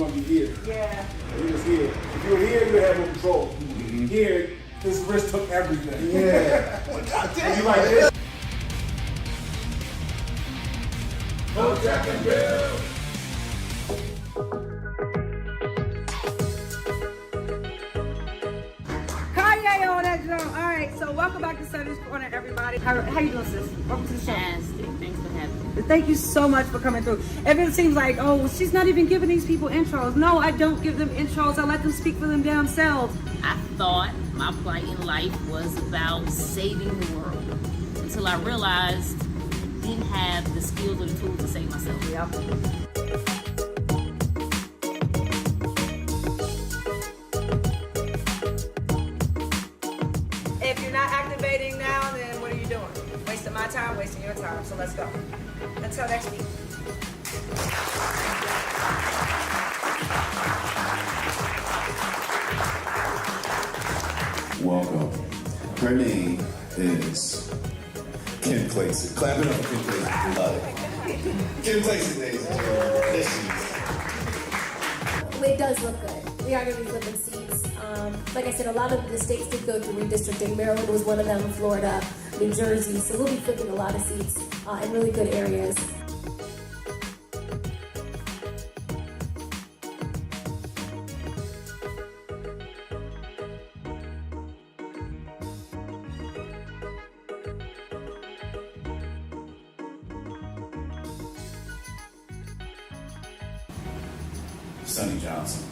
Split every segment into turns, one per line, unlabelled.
gonna be here.
Yeah.
He was here. If you were here, you would have no control. Here, this wrist took everything.
Yeah.
God damn. You like this? Hotep and Bill.
Kanye on that drum. All right, so welcome back to Sunday's Corner, everybody. How you doing, sis? Welcome to the show.
Fantastic. Thanks for having me.
Thank you so much for coming through. Everyone seems like, oh, she's not even giving these people intros. No, I don't give them intros. I let them speak for them damn selves.
I thought my plight in life was about saving the world until I realized I didn't have the skills or the tools to save myself.
Yep. If you're not activating now, then what are you doing? Wasting my time, wasting your time. So let's go. Until next week.
Welcome. Her name is Kim Clayson. Clap it up for Kim Clayson. Love it. Kim Clayson, ladies and gentlemen. There she is.
It does look good. We are going to be flipping seats. Like I said, a lot of the states did go through redistricting. Maryland was one of them, Florida, New Jersey. So we'll be flipping a lot of seats in really good areas.
Sonny Johnson.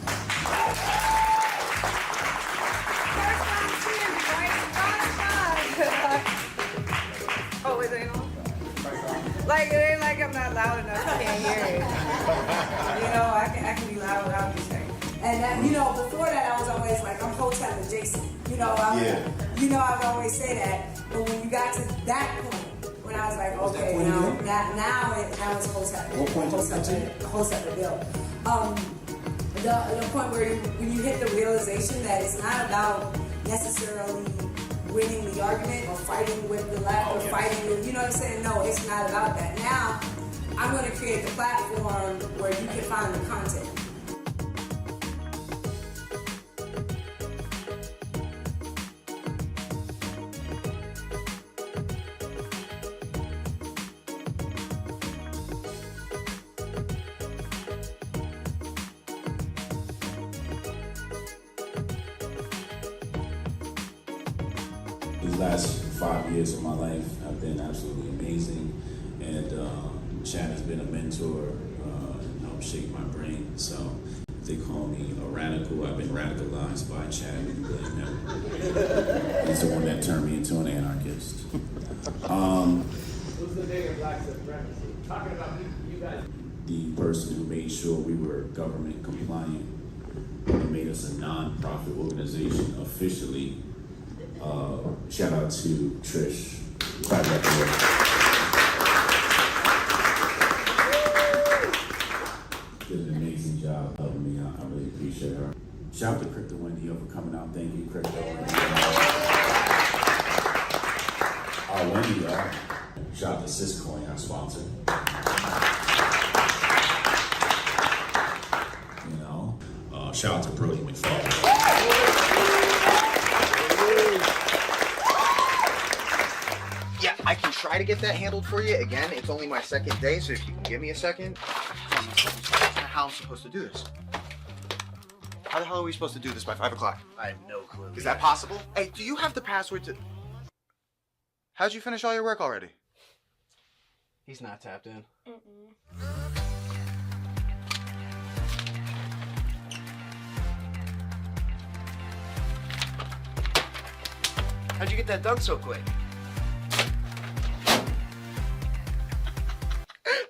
Oh, is it on? Like, it ain't like I'm not loud enough. You can't hear it. You know, I can be loud without music. And that, you know, before that, I was always like, I'm Hotep adjacent. You know, I would always say that. But when you got to that point, when I was like, okay, now it's Hotep.
What point did you get to?
Hotep Bill. The point where when you hit the realization that it's not about necessarily winning the argument or fighting with the left or fighting with, you know what I'm saying? No, it's not about that. Now, I'm going to create the platform where you can find the content.
These last 5 years of my life have been absolutely amazing, and Chad has been a mentor, helped shape my brain. So they call me a radical. I've been radicalized by Chad. When you really know. He's the one that turned me into an anarchist.
Who's the bigger black supremacy? Talking about you guys.
The person who made sure we were government compliant and made us a non-profit organization officially. Shout out to Trish. Clap that for her. Did an amazing job helping me out. I really appreciate her. Shout out to Crypto Wendy for coming out. Thank you, Crypto Wendy. Wendy, shout out to Syscoin, our sponsor. You know, shout out to Brody McFarland.
Yeah, I can try to get that handled for you. Again, it's only my second day, so if you can give me a second. How I'm supposed to do this? How the hell are we supposed to do this by 5 o'clock?
I have no clue.
Is that possible? Hey, do you have the password to... How'd you finish all your work already?
He's not tapped in. How'd you get that done so quick?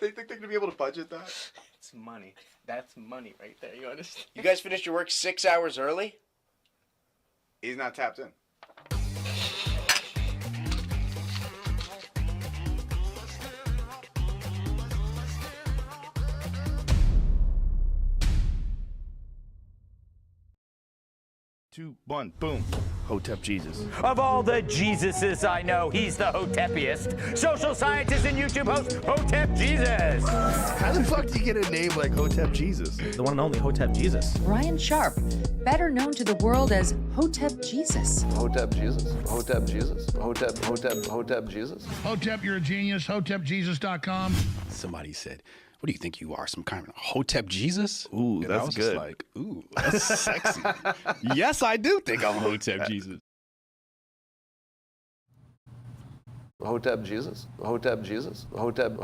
They think they're gonna be able to budget that?
It's money. That's money right there, you understand? You guys finished your work 6 hours early?
He's not tapped in.
Two, one, boom. Hotep Jesus.
Of all the Jesuses I know, he's the Hotepiest. Social scientist and YouTube host, Hotep Jesus.
How the fuck do you get a name like Hotep Jesus?
The one and only Hotep Jesus.
Ryan Sharp, better known to the world as Hotep Jesus.
Hotep Jesus. Hotep Jesus. Hotep Jesus.
Hotep, you're a genius. HotepJesus.com.
Somebody said, what do you think you are, some kind of Hotep Jesus?
Ooh,
and
that's
I was
good.
Just like, ooh, that's sexy. Yes, I do think I'm Hotep Jesus.
Hotep Jesus. Hotep Jesus. Hotep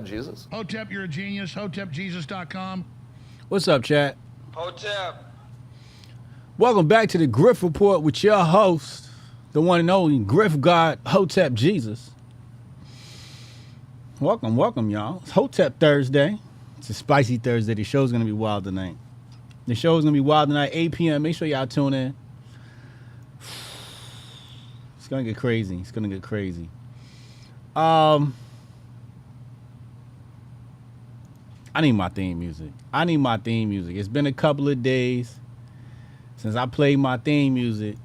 Jesus.
Hotep, you're a genius. HotepJesus.com.
What's up, chat?
Hotep.
Welcome back to the Grift Report with your host, the one and only Grift God, Hotep Jesus. Welcome, y'all. It's Hotep Thursday. It's a spicy Thursday. The show's going to be wild tonight. 8 p.m. Make sure y'all tune in. It's going to get crazy. I need my theme music. It's been a couple of days since I played my theme music.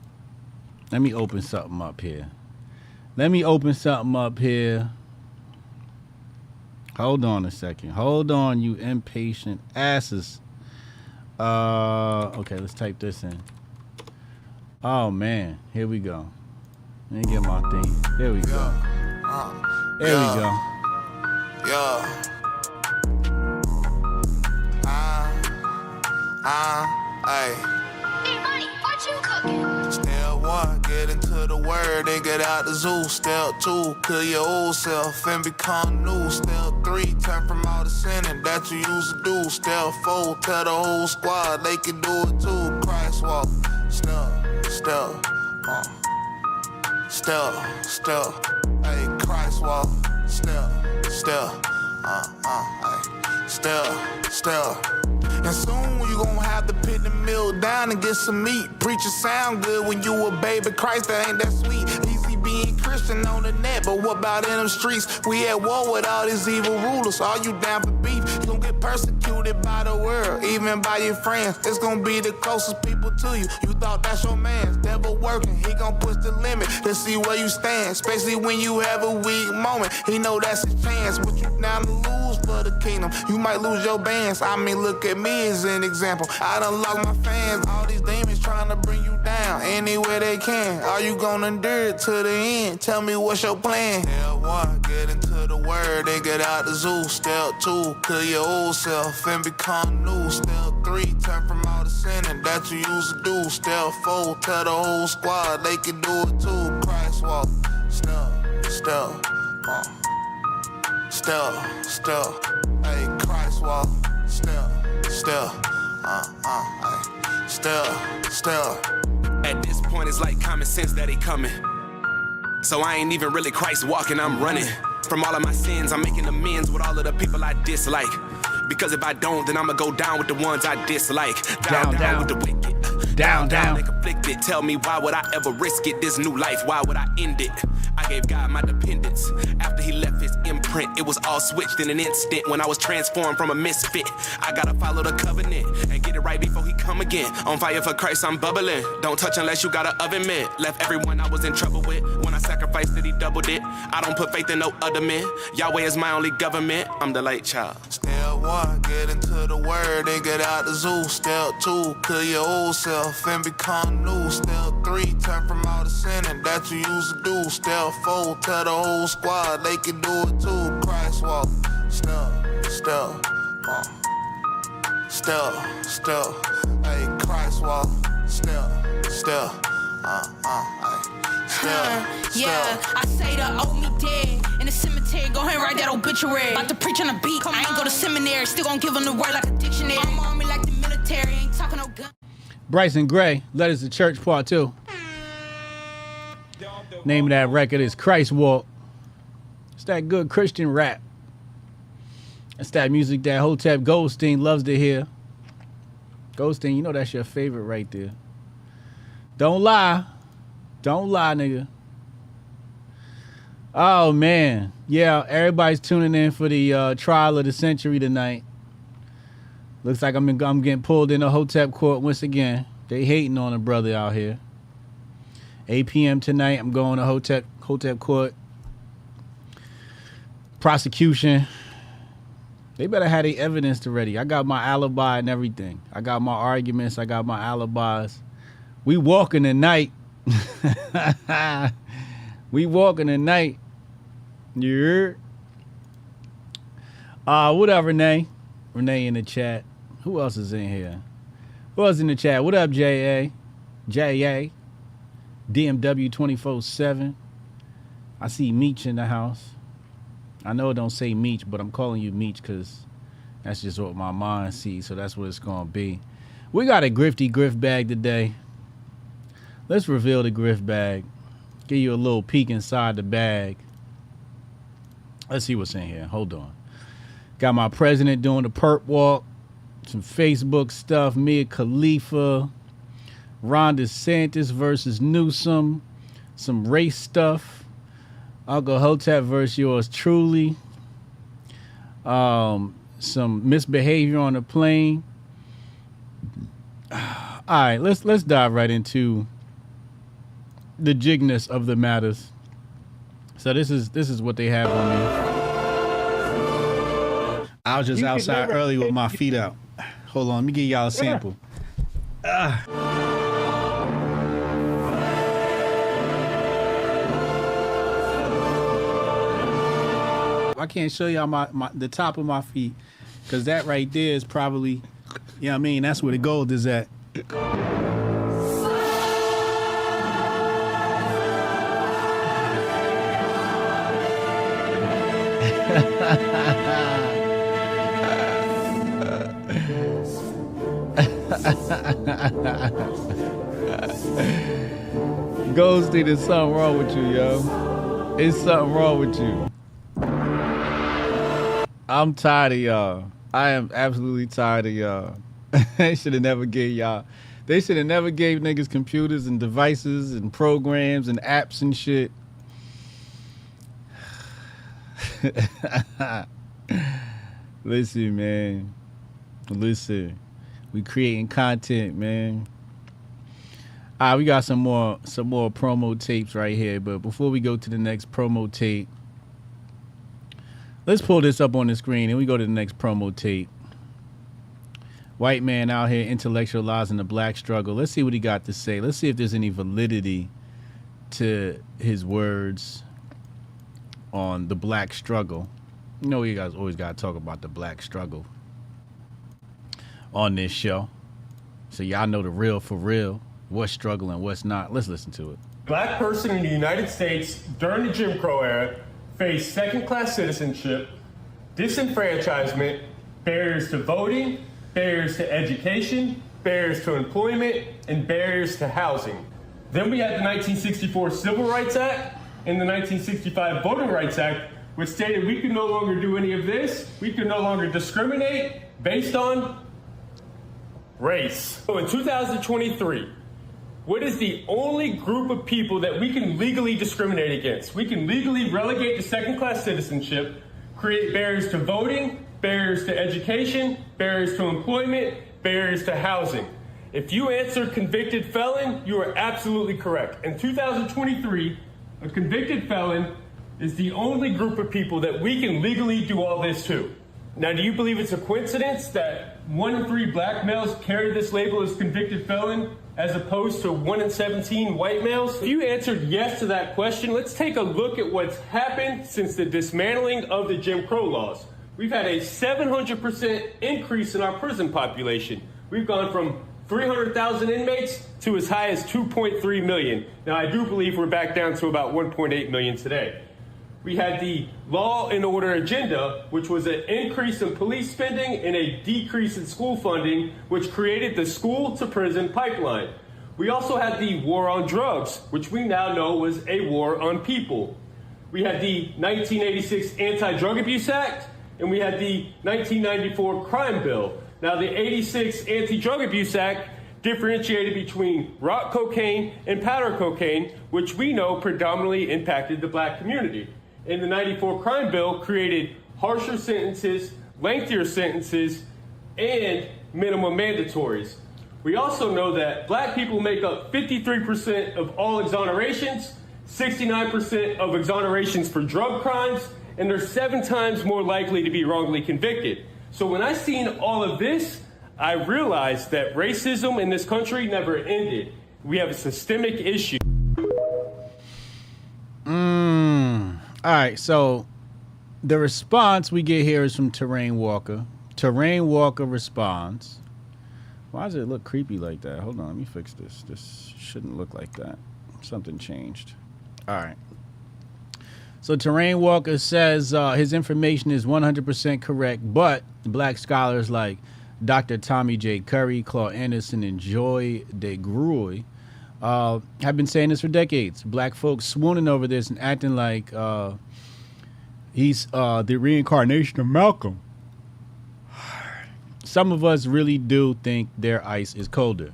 Let me open something up here. Hold on a second. Hold on, you impatient asses. Okay, let's type this in. Oh, man. Here we go. Let me get my theme. There we go. There we go.
Hey, buddy, what you cooking? Step one, get into the word and get out the zoo. Step two, kill your old self and become new. Step three, turn from all the sinning that you used to do. Step four, tell the whole squad they can do it too. Christ walk, step. Hey, Christ walk, step. And soon you gon' have to put the meal down and get some meat. Preacher sound good when you a baby. Christ, that ain't that sweet. Easy being Christian on the net, but what about in them streets? We at war with all these evil rulers. Are you down for beef? You gon' get persecuted by the world, even by your friends. It's gon' be the closest people to you. You thought that's your man. Devil working, he gon' push the limit to see where you stand. Especially when you have a weak moment. He know that's his chance. What you down to lose for the kingdom? You might lose your bands. I mean, look at me as an example. I done lost my fans. All these demons trying to bring you down any way they can. Are you gonna endure it to the end? Tell me what's your plan. Step one, get into the word and get out the zoo. Step two, kill your old self and become new. Step three, turn from all the sinning that you used to do. Step four, tell the whole squad they can do it too. Christ walk, step. Hey, Christ walk, step.
At this point, it's like common sense that he coming. So I ain't even really Christ walking, I'm running. From all of my sins, I'm making amends with all of the people I dislike. Because if I don't, then I'ma go down with the ones I dislike. Down with the wicked. Down and conflicted. Tell me, why would I ever risk it? This new life, why would I end it? I gave God my dependence. After he left his imprint, it was all switched in an instant. When I was transformed from a misfit, I gotta follow the covenant and get it right before he come again. On fire for Christ, I'm bubbling. Don't touch unless you got an oven mitt. Left everyone I was in trouble with. When I sacrificed it, he doubled it. I don't put faith in no other men. Yahweh is my only government. I'm the light child.
Step one, get into the word and get out the zoo. Step two, kill your old self and become new. Step three, turn from all the sinning that you used to do. Step four, tell the whole squad they can do it too. Christ walk, step. Hey, Christ walk, step.
Yeah, I say the old me dead in the cemetery. Go ahead and write that obituary. About to preach on the beat. I ain't go to seminary. Still gon' give them the word like a dictionary. I'm army like the military. Ain't talking no gun.
Bryson Gray, Letters to Church Part 2. Name of that record is Christ Walk. It's that good Christian rap. It's that music that Hotep Goldstein loves to hear. Goldstein, you know that's your favorite right there. Don't lie, nigga. Oh, man. Yeah, everybody's tuning in for the trial of the century tonight. Looks like I'm getting pulled into Hotep court once again. They hating on a brother out here. 8 p.m. tonight, I'm going to Hotep Court. Prosecution. They better have their evidence ready. I got my alibi and everything. I got my arguments. I got my alibis. We walking tonight. We walking tonight. You heard? What up, Renee? Renee in the chat. Who else is in here? Who else in the chat? What up, J.A.? J.A. DMW 24/7. I see Meech in the house. I know it don't say Meech, but I'm calling you Meech because that's just what my mind sees, so that's what it's going to be. We got a grifty grift bag today. Let's reveal the grift bag. Give you a little peek inside the bag. Let's see what's in here. Hold on. Got my president doing the perp walk. Some Facebook stuff. Mia Khalifa. Ron DeSantis versus Newsom. Some race stuff. Uncle Hotep versus yours truly. Some misbehavior on the plane. All right, let's dive right into the jigness of the matters. So this is what they have on me. I was just outside early with my feet out. Hold on, let me give y'all a sample. I can't show y'all the top of my feet because that right there is probably, you know what I mean? That's where the gold is at. Goldstein, there's something wrong with you, yo. It's something wrong with you. I'm tired of y'all. I am absolutely tired of y'all. They should have never gave y'all. They should have never gave niggas computers and devices and programs and apps and shit. Listen, man. Listen. We creating content, man. All right, we got some more promo tapes right here. But before we go to the next promo tape, let's pull this up on the screen and we go to the next promo tape. White man out here intellectualizing the black struggle. Let's see what he got to say. Let's see if there's any validity to his words on the black struggle. You know, you guys always got to talk about the black struggle on this show. So y'all know the real for real, what's struggle and what's not. Let's listen to it.
Black person in the United States during the Jim Crow era faced second-class citizenship, disenfranchisement, barriers to voting, barriers to education, barriers to employment, and barriers to housing. Then we had the 1964 Civil Rights Act and the 1965 Voting Rights Act, which stated we could no longer do any of this. We could no longer discriminate based on race. So in 2023, what is the only group of people that we can legally discriminate against? We can legally relegate to second-class citizenship, create barriers to voting, barriers to education, barriers to employment, barriers to housing. If you answer convicted felon, you are absolutely correct. In 2023, a convicted felon is the only group of people that we can legally do all this to. Now, do you believe it's a coincidence that 1 in 3 black males carry this label as convicted felon as opposed to 1 in 17 white males? If you answered yes to that question, let's take a look at what's happened since the dismantling of the Jim Crow laws. We've had a 700% increase in our prison population. We've gone from 300,000 inmates to as high as 2.3 million. Now, I do believe we're back down to about 1.8 million today. We had the law and order agenda, which was an increase in police spending and a decrease in school funding, which created the school to prison pipeline. We also had the war on drugs, which we now know was a war on people. We had the 1986 Anti-Drug Abuse Act, and we had the 1994 Crime Bill. Now, the 86 Anti-Drug Abuse Act differentiated between rock cocaine and powder cocaine, which we know predominantly impacted the black community. And the 94 Crime Bill created harsher sentences, lengthier sentences, and minimum mandatories. We also know that black people make up 53% of all exonerations, 69% of exonerations for drug crimes, and they're 7 times more likely to be wrongly convicted. So when I seen all of this, I realized that racism in this country never ended. We have a systemic issue.
All right, so the response we get here is from Terrain Walker. Terrain Walker responds. Why does it look creepy like that? Hold on, let me fix this. This shouldn't look like that. Something changed. All right. So Terrain Walker says his information is 100% correct, but black scholars like Dr. Tommy J. Curry, Claude Anderson, and Joy DeGruy have been saying this for decades. Black folks swooning over this and acting like he's the reincarnation of Malcolm. Some of us really do think their ice is colder.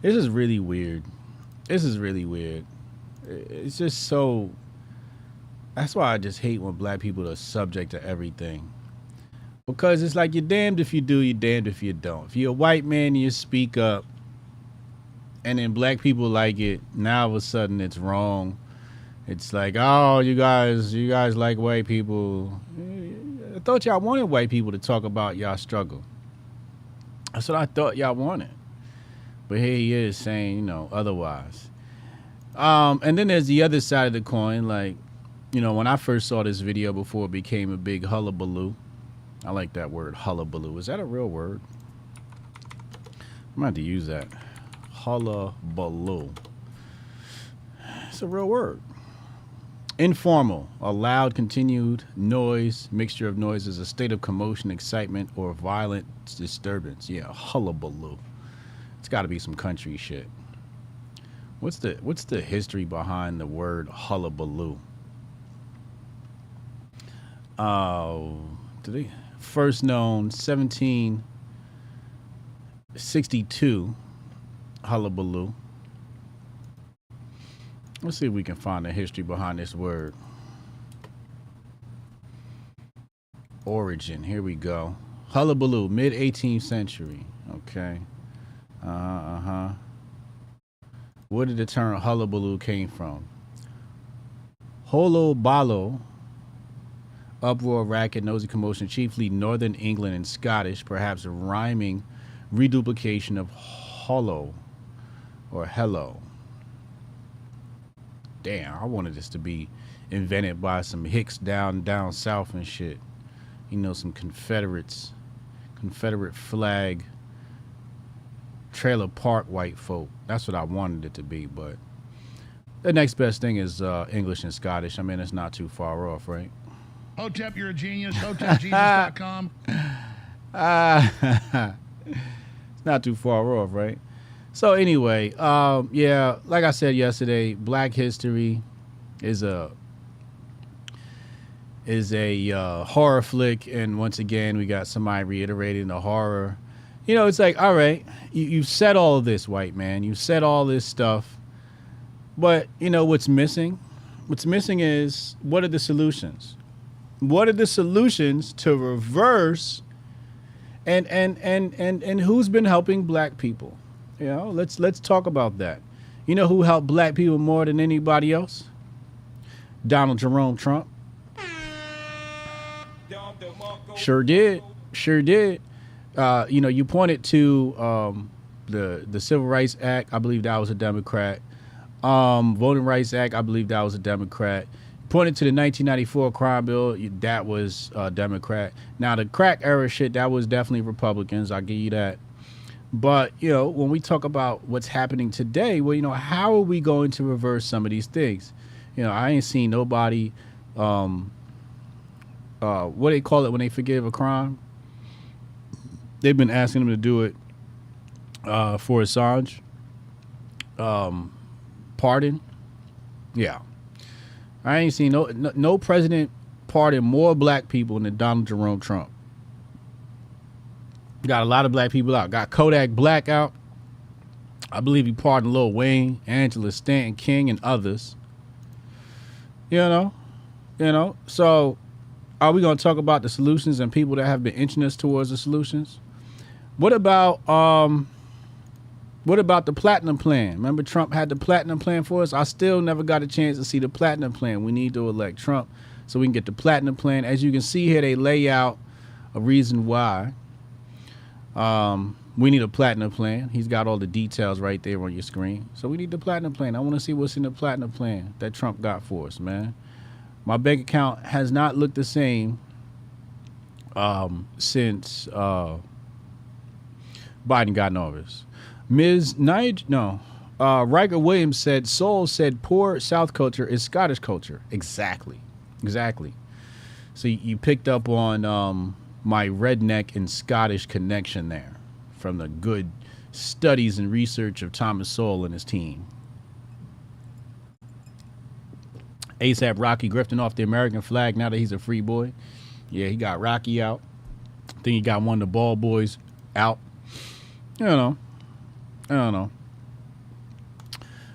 This is really weird. This is really weird. It's just so... That's why I just hate when black people are subject to everything. Because it's like you're damned if you do, you're damned if you don't. If you're a white man and you speak up, and then black people like it, now all of a sudden it's wrong. It's like, oh, you guys like white people. I thought y'all wanted white people to talk about y'all struggle. That's what I thought y'all wanted. But here he is saying, otherwise. And then there's the other side of the coin. Like, when I first saw this video before it became a big hullabaloo. I like that word, hullabaloo. Is that a real word? I'm going to have to use that. Hullabaloo. It's a real word. Informal, a loud, continued noise, mixture of noises, a state of commotion, excitement, or violent disturbance. Yeah, hullabaloo. It's got to be some country shit. What's the history behind the word hullabaloo? Today, first known 1762 hullabaloo. Let's see if we can find the history behind this word. Origin. Here we go. Hullabaloo, mid 18th century. Okay. Where did the term hullabaloo came from? Holobalo, uproar, racket, noisy commotion, chiefly northern England and Scottish, perhaps a rhyming reduplication of hollow or hello. Damn, I wanted this to be invented by some hicks down south and shit. Some Confederate flag trailer park white folk. That's what I wanted it to be, but the next best thing is English and Scottish. I mean, it's not too far off, right?
Hotep, you're a genius. HotepJesus.com.
It's not too far off, right? So anyway, yeah, like I said yesterday, Black History is a horror flick, and once again, we got somebody reiterating the horror. It's like, all right, you've said all of this, white man. You said all this stuff, but what's missing? What's missing is, what are the solutions? What are the solutions to reverse? And who's been helping black people? Let's talk about that. Who helped black people more than anybody else? Donald Jerome Trump. Sure did. You pointed to the Civil Rights Act. I believe that was a Democrat. Voting Rights Act. I believe that was a Democrat. Pointed to the 1994 crime bill. That was a Democrat. Now the crack era shit, that was definitely Republicans. I'll give you that. But when we talk about what's happening today, well, how are we going to reverse some of these things? I ain't seen nobody. What do they call it when they forgive a crime? They've been asking them to do it for Assange. Pardon? Yeah. I ain't seen no president pardon more black people than Donald Jerome Trump. Got a lot of black people out. Got Kodak Black out. I believe he pardoned Lil Wayne, Angela Stanton King, and others. So are we going to talk about the solutions and people that have been inching us towards the solutions? What about the platinum plan? Remember Trump had the platinum plan for us? I still never got a chance to see the platinum plan. We need to elect Trump so we can get the platinum plan. As you can see here, they lay out a reason why we need a platinum plan. He's got all the details right there on your screen. So we need the platinum plan. I want to see what's in the platinum plan that Trump got for us, man. My bank account has not looked the same since Biden got in office. Riker Williams said, Soul said poor South culture is Scottish culture. Exactly. So you picked up on my redneck and Scottish connection there from the good studies and research of Thomas Sowell and his team. ASAP Rocky grifting off the American flag now that he's a free boy. Yeah, he got Rocky out. I think he got one of the ball boys out. I don't know.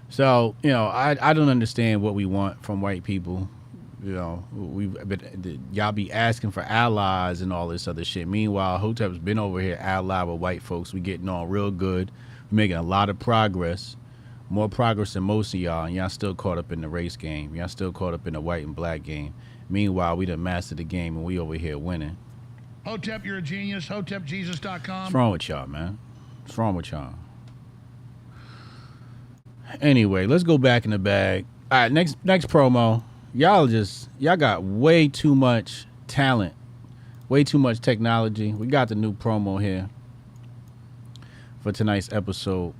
So, I don't understand what we want from white people. Y'all be asking for allies and all this other shit. Meanwhile, Hotep's been over here allied with white folks. We getting on real good. We're making a lot of progress. More progress than most of y'all, and y'all still caught up in the race game. Y'all still caught up in the white and black game. Meanwhile, we done mastered the game, and we over here winning.
Hotep, you're a genius. HotepJesus.com.
What's wrong with y'all, man? What's wrong with y'all? Anyway, let's go back in the bag. All right, next promo. Y'all got way too much talent, way too much technology. We got the new promo here for tonight's episode.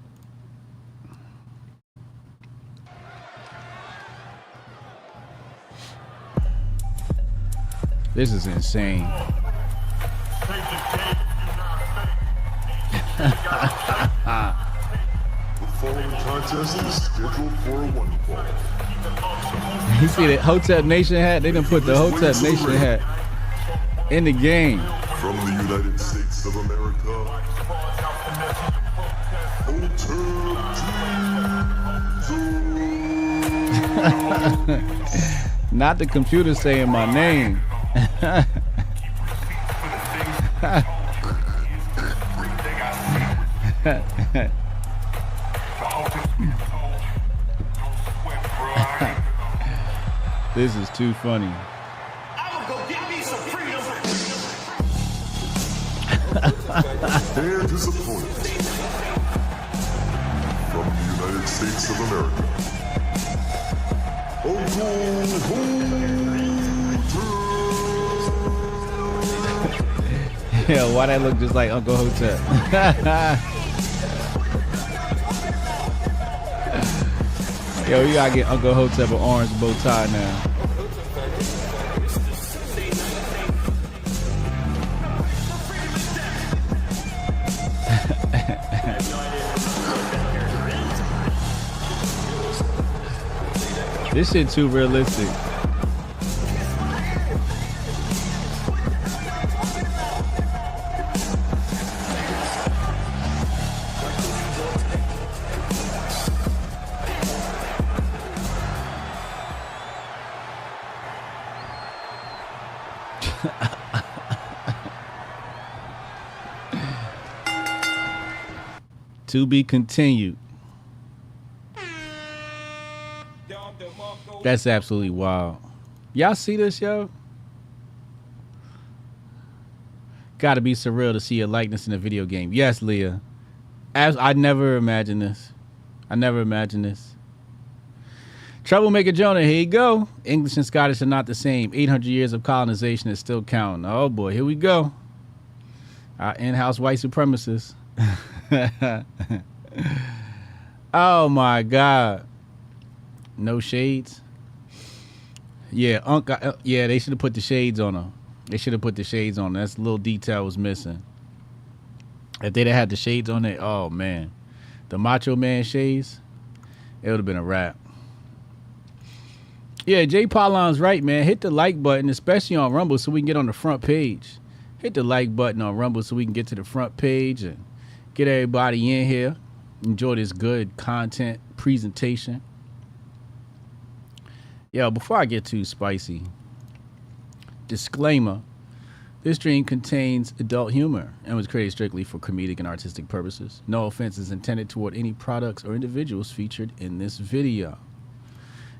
This is insane.
The following contest is scheduled for a one fall.
You see that Hotep Nation hat? They done put the Hotep Nation hat in the game.
From the United States of America, Hotep Jesus.
Not the computer saying my name. This is too funny.
And his opponent from the United States of America,
Yeah, why that look just like Uncle Hotep? Yo, you gotta get Uncle Hotep an orange bow tie now. This shit too realistic. To be continued. That's absolutely wild. Y'all see this, yo? Gotta be surreal to see a likeness in a video game. Yes, Leah. I never imagined this. Troublemaker Jonah, here you go. English and Scottish are not the same. 800 years of colonization is still counting. Oh boy, here we go. Our in-house white supremacists. Oh my God. No shades. Yeah, yeah, they should have put the shades on her. That's the little detail was missing. If they'd have had the shades on it, oh man. The Macho Man shades, it would have been a wrap. Yeah, Jay Paulon's right, man. Hit the like button, especially on Rumble, so we can get on the front page. Hit the like button on Rumble so we can get to the front page and get everybody in here. Enjoy this good content presentation. Yo, before I get too spicy, Disclaimer. This stream contains adult humor and was created strictly for comedic and artistic purposes. No offense is intended toward any products or individuals featured in this video.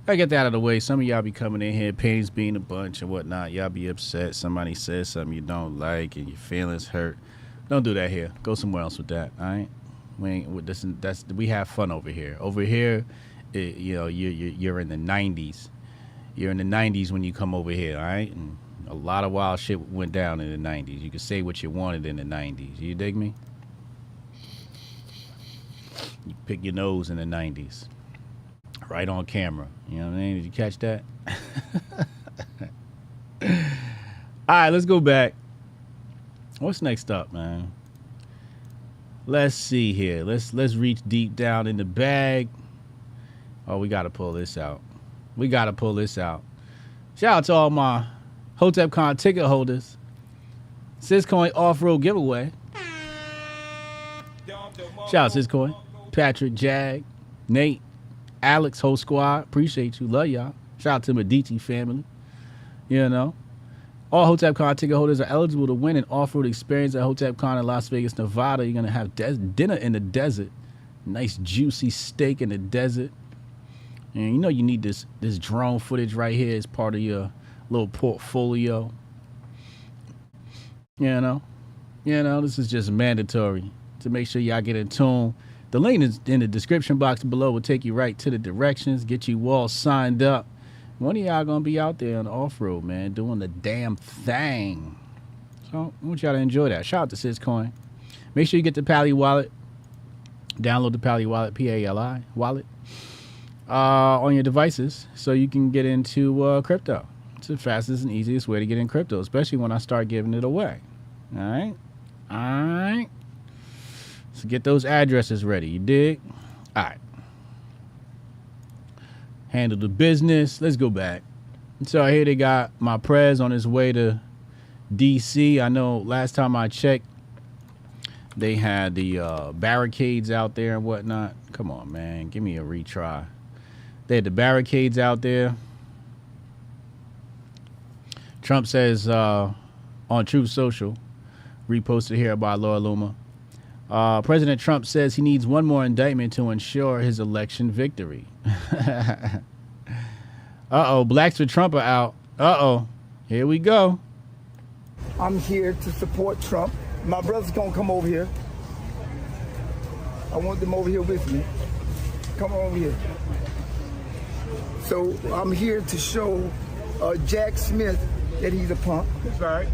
I get that out of the way. Some of y'all be coming in here, pains being a bunch and whatnot. Y'all be upset. Somebody says something you don't like and your feelings hurt. Don't do that here. Go somewhere else with that. All right. We have fun over here. Over here, you're in the 90s. You're in the 90s when you come over here. All right. And a lot of wild shit went down in the 90s. You could say what you wanted in the 90s. You dig me? You pick your nose in the 90s. Right on camera. You know what I mean? Did you catch that? All right, let's go back. What's next up, man? Let's see here. Let's reach deep down in the bag. Oh, we got to pull this out. Shout out to all my HotepCon ticket holders. Syscoin off-road giveaway. Shout out Syscoin, Patrick, Jag, Nate, Alex, whole squad. Appreciate you. Love y'all. Shout out to Medici family. You know. All HotepCon ticket holders are eligible to win an off-road experience at HotepCon in Las Vegas, Nevada. You're going to have dinner in the desert. Nice juicy steak in the desert. And you know you need this drone footage right here as part of your little portfolio. You know, this is just mandatory to make sure y'all get in tune. The link is in the description box below. Will take you right to the directions, get you all signed up. One of y'all gonna be out there on the off-road, man, doing the damn thing. So I want y'all to enjoy that. Shout out to Syscoin. Make sure you get the Pally wallet. Download the Pally wallet, P-A-L-I wallet, on your devices so you can get into crypto. It's the fastest and easiest way to get in crypto, especially when I start giving it away. All right. So get those addresses ready. You dig? All right. Handle the business. Let's go back. So I hear they got my prez on his way to D.C. I know last time I checked, they had the barricades out there and whatnot. Come on, man. Give me a retry. They had the barricades out there. Trump says on Truth Social, reposted here by Laura Luma, President Trump says he needs one more indictment to ensure his election victory. Uh-oh, blacks for Trump are out. Uh-oh, here we go.
I'm here to support Trump. My brother's gonna come over here. I want them over here with me. Come over here. So I'm here to show Jack Smith that he's a punk. That's right.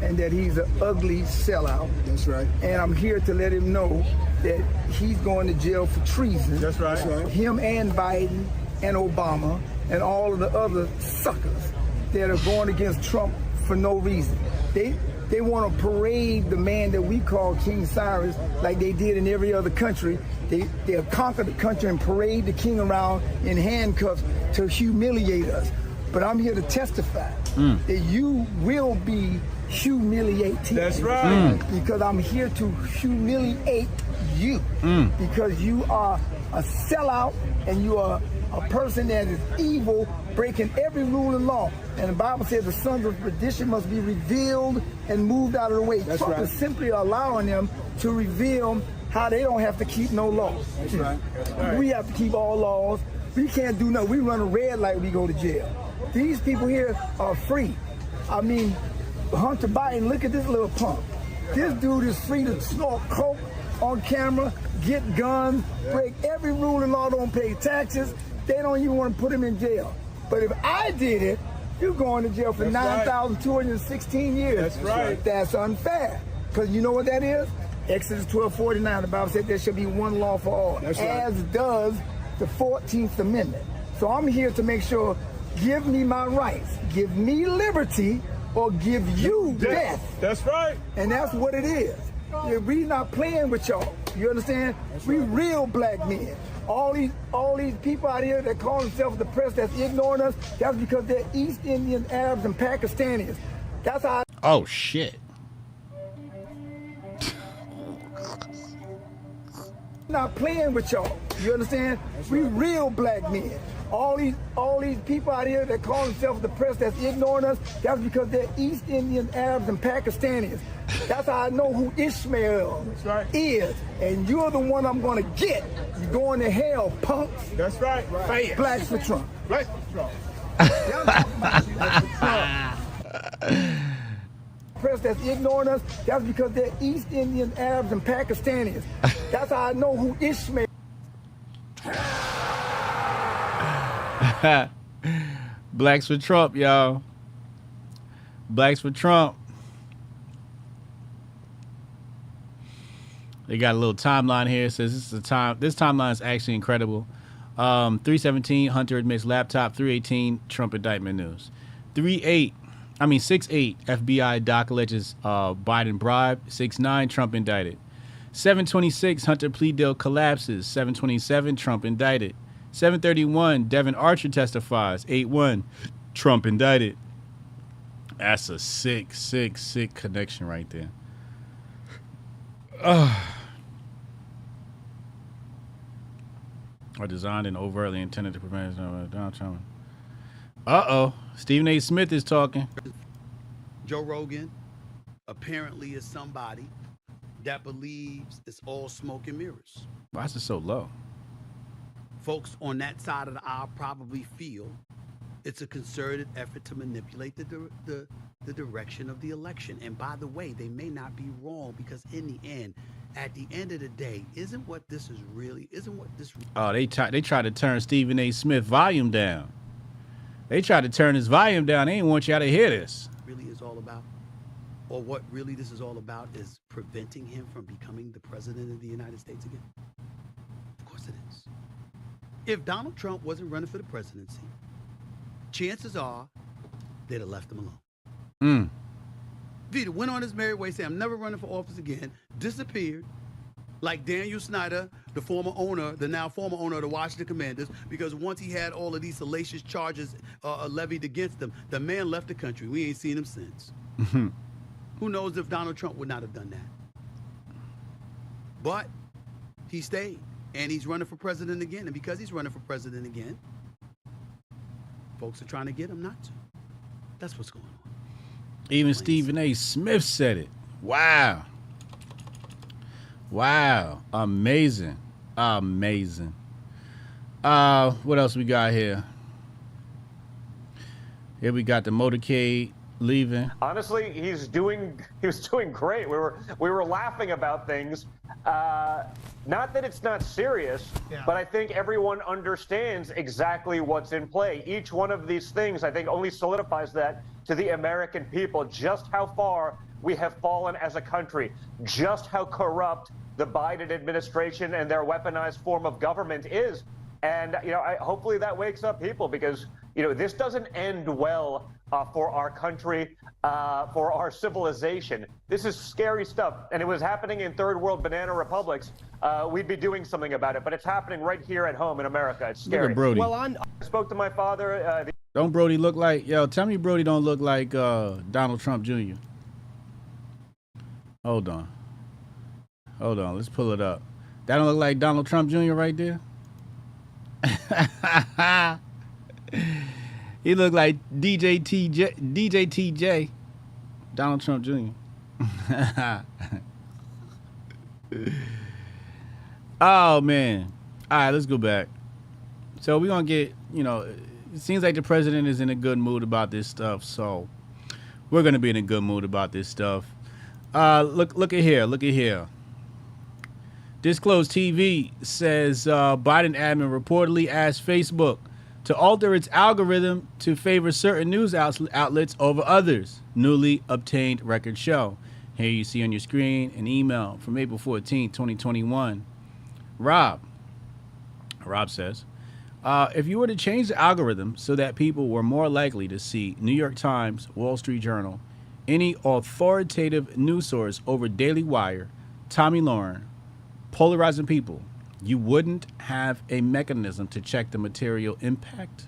And that he's an ugly sellout. That's right. And I'm here to let him know that he's going to jail for treason. That's right. That's right. Him and Biden and Obama and all of the other suckers that are going against Trump for no reason. They want to parade the man that we call King Cyrus like they did in every other country. They'll conquer the country and parade the king around in handcuffs to humiliate us. But I'm here to testify that you will be humiliated. That's right. Because I'm here to humiliate you. Because you are a sellout and you are a person that is evil, breaking every rule and law. And the Bible says the sons of perdition must be revealed and moved out of the way. That's Trump is simply allowing them to reveal how they don't have to keep no laws. That's right. That's right. We have to keep all laws. We can't do nothing. We run a red light, we go to jail. These people here are free. I mean, Hunter Biden, look at this little punk. This dude is free to snort coke on camera, get guns, break every rule and law, don't pay taxes. They don't even want to put him in jail. But if I did it, you're going to jail for 9,216 years. That's right. That's unfair. Because you know what that is? Exodus 12:49, the Bible said there shall be one law for all. That's right. As does the 14th Amendment. So I'm here to make sure, give me my rights, give me liberty, or give you death. That's right. And that's what it is. We're not playing with y'all. You understand? That's we real black men. All these people out here that call themselves the press that's ignoring us, that's because they're East Indian, Arabs, and Pakistanis. That's how.
Oh shit.
Not playing with y'all. You understand? We real black men. All these people out here that call themselves the press that's ignoring us, that's because they're East Indian, Arabs, and Pakistanis. That's how I know who Ishmael is. And you're the one I'm gonna get. You're going to hell, punks.
That's right. Fast.
Blacks for Trump.
Blacks for Trump.
Press that's ignoring us, that's because they're East Indian, Arabs, and Pakistanis. That's how I know who Ishmael.
Blacks for Trump, y'all. Blacks for Trump. They got a little timeline here. It says this is the time. This timeline is actually incredible. 317, Hunter admits laptop. 318, Trump indictment news. 6-8, FBI doc alleges Biden bribe. 6-9, Trump indicted. 726, Hunter plea deal collapses. 727, Trump indicted. 731, Devin Archer testifies. 8-1, Trump indicted. That's a sick connection right there. Are designed and overtly intended to prevent Donald Trump. Stephen A. Smith is talking.
Joe Rogan apparently is somebody that believes it's all smoke and mirrors.
Why is it so low?
Folks on that side of the aisle probably feel it's a concerted effort to manipulate the direction of the election. And by the way, they may not be wrong, because in the end, at the end of the day, isn't what this really.
Oh, they tried to turn Stephen A. Smith volume down. They tried to turn his volume down. They didn't want y'all to hear this.
Really is all about, or what really this is all about, is preventing him from becoming the president of the United States again. Of course it is. If Donald Trump wasn't running for the presidency, chances are they'd have left him alone. Vita went on his merry way, saying, I'm never running for office again, disappeared, like Daniel Snyder, the now former owner of the Washington Commanders, because once he had all of these salacious charges levied against him, the man left the country. We ain't seen him since. Who knows if Donald Trump would not have done that? But he stayed, and he's running for president again. And because he's running for president again, folks are trying to get him not to. That's what's going on.
Even Stephen A. Smith said it. Wow. Amazing. What else we got here? Here we got the motorcade leaving.
Honestly, he was doing great. We were laughing about things. Not that it's not serious, but I think everyone understands exactly what's in play. Each one of these things, I think, only solidifies that to the American people, just how far we have fallen as a country, just how corrupt the Biden administration and their weaponized form of government is. And, hopefully that wakes up people, because, this doesn't end well for our country, for our civilization. This is scary stuff. And it was happening in third world banana republics. We'd be doing something about it, but it's happening right here at home in America. It's scary.
Look at Brody.
Well, I spoke to my father.
Don't Brody look like, tell me Brody don't look like Donald Trump Jr. Hold on, let's pull it up. That don't look like Donald Trump Jr. right there? He looked like DJ TJ, Donald Trump Jr. Oh, man. All right, let's go back. So we're going to get, it seems like the president is in a good mood about this stuff. So we're going to be in a good mood about this stuff. Look at here. Disclosed TV says Biden admin reportedly asked Facebook to alter its algorithm to favor certain news outlets over others. Newly obtained records show. Here you see on your screen an email from April 14, 2021. Rob says, if you were to change the algorithm so that people were more likely to see New York Times, Wall Street Journal, any authoritative news source over Daily Wire, Tommy Lauren, polarizing people, you wouldn't have a mechanism to check the material impact? ?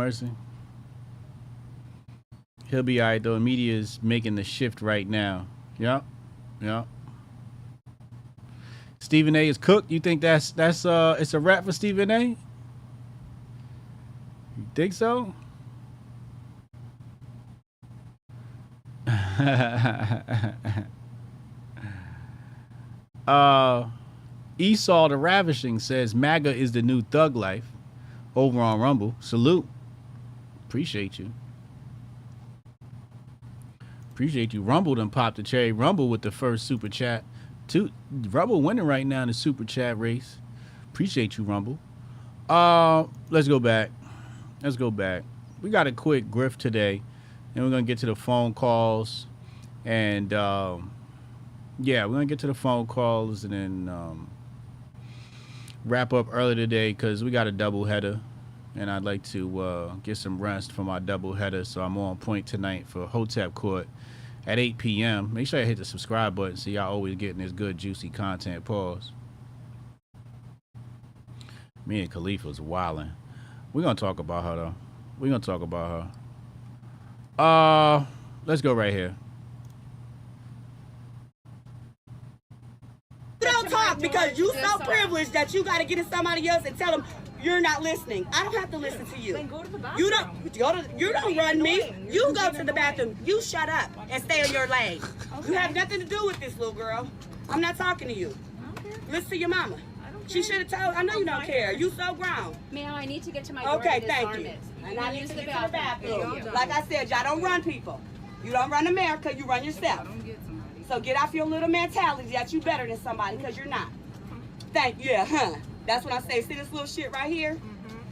mercy. He'll be all right, though. Media is making the shift right now. Yep. Yep. Stephen A. is cooked. You think it's a wrap for Stephen A? You think so? Esau the Ravishing says MAGA is the new thug life over on Rumble. Salute. Appreciate you. Appreciate you. Rumble done popped the cherry. Rumble with the first super chat. Rumble winning right now in the super chat race. Appreciate you, Rumble. Let's go back. Let's go back. We got a quick grift today, and we're gonna get to the phone calls, and yeah, we're gonna get to the phone calls and then wrap up early today because we got a double header, and I'd like to get some rest for my double header, so I'm on point tonight for Hotep Court at 8 p.m. Make sure you hit the subscribe button so y'all always getting this good juicy content. Pause. Me and Khalifa's wilding. We're gonna talk about her though. We're gonna talk about her. Let's go right here.
You don't talk because you so privileged that you got to get to somebody else and tell them you're not listening. I don't have to listen to you. Then go to the bathroom. You don't run me. You go to the bathroom. You shut up and stay in your lane. Okay. You have nothing to do with this, little girl. I'm not talking to you. Listen to your mama. She should have told. I know you don't care. You so grown.
Ma'am, I need to get to my door.
Okay, thank you. And I need to get to the bathroom. Like I said, y'all don't run people. You don't run America. You run yourself. So get off your little mentality that you better than somebody, because you're not. Thank you. Yeah, huh? That's what I say. See this little shit right here?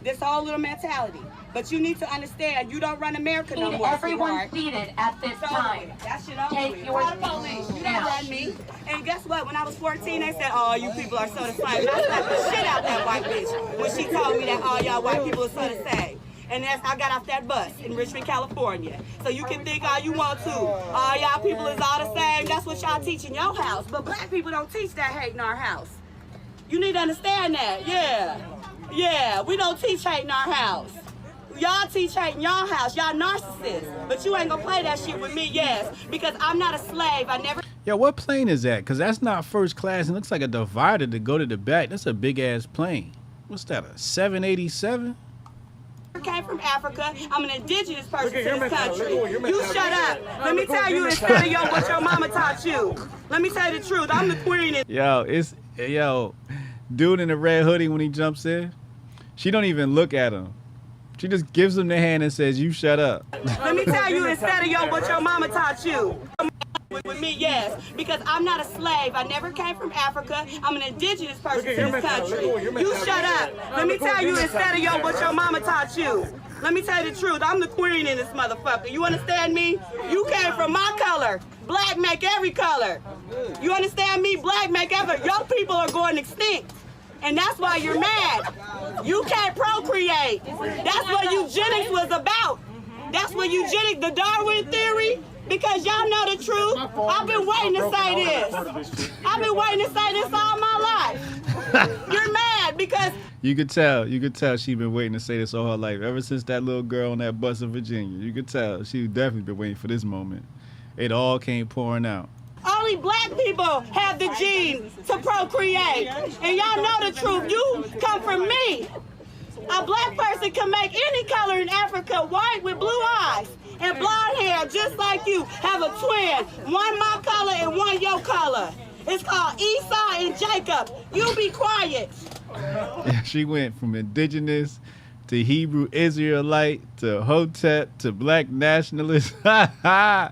This whole little mentality. But you need to understand, you don't run America no more.
Everyone seated at this time.
That shit over.
Take your
police. You don't run me. And guess what? When I was 14, they said, "Oh, you people are so the same." And I slapped the shit out that white bitch when she told me that all y'all white people are so the same. And I got off that bus in Richmond, California. So you can think all you want to. All y'all people is all the same. That's what y'all teach in your house. But black people don't teach that hate in our house. You need to understand that. Yeah. Yeah, we don't teach hate in our house. Y'all teach hate in y'all house. Y'all narcissists. But you ain't gonna play that shit with me, yes. Because I'm not a slave. I never...
Yo, what plane is that? Because that's not first class. It looks like a divider to go to the back. That's a big-ass plane. What's that, a 787?
Came from Africa. I'm an indigenous person to this country. You shut up. Let me tell you instead of what your mama taught you. Let me tell you the truth. I'm the queen.
Yo, dude in the red hoodie when he jumps in, she don't even look at him. She just gives him the hand and says, "You shut up."
Let me tell you instead of what your mama taught you. With me, yes, because I'm not a slave. I never came from Africa. I'm an indigenous person to this country. You shut up. Let me tell you instead of what your mama taught you. Let me tell you the truth. I'm the queen in this motherfucker. You understand me? You came from my color. Black make every color. You understand me? Black make every. Your people are going extinct. And that's why you're mad. You can't procreate. That's what eugenics was about. That's what eugenics, the Darwin theory. Because y'all know the truth. I've been waiting to say this. I've been waiting to say this all my life. You're mad because...
You could tell she been waiting to say this all her life. Ever since that little girl on that bus in Virginia. You could tell she definitely been waiting for this moment. It all came pouring out.
Only black people have the gene to procreate. And y'all know the truth. You come from me. A black person can make any color in Africa white with blue eyes and blonde hair just like you. Have a twin, one my color and one your color. It's called Esau and Jacob. You be quiet.
She went from indigenous to Hebrew Israelite to Hotep to black nationalist.
Yeah,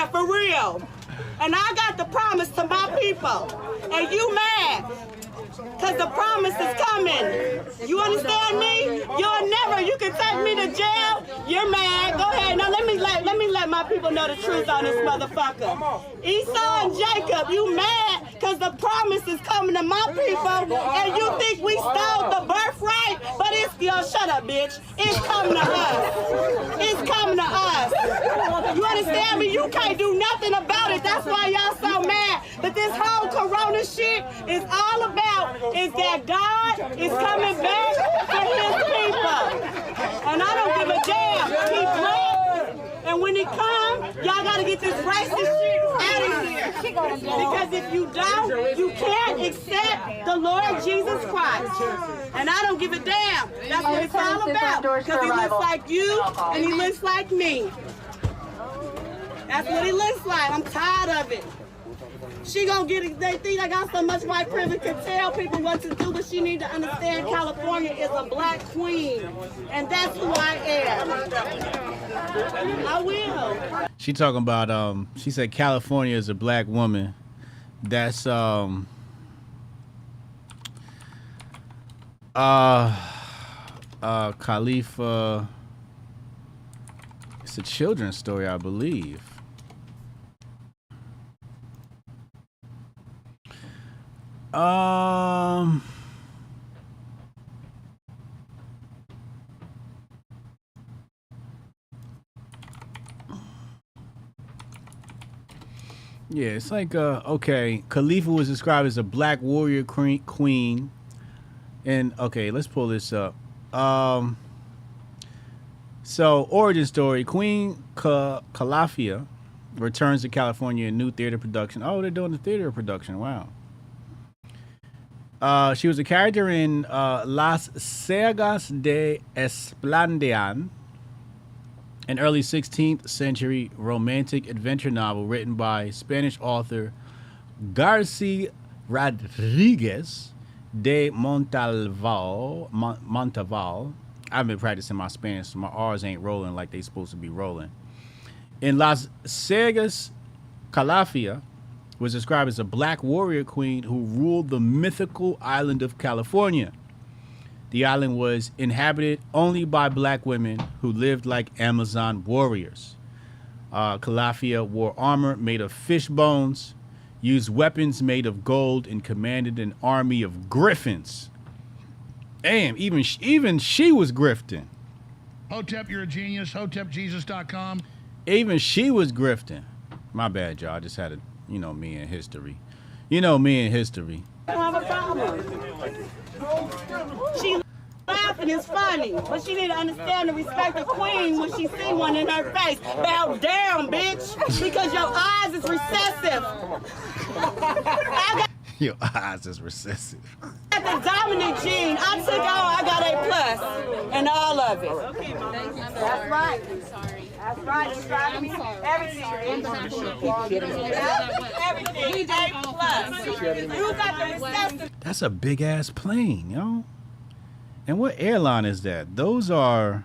for real. And I got the promise to my people. And you mad. Because the promise is coming. You understand me? You can take me to jail. You're mad. Go ahead. Now let me let my people know the truth on this motherfucker. Esau and Jacob, you mad because the promise is coming to my people and you think we stole the birthright? But it's, shut up, bitch. It's coming to us. It's coming to us. You understand me? You can't do nothing about it. That's why y'all so mad. But this whole corona shit is all about about is that God is coming back for his people. And I don't give a damn. He black. And when he comes, y'all got to get this racist shit out of here. Because if you don't, you can't accept the Lord Jesus Christ. And I don't give a damn. That's what it's all about. Because he looks like you and he looks like me. That's what he looks like. I'm tired of it. She gonna get it. They think I got so much white privilege to tell people what to do, but she need to understand California is a black queen, and that's who I am. I will.
She talking about she said California is a black woman. That's Khalifa. It's a children's story, I believe. Yeah, it's like okay, Khalifa was described as a black warrior queen, and okay, let's pull this up. So origin story: Queen Khalifa returns to California in new theater production. Oh, they're doing the theater production. Wow. She was a character in Las Sagas de Esplandian, an early 16th century romantic adventure novel written by Spanish author Garcia Rodriguez de Montalval. I've been practicing my Spanish, so my R's ain't rolling like they supposed to be rolling. In Las Sagas, Khalifa was described as a black warrior queen who ruled the mythical island of California. The island was inhabited only by black women who lived like Amazon warriors. Khalifa wore armor made of fish bones, used weapons made of gold, and commanded an army of griffins. Damn, even she was grifting.
Hotep, you're a genius. HotepJesus.com.
Even she was grifting. My bad, y'all. I just had to, you know me in history. You know me in history.
I don't have a problem. She laughing is funny, but she need to understand and respect the queen when she see one in her face. Bow down, bitch, because your eyes is recessive.
Your eyes is recessive.
I got the dominant gene. I took all. I got A+ and all of it. That's right. That's right. It's trying to be everything. Everything. A+. You got the recessive.
That's a big ass plane, yo. And what airline is that? Those are,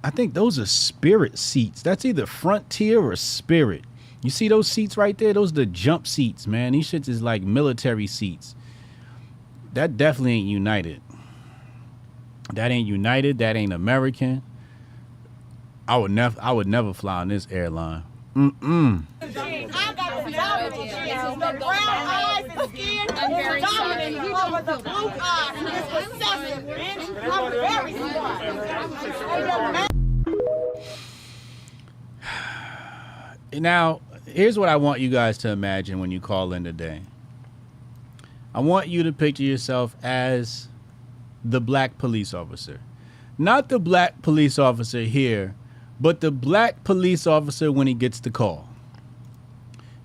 I think those are Spirit seats. That's either Frontier or Spirit. You see those seats right there? Those are the jump seats, man. These shits is like military seats. That definitely ain't United. That ain't United. That ain't American. I would never fly on this airline.
I got the dominant gene. The brown eyes and skin is dominant over the blue eyes. It's recessive, bitch. I'm very smart.
Now, here's what I want you guys to imagine when you call in today. I want you to picture yourself as the black police officer. Not the black police officer here, but the black police officer when he gets the call.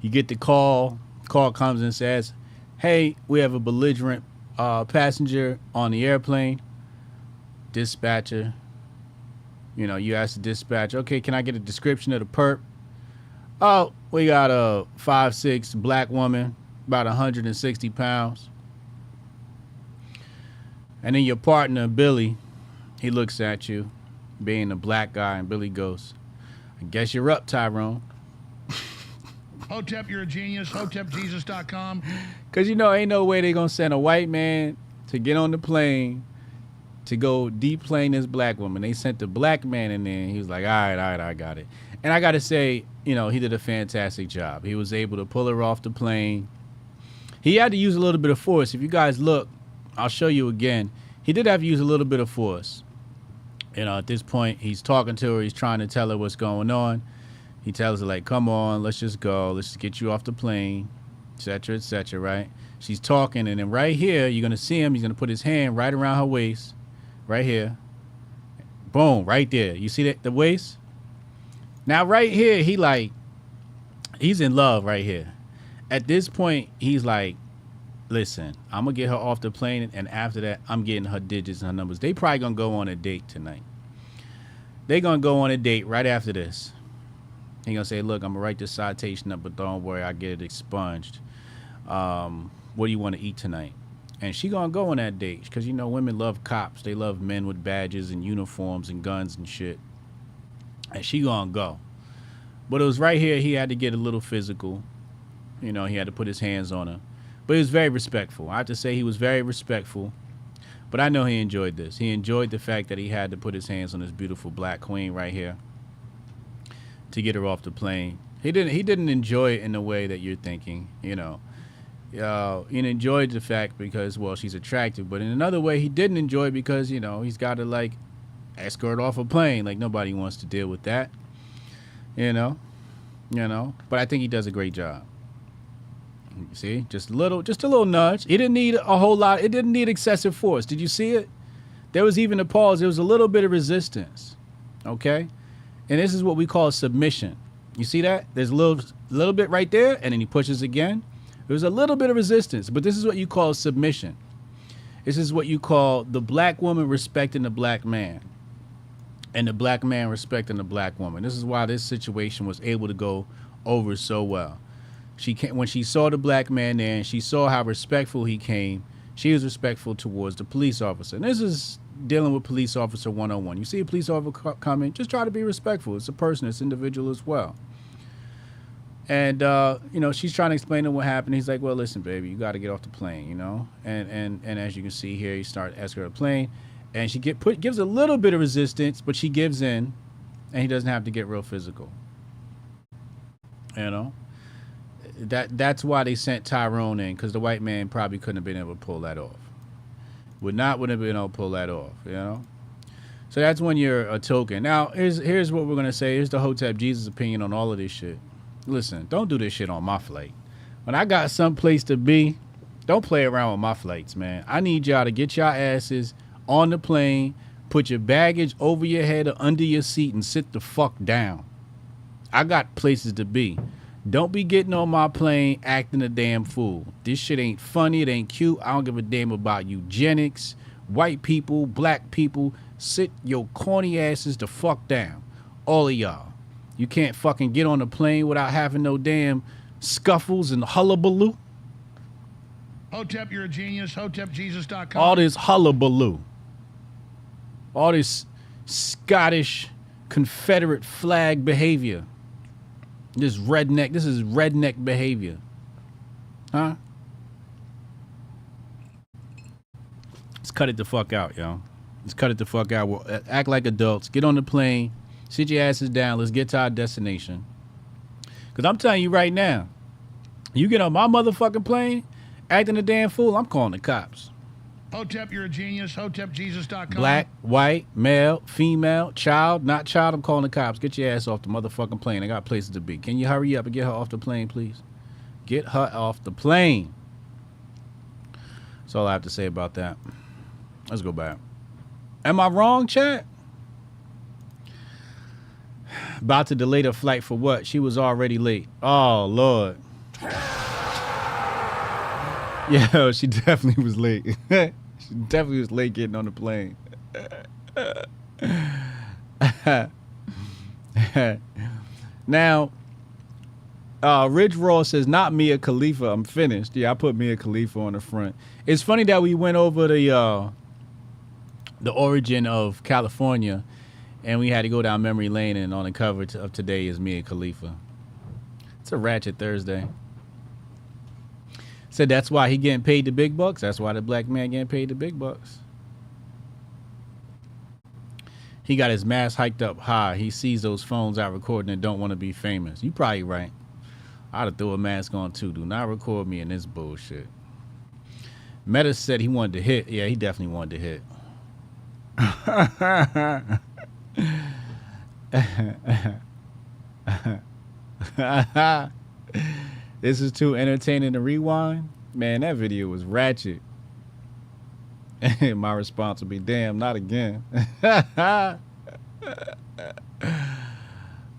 You get the call comes and says, hey, we have a belligerent passenger on the airplane. Dispatcher, you know, you ask the dispatcher, okay, can I get a description of the perp? Oh, we got a 5'6" black woman, about 160 pounds. And then your partner, Billy, he looks at you, being a black guy, and Billy goes, I guess you're up, Tyrone.
Hotep, you're a genius. HotepJesus.com.
Because, you know, ain't no way they going to send a white man to get on the plane to go deplane this black woman. They sent the black man in there, and he was like, all right, I got it. And I got to say, you know, he did a fantastic job. He was able to pull her off the plane. He had to use a little bit of force. If you guys look, I'll show you again. He did have to use a little bit of force. You know, at this point, he's talking to her. He's trying to tell her what's going on. He tells her, like, come on, let's just go. Let's just get you off the plane, et cetera, right? She's talking, and then right here, you're gonna see him. He's gonna put his hand right around her waist, right here. Boom, right there. You see that the waist? Now right here, he's in love right here. At this point, he's like, listen, I'm gonna get her off the plane, and after that, I'm getting her digits and her numbers. They probably gonna go on a date tonight. They gonna go on a date right after this. He gonna say, look, I'm gonna write this citation up, but don't worry, I get it expunged. What do you want to eat tonight? And she gonna go on that date because, you know, women love cops. They love men with badges and uniforms and guns and shit. And she gonna go. But it was right here he had to get a little physical. You know, he had to put his hands on her. But he was very respectful. I have to say he was very respectful. But I know he enjoyed this. He enjoyed the fact that he had to put his hands on this beautiful black queen right here to get her off the plane. He didn't enjoy it in the way that you're thinking, you know. He enjoyed the fact because, well, she's attractive. But in another way, he didn't enjoy it because, you know, he's got to, like, escort off a plane. Like, nobody wants to deal with that, you know. But I think he does a great job. You see, just a little nudge. It didn't need a whole lot. It didn't need excessive force. Did you see it? There was even a pause. There was a little bit of resistance. Okay. And this is what we call submission. You see that? There's a little bit right there. And then he pushes again. There's a little bit of resistance, but this is what you call submission. This is what you call the black woman respecting the black man and the black man respecting the black woman. This is why this situation was able to go over so well. When she saw the black man there and she saw how respectful he came, she was respectful towards the police officer. And this is dealing with police officer 101. You see a police officer coming, just try to be respectful. It's a person, it's an individual as well. And, you know, she's trying to explain to him what happened. He's like, well, listen, baby, you got to get off the plane, you know. And as you can see here, he started escorting the plane. And she gives a little bit of resistance, but she gives in. And he doesn't have to get real physical. You know. That's why they sent Tyrone in, because the white man probably couldn't have been able to pull that off. Wouldn't have been able to pull that off, you know. So that's when you're a token. Now, here's what we're going to say. Here's the Hotep Jesus opinion on all of this shit. Listen, don't do this shit on my flight. When I got some place to be, don't play around with my flights, man. I need y'all to get y'all asses on the plane, put your baggage over your head or under your seat, and sit the fuck down. I got places to be. Don't be getting on my plane acting a damn fool. This shit ain't funny. It ain't cute. I don't give a damn about eugenics, white people, black people. Sit your corny asses the fuck down. All of y'all. You can't fucking get on the plane without having no damn scuffles and hullabaloo.
Hotep, you're a genius. HotepJesus.com.
All this hullabaloo. All this Scottish Confederate flag behavior. This is redneck behavior. Huh? Let's cut it the fuck out, yo. Let's cut it the fuck out. We'll act like adults. Get on the plane. Sit your asses down. Let's get to our destination. Because I'm telling you right now, you get on my motherfucking plane, acting a damn fool, I'm calling the cops.
Hotep, you're a genius. HotepJesus.com.
Black, white, male, female, child, not child, I'm calling the cops. Get your ass off the motherfucking plane. I got places to be. Can you hurry up and get her off the plane, please? Get her off the plane. That's all I have to say about that. Let's go back. Am I wrong, chat? About to delay the flight for what? She was already late. Oh, Lord. Yeah, she definitely was late. She definitely was late getting on the plane. Now, Ridge Raw says, not Mia Khalifa, I'm finished. Yeah, I put Mia Khalifa on the front. It's funny that we went over the origin of California, and we had to go down memory lane, and on the cover of today is Mia Khalifa. It's a Ratchet Thursday. Said that's why he getting paid the big bucks. That's why the black man getting paid the big bucks. He got his mask hiked up high. He sees those phones out recording and don't want to be famous. You probably right. I'd have threw a mask on too. Do not record me in this bullshit. Meta said he wanted to hit. Yeah, he definitely wanted to hit. This is too entertaining to rewind. Man, that video was ratchet. My response would be, damn, not again.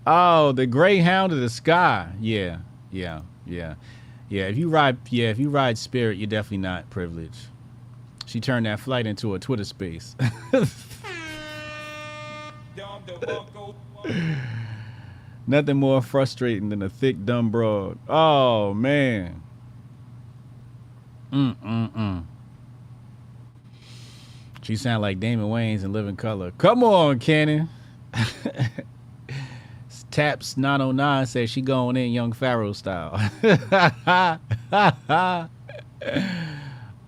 Oh, the Greyhound of the Sky. Yeah. If you ride Spirit, you're definitely not privileged. She turned that flight into a Twitter space. Nothing more frustrating than a thick, dumb broad. Oh, man. She sound like Damon Wayans in Living Color. Come on, Cannon. Taps 909 says she going in Young Pharaoh style.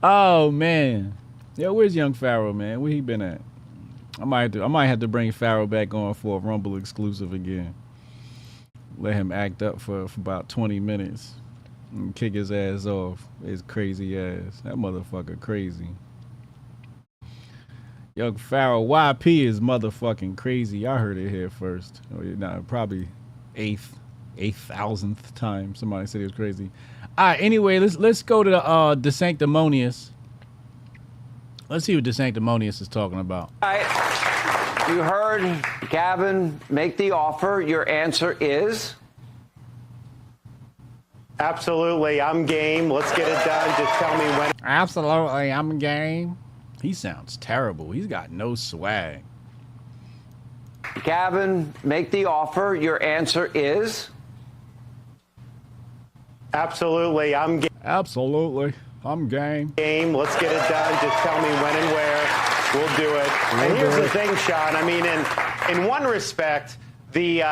Oh, man. Yo, where's Young Pharaoh, man? Where he been at? I might have to bring Pharaoh back on for a Rumble exclusive again. Let him act up for about 20 minutes and kick his ass off. His crazy ass. That motherfucker crazy. Young Pharaoh YP is motherfucking crazy. I heard it here first. Probably 8,000th time somebody said it was crazy. All right, anyway, let's go to the DeSanctimonious. Let's see what DeSanctimonious is talking about.
All right. You heard Gavin make the offer. Your answer is?
Absolutely, I'm game. Let's get it done. Just tell me when.
Absolutely, I'm game. He sounds terrible. He's got no swag.
Gavin, make the offer. Your answer is?
Absolutely, I'm game.
Absolutely, I'm game.
Game. Let's get it done. Just tell me when and where. We'll do it. And here's the thing, Sean. I mean, in one respect, the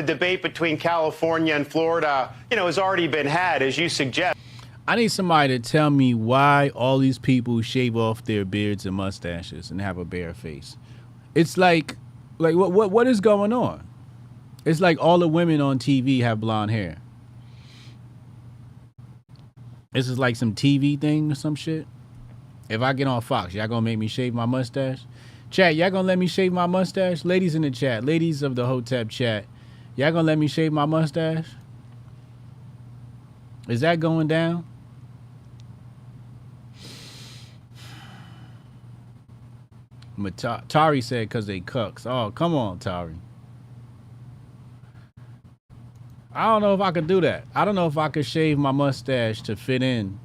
debate between California and Florida, has already been had, as you suggest.
I need somebody to tell me why all these people shave off their beards and mustaches and have a bare face. It's like what is going on? It's like all the women on TV have blonde hair. This is like some TV thing or some shit. If I get on Fox, y'all gonna make me shave my mustache? Chat, y'all gonna let me shave my mustache? Ladies in the chat, ladies of the Hotep chat, y'all gonna let me shave my mustache? Is that going down? Tari said because they cucks. Oh, come on, Tari. I don't know if I could do that. I don't know if I could shave my mustache to fit in.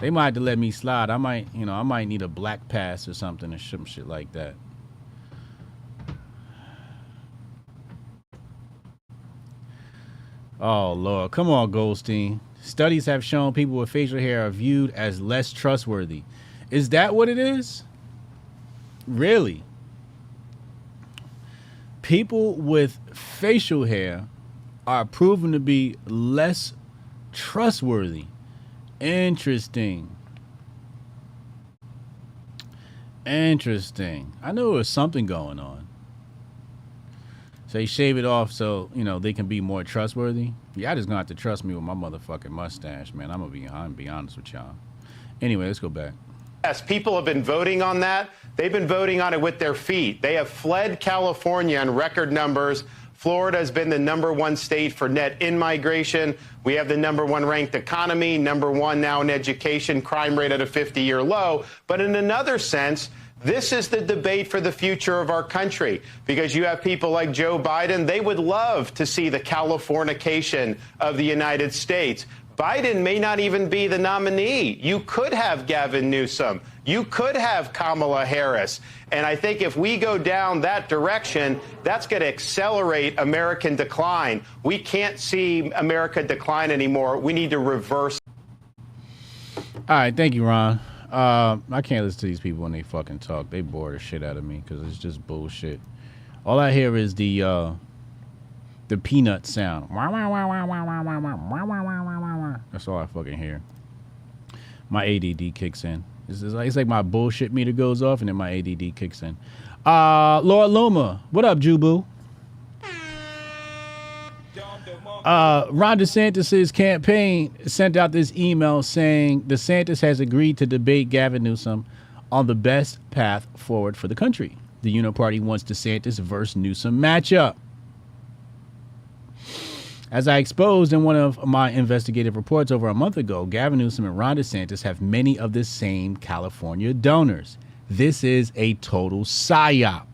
They might have to let me slide. I might need a black pass or something or some shit like that. Oh, Lord. Come on, Goldstein. Studies have shown people with facial hair are viewed as less trustworthy. Is that what it is? Really? People with facial hair are proven to be less trustworthy. Interesting. I knew there was something going on. So they shave it off so, they can be more trustworthy. Y'all just gonna have to trust me with my motherfucking mustache, man. I'm gonna be honest with y'all. Anyway, let's go back.
Yes, people have been voting on that. They've been voting on it with their feet. They have fled California in record numbers. Florida has been the #1 state for net in-migration. We have the #1 ranked economy, #1 now in education, crime rate at a 50-year low. But in another sense, this is the debate for the future of our country, because you have people like Joe Biden. They would love to see the Californication of the United States. Biden may not even be the nominee. You could have Gavin Newsom. You could have Kamala Harris. And I think if we go down that direction, that's going to accelerate American decline. We can't see America decline anymore. We need to reverse.
All right. Thank you, Ron. I can't listen to these people when they fucking talk. They bore the shit out of me because it's just bullshit. All I hear is the peanut sound. That's all I fucking hear. My ADD kicks in. It's like my bullshit meter goes off and then my ADD kicks in. Lord Luma, what up, Jubu? Ron DeSantis' campaign sent out this email saying DeSantis has agreed to debate Gavin Newsom on the best path forward for the country. The Uniparty wants DeSantis versus Newsom matchup. As I exposed in one of my investigative reports over a month ago, Gavin Newsom and Ron DeSantis have many of the same California donors. This is a total psyop.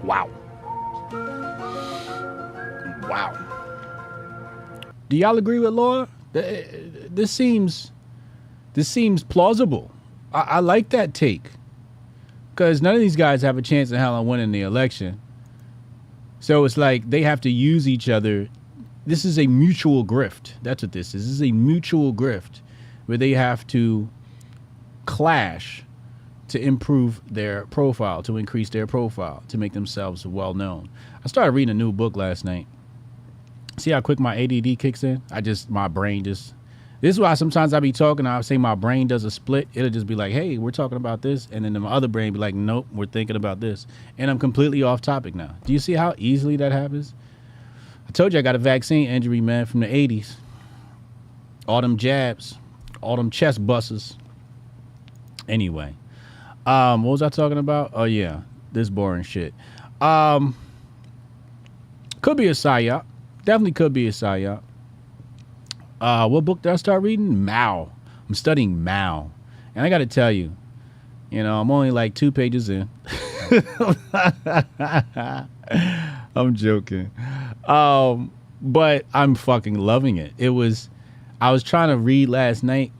Wow. Wow. Do y'all agree with Laura? This seems plausible. I like that take, because none of these guys have a chance in hell on winning the election. So it's like they have to use each other. This is a mutual grift. That's what this is. This is a mutual grift where they have to clash to improve their profile, to increase their profile, to make themselves well known. I started reading a new book last night. See how quick my ADD kicks in? My brain just, this is why sometimes I be talking, I say my brain does a split. It'll just be like, hey, we're talking about this. And then my other brain be like, nope, we're thinking about this. And I'm completely off topic now. Do you see how easily that happens? I told you I got a vaccine injury, man, from the 80s. All them jabs, all them chest busts. Anyway, what was I talking about? Oh, yeah, this boring shit. Could be a psyop. Definitely could be a psyop. What book did I start reading? Mao. I'm studying Mao. And I got to tell you, I'm only like 2 pages in. I'm joking. But I'm fucking loving it. I was trying to read last night,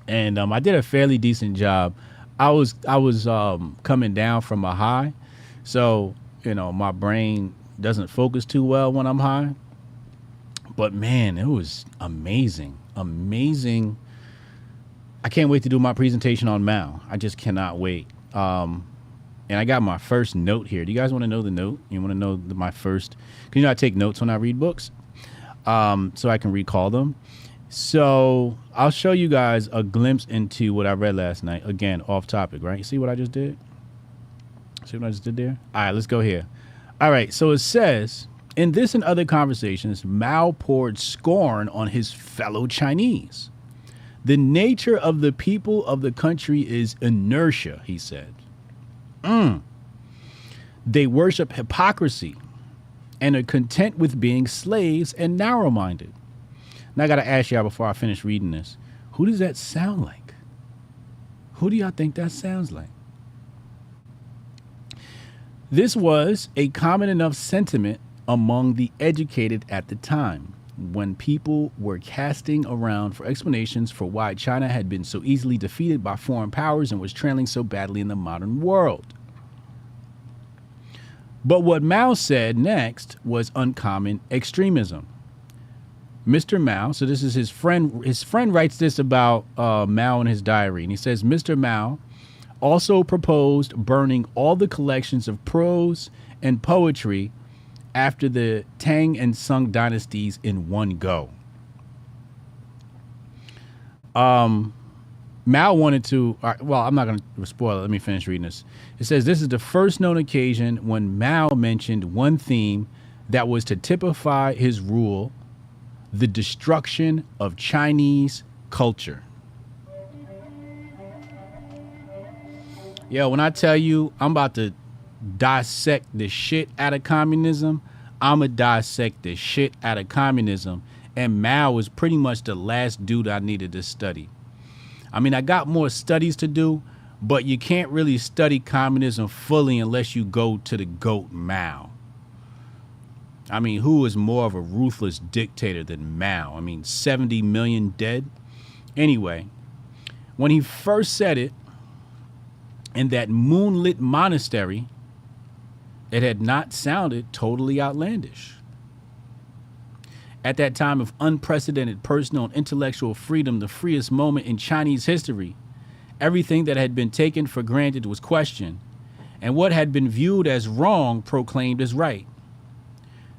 and I did a fairly decent job. I was coming down from a high. So, my brain doesn't focus too well when I'm high. But man, it was amazing. Amazing. I can't wait to do my presentation on Mao. I just cannot wait. And I got my first note here. Do you guys want to know the note? You want to know my first? Because I take notes when I read books, so I can recall them. So I'll show you guys a glimpse into what I read last night. Again, off topic, right? You see what I just did? See what I just did there? All right, let's go here. All right, so it says, in this and other conversations, Mao poured scorn on his fellow Chinese. The nature of the people of the country is inertia, he said. They worship hypocrisy and are content with being slaves and narrow-minded. Now I got to ask y'all before I finish reading this, who does that sound like? Who do y'all think that sounds like? This was a common enough sentiment among the educated at the time, when people were casting around for explanations for why China had been so easily defeated by foreign powers and was trailing so badly in the modern world. But what Mao said next was uncommon extremism. Mr. Mao, so this is his friend writes this about Mao in his diary, and he says, Mr. Mao also proposed burning all the collections of prose and poetry after the Tang and Sung dynasties in one go. Mao wanted to, well, I'm not going to spoil it. Let me finish reading this. It says, this is the first known occasion when Mao mentioned one theme that was to typify his rule, the destruction of Chinese culture. Yo, when I tell you I'm about to dissect the shit out of communism, I'ma dissect the shit out of communism. And Mao was pretty much the last dude I needed to study. I mean, I got more studies to do, but you can't really study communism fully unless you go to the GOAT Mao. I mean, who is more of a ruthless dictator than Mao? I mean, 70 million dead. Anyway, when he first said it in that moonlit monastery, it had not sounded totally outlandish. At that time of unprecedented personal and intellectual freedom, the freest moment in Chinese history, everything that had been taken for granted was questioned, and what had been viewed as wrong proclaimed as right.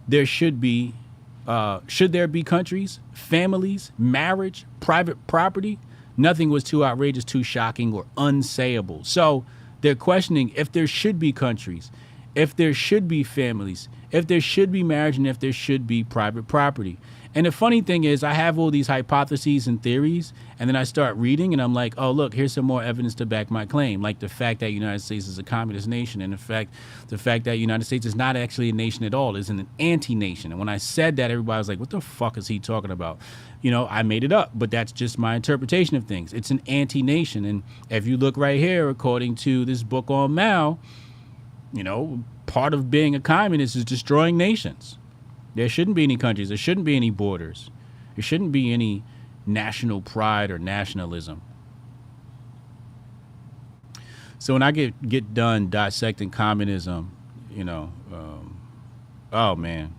There should there be countries, families, marriage, private property? Nothing was too outrageous, too shocking, or unsayable. So they're questioning if there should be countries, if there should be families, if there should be marriage and if there should be private property. And the funny thing is, I have all these hypotheses and theories, and then I start reading, and I'm like, oh, look, here's some more evidence to back my claim. Like the fact that the United States is a communist nation, and the fact that the United States is not actually a nation at all, is an anti-nation. And when I said that, everybody was like, what the fuck is he talking about? You know, I made it up, but that's just my interpretation of things. It's an anti-nation. And if you look right here, according to this book on Mao, you know, part of being a communist is destroying nations. There shouldn't be any countries. There shouldn't be any borders. There shouldn't be any national pride or nationalism. So when I get done dissecting communism, you know, oh man,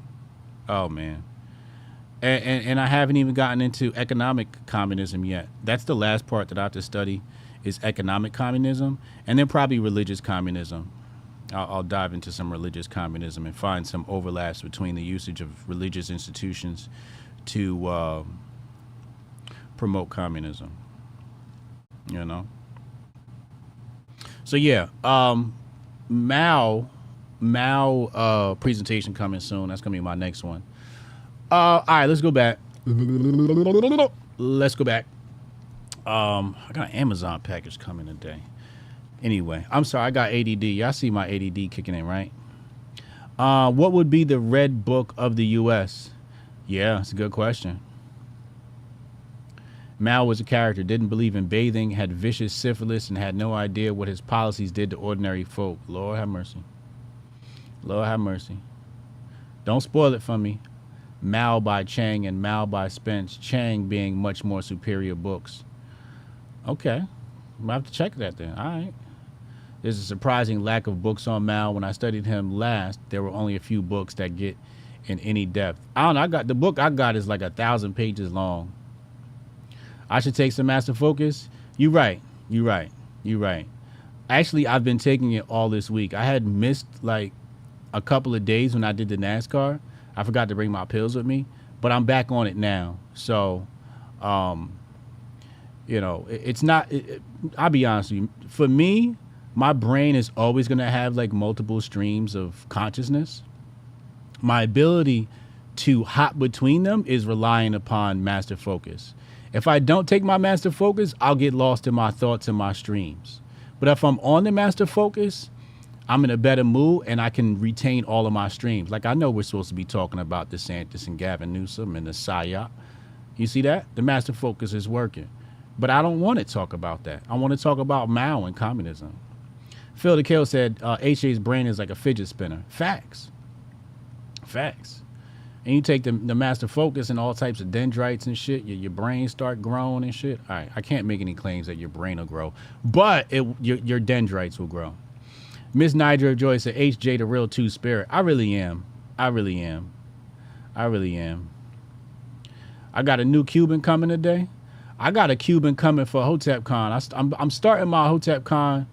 and I haven't even gotten into economic communism yet. That's the last part that I have to study, is economic communism, and then probably religious communism. I'll dive into some religious communism and find some overlaps between the usage of religious institutions to promote communism, you know? So yeah, Mao presentation coming soon. That's gonna be my next one. All right, let's go back. Let's go back. I got an Amazon package coming today. Anyway, I'm sorry, I got ADD. Y'all see my ADD kicking in, right? What would be the red book of the U.S.? Yeah, it's a good question. Mao was a character, didn't believe in bathing, had vicious syphilis, and had no idea what his policies did to ordinary folk. Lord have mercy. Lord have mercy. Don't spoil it for me. Mao by Chang and Mao by Spence, Chang being much more superior books. Okay, I'm gonna have to check that then. All right. There's a surprising lack of books on Mao. When I studied him last, there were only a few books that get in any depth. I don't know. The book I got is like 1,000 pages long. I should take some Master Focus. You right. Actually, I've been taking it all this week. I had missed like a couple of days when I did the NASCAR. I forgot to bring my pills with me, but I'm back on it now. So, you know, it's not. I'll be honest with you. For me, my brain is always going to have like multiple streams of consciousness. My ability to hop between them is relying upon Master Focus. If I don't take my Master Focus, I'll get lost in my thoughts and my streams. But if I'm on the Master Focus, I'm in a better mood and I can retain all of my streams. Like I know we're supposed to be talking about DeSantis and Gavin Newsom and the PSYOP. You see that? The Master Focus is working. But I don't want to talk about that. I want to talk about Mao and communism. Phil the Kill said HA's brain is like a fidget spinner. Facts. And you take the Master Focus and all types of dendrites and shit, your brain start growing and shit. All right, I can't make any claims that your brain will grow, but your dendrites will grow. Miss Nidra Joy said, HJ the real two spirit. I really am. I got a new Cuban coming today. I got a Cuban coming for HotepCon. I'm starting my HotepCon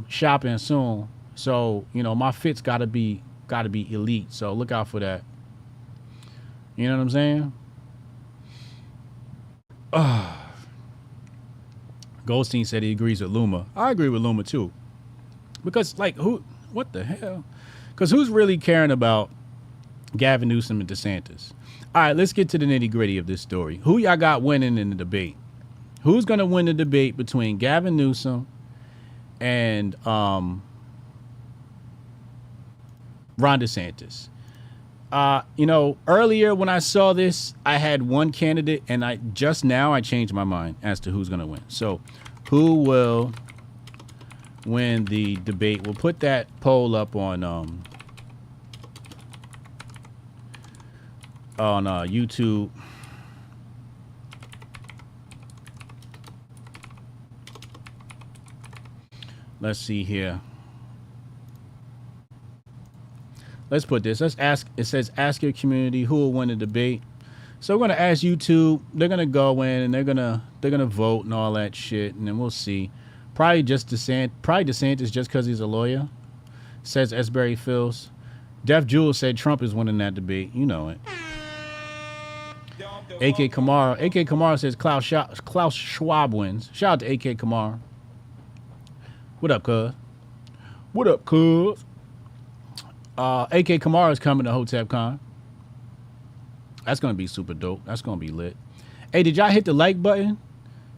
shopping soon. So, you know, my fit's gotta be elite. So look out for that. You know what I'm saying? Goldstein said he agrees with Luma. I agree with Luma too. Because like what the hell? Because who's really caring about Gavin Newsom and DeSantis? All right, let's get to the nitty gritty of this story. Who y'all got winning in the debate? Who's gonna win the debate between Gavin Newsom and Ron DeSantis? You know, earlier when I saw this, I had one candidate, and I changed my mind as to who's gonna win. So, who will win the debate? We'll put that poll up on YouTube. Let's see here. Let's put this. Let's ask. It says, "Ask your community who will win the debate." So we're gonna ask YouTube. They're gonna go in and they're gonna vote and all that shit, and then we'll see. Probably DeSantis just because he's a lawyer. Says Esberry Phils. Def Jewel said Trump is winning that debate. You know it. AK Kamara says Klaus Schwab wins. Shout out to AK Kamara. What up, cuz? AK Kamara's coming to HotepCon. That's gonna be super dope. That's gonna be lit. Hey, did y'all hit the like button?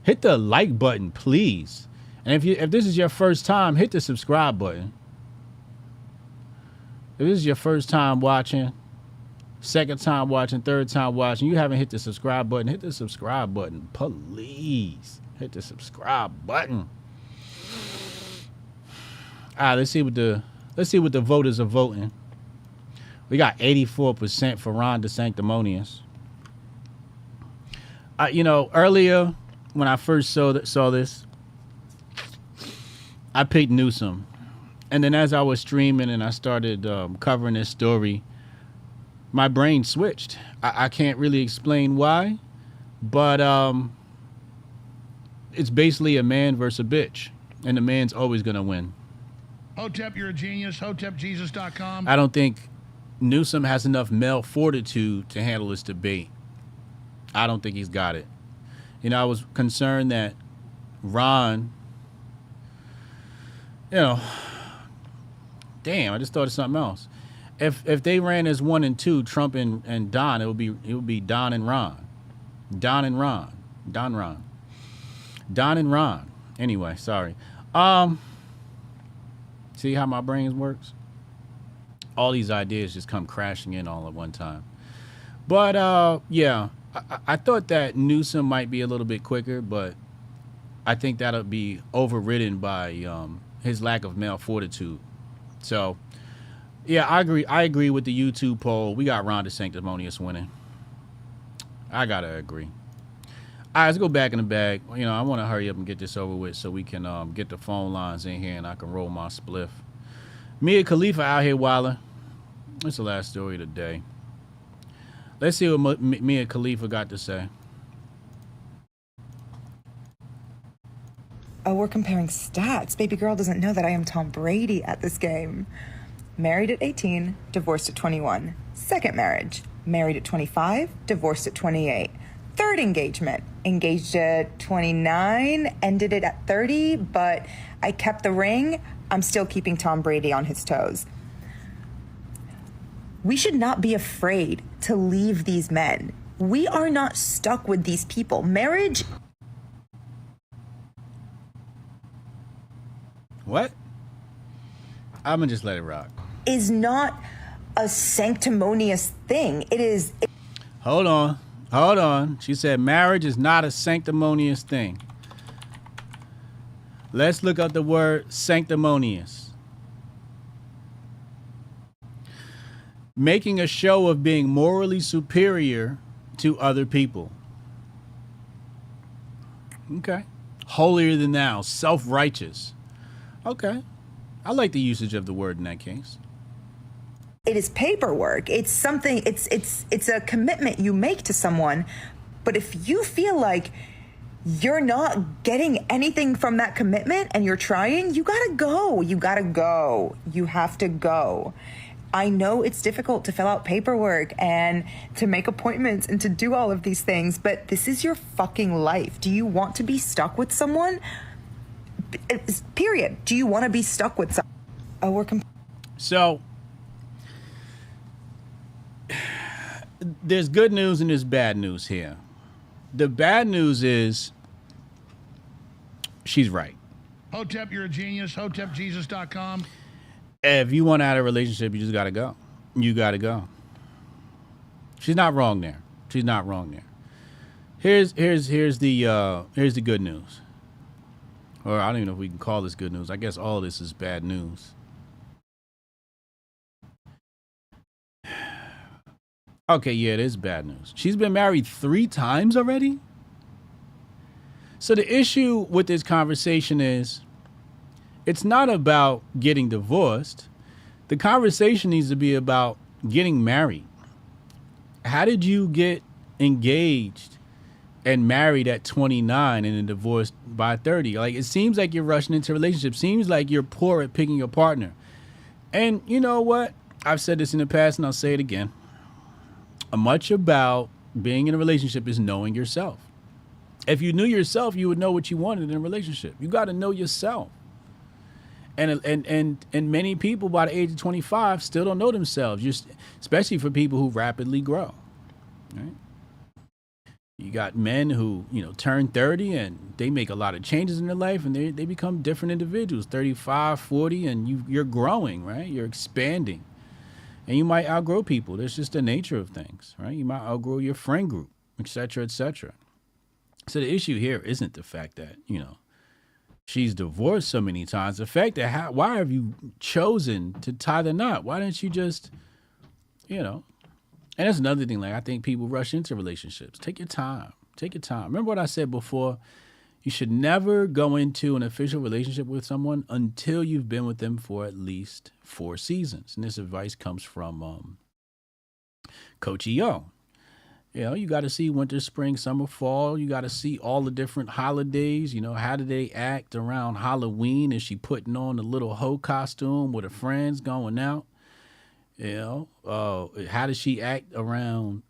Hit the like button, please. And if this is your first time, hit the subscribe button. If this is your first time watching, second time watching, third time watching, you haven't hit the subscribe button, hit the subscribe button, please. Hit the subscribe button. All right, let's see what the voters are voting. We got 84% for Ron DeSanctimonious. Earlier when I first saw this, I picked Newsom. And then as I was streaming and I started covering this story, my brain switched. I can't really explain why, but it's basically a man versus a bitch, and the man's always going to win.
Hotep, you're a genius. HotepJesus.com.
I don't think Newsom has enough male fortitude to handle this debate. I don't think he's got it. I was concerned that Ron, damn, I just thought of something else. If they ran as 1 and 2, Trump and Don, it would be Don and Ron. Don and Ron. Anyway, sorry. See how my brain works? All these ideas just come crashing in all at one time. But yeah, I thought that Newsom might be a little bit quicker, but I think that'll be overridden by his lack of male fortitude. So yeah, I agree with the YouTube poll. We got Ron DeSanctimonious winning. I gotta agree. All right, let's go back in the bag. I want to hurry up and get this over with so we can get the phone lines in here and I can roll my spliff. Mia Khalifa out here wilding. That's the last story of the day. Let's see what Mia Khalifa got to say.
Oh, we're comparing stats. Baby girl doesn't know that I am Tom Brady at this game. Married at 18, divorced at 21. Second marriage, married at 25, divorced at 28. Third engagement, engaged at 29, ended it at 30, but I kept the ring. I'm still keeping Tom Brady on his toes. We should not be afraid to leave these men. We are not stuck with these people. Marriage.
What? I'm gonna just let it rock.
Is not a sanctimonious thing. It is.
Hold on. She said marriage is not a sanctimonious thing. Let's look up the word sanctimonious. Making a show of being morally superior to other people. Okay. Holier than thou, self-righteous. Okay. I like the usage of the word in that case.
It is paperwork. It's something, it's a commitment you make to someone. But if you feel like you're not getting anything from that commitment and you're trying, you gotta go. You have to go. I know it's difficult to fill out paperwork and to make appointments and to do all of these things, but this is your fucking life. Do you want to be stuck with someone? Period. Do you want to be stuck with someone?
So there's good news and there's bad news here. The bad news is she's right.
Hotep, you're a genius. HotepJesus.com.
If you want out of a relationship, you just got to go. You got to go. She's not wrong there. Here's the good news. Or I don't even know if we can call this good news. I guess all of this is bad news. Okay, yeah, it is bad news. She's been married 3 times already? So the issue with this conversation is it's not about getting divorced. The conversation needs to be about getting married. How did you get engaged and married at 29 and then divorced by 30? Like, it seems like you're rushing into a relationship. Seems like you're poor at picking a partner. And you know what? I've said this in the past and I'll say it again. Much about being in a relationship is knowing yourself. If you knew yourself, you would know what you wanted in a relationship. You got to know yourself. And many people by the age of 25 still don't know themselves, just especially for people who rapidly grow. Right? You got men who, turn 30 and they make a lot of changes in their life and they become different individuals, 35, 40, and you're growing, right? You're expanding. And you might outgrow people. That's just the nature of things, right? You might outgrow your friend group, et cetera, et cetera. So the issue here isn't the fact that, she's divorced so many times. The fact that why have you chosen to tie the knot? Why didn't you just, And that's another thing. Like, I think people rush into relationships. Take your time. Take your time. Remember what I said before? You should never go into an official relationship with someone until you've been with them for at least 4 seasons. And this advice comes from Coach E.O. You got to see winter, spring, summer, fall. You got to see all the different holidays. How do they act around Halloween? Is she putting on a little hoe costume with her friends going out? How does she act around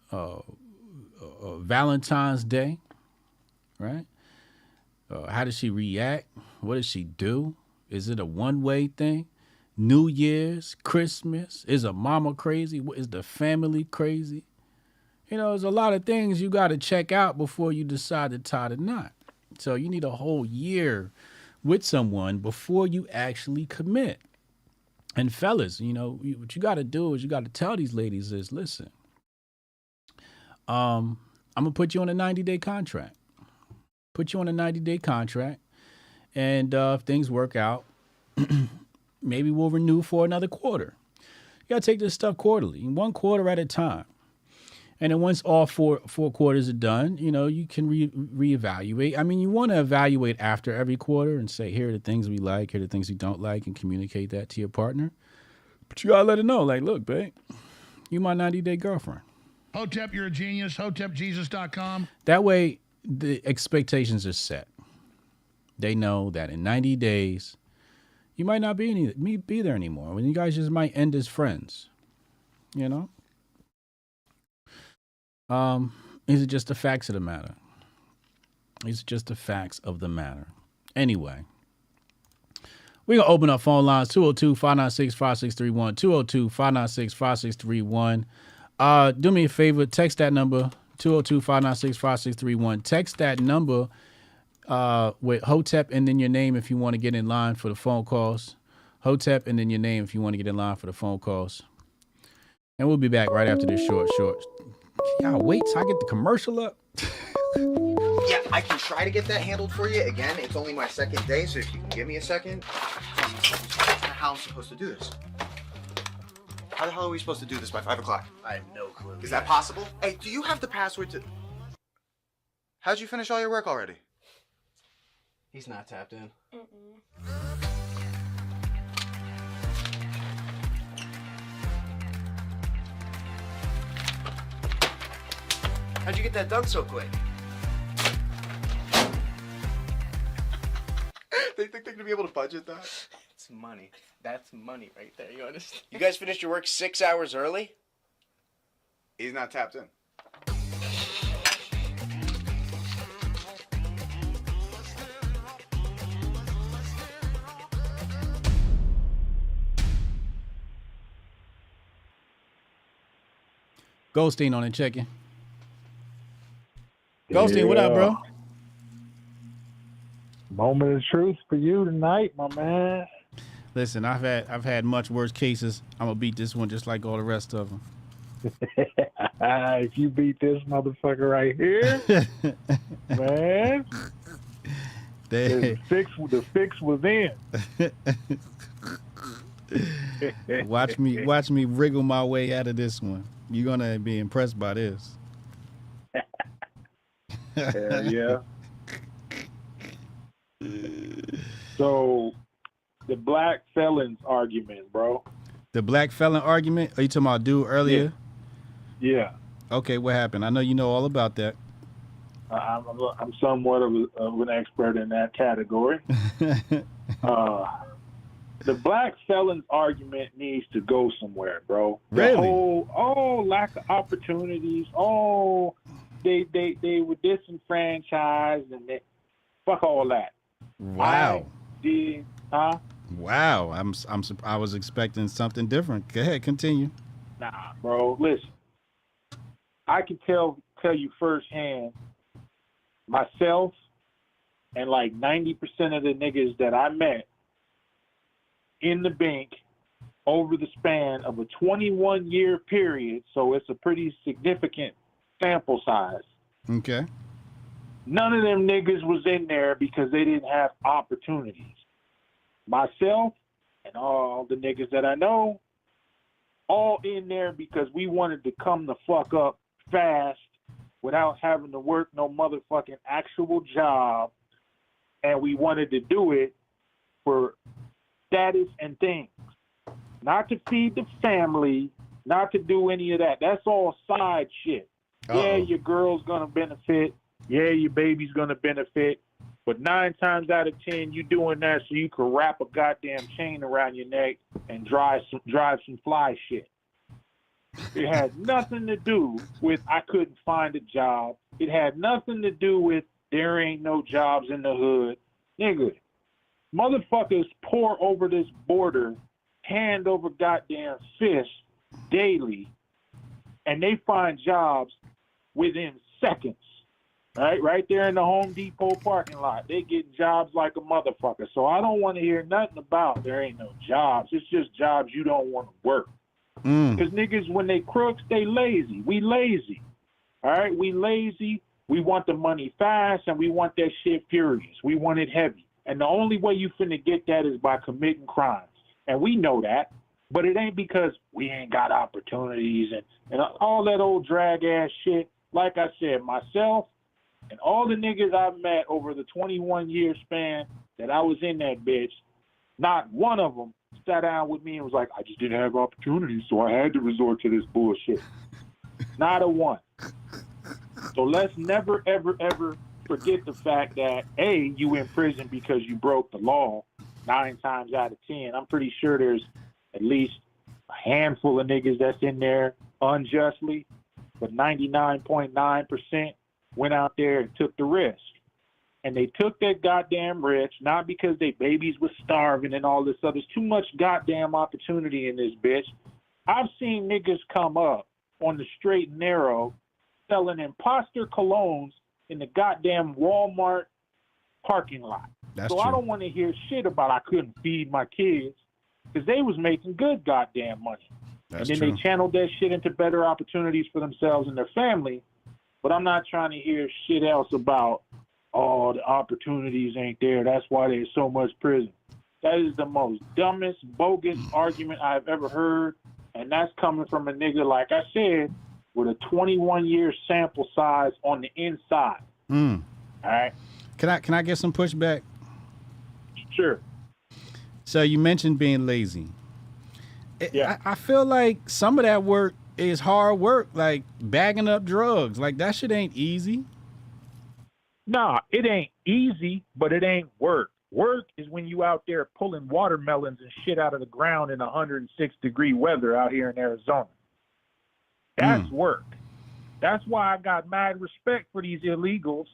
Valentine's Day? Right? How does she react? What does she do? Is it a one-way thing? New Year's, Christmas? Is a mama crazy? Is the family crazy? There's a lot of things you got to check out before you decide to tie the knot. So you need a whole year with someone before you actually commit. And fellas, what you got to do is you got to tell these ladies is, listen, I'm going to put you on a 90-day contract. Put you on a 90-day contract. And if things work out, maybe we'll renew for another quarter. You got to take this stuff quarterly, 1 quarter at a time. And then once all four quarters are done, you can reevaluate. I mean, you want to evaluate after every quarter and say, here are the things we like, here are the things we don't like, and communicate that to your partner. But you got to let her know, like, look, babe, you my 90-day girlfriend.
Hotep, you're a genius. HotepJesus.com.
That way, the expectations are set. They know that in 90 days, you might not be there anymore. When you guys just might end as friends, These are just the facts of the matter. These are just the facts of the matter. Anyway, we're going to open up phone lines, 202-596-5631, 202-596-5631. Do me a favor, text that number, 202-596-5631. Text that number with Hotep and then your name if you want to get in line for the phone calls. Hotep and then your name if you want to get in line for the phone calls. And we'll be back right after this short. Y'all wait till I get the commercial up.
Yeah, I can try to get that handled for you. Again, it's only my second day, so if you can give me a second. How am I supposed to do this? How the hell are we supposed to do this by 5 o'clock?
I have no clue.
Is that possible? Hey, do you have the password to... How'd you finish all your work already?
He's not tapped in.
How'd you get that done so quick? They think they're gonna be able to budget that?
It's money. That's money right there. You understand?
You guys finished your work 6 hours early? He's not tapped in.
Goldstein on it, checking. Goldstein, what up, bro?
Moment of truth for you tonight, my man.
Listen, I've had much worse cases. I'm gonna beat this one just like all the rest of them.
If you beat this motherfucker right here, man, the fix was in.
Watch me wriggle my way out of this one. You're gonna be impressed by this.
Hell yeah. So, the black felons argument, bro.
The black felon argument? Are you talking about dude earlier?
Yeah.
Okay, what happened? I know you know all about that.
I'm somewhat of an expert in that category. The black felons argument needs to go somewhere, bro.
Really?
The whole lack of opportunities. They were disenfranchised and fuck all that.
Wow. Wow, I was expecting something different. Go ahead, continue.
Nah, bro. Listen, I can tell you firsthand, myself and like 90% of the niggas that I met in the bank over the span of a 21-year period, so it's a pretty significant sample size.
Okay.
None of them niggas was in there because they didn't have opportunities. Myself and all the niggas that I know, all in there because we wanted to come the fuck up fast without having to work no motherfucking actual job, and we wanted to do it for status and things. Not to feed the family, not to do any of that. That's all side shit. Yeah, your girl's gonna benefit. Yeah, your baby's gonna benefit. But 9 times out of 10, you doing that so you can wrap a goddamn chain around your neck and drive some fly shit. It had nothing to do with I couldn't find a job. It had nothing to do with there ain't no jobs in the hood. Nigga, motherfuckers pour over this border hand over goddamn fist daily, and they find jobs within seconds. Right there in the Home Depot parking lot. They get jobs like a motherfucker. So I don't want to hear nothing about there ain't no jobs. It's just jobs you don't want to work. Because niggas, when they crooks, they lazy. We lazy. All right? We lazy. We want the money fast, and we want that shit furious. We want it heavy. And the only way you finna get that is by committing crimes. And we know that. But it ain't because we ain't got opportunities and all that old drag-ass shit. Like I said, myself, and all the niggas I've met over the 21-year span that I was in that bitch, not one of them sat down with me and was like, I just didn't have opportunities, so I had to resort to this bullshit. Not a one. So let's never, ever, ever forget the fact that, A, you in prison because you broke the law 9 times out of 10. I'm pretty sure there's at least a handful of niggas that's in there unjustly, but 99.9% went out there and took the risk. And they took that goddamn risk, not because they babies was starving and all this other. There's too much goddamn opportunity in this bitch. I've seen niggas come up on the straight and narrow selling imposter colognes in the goddamn Walmart parking lot.
That's
I
true.
don't want to hear shit about I couldn't feed my kids because they was making good goddamn money.
That's
and then
true.
they channeled that shit into better opportunities for themselves and their family. But I'm not trying to hear shit else about, oh, the opportunities ain't there. That's why there's so much prison. That is the most dumbest, bogus argument I've ever heard. And that's coming from a nigga, like I said, with a 21-year sample size on the inside. All right?
Can I get some pushback?
Sure.
So you mentioned being lazy.
Yeah.
I feel like some of that work is hard work, like bagging up drugs. Like that shit ain't easy.
Nah, it ain't easy, but it ain't work. Work is when you out there pulling watermelons and shit out of the ground in 106-degree weather out here in Arizona. That's work. That's why I got mad respect for these illegals,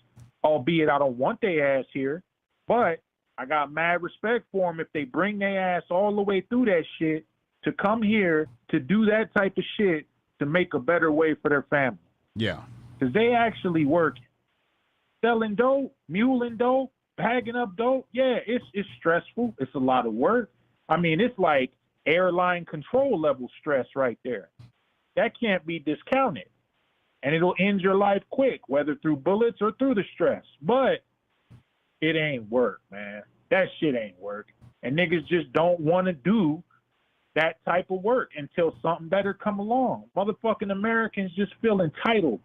albeit I don't want their ass here, but I got mad respect for them if they bring their ass all the way through that shit to come here to do that type of shit to make a better way for their family.
Yeah.
Because they actually working. Selling dope, muling dope, bagging up dope, yeah, it's stressful. It's a lot of work. I mean, it's like airline control level stress right there. That can't be discounted. And it'll end your life quick, whether through bullets or through the stress. But it ain't work, man. That shit ain't work. And niggas just don't want to do that type of work until something better come along. Motherfucking Americans just feel entitled.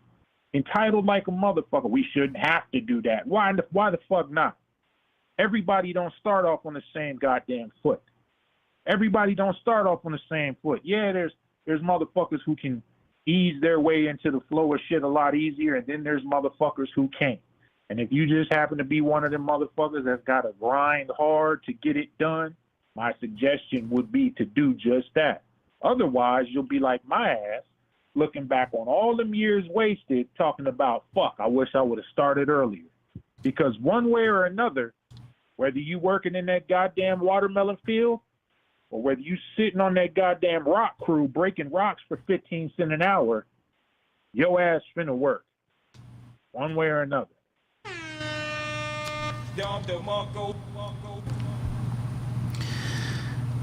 Entitled like a motherfucker. We shouldn't have to do that. Why the fuck not? Everybody don't start off on the same goddamn foot. Everybody don't start off on the same foot. Yeah, there's motherfuckers who can ease their way into the flow of shit a lot easier, and then there's motherfuckers who can't. And if you just happen to be one of them motherfuckers that's got to grind hard to get it done, my suggestion would be to do just that. Otherwise, you'll be like my ass, looking back on all them years wasted talking about, fuck, I wish I would have started earlier. Because one way or another, Whether you working in that goddamn watermelon field or whether you sitting on that goddamn rock crew breaking rocks for 15 cents an hour, your ass finna work. One way or another.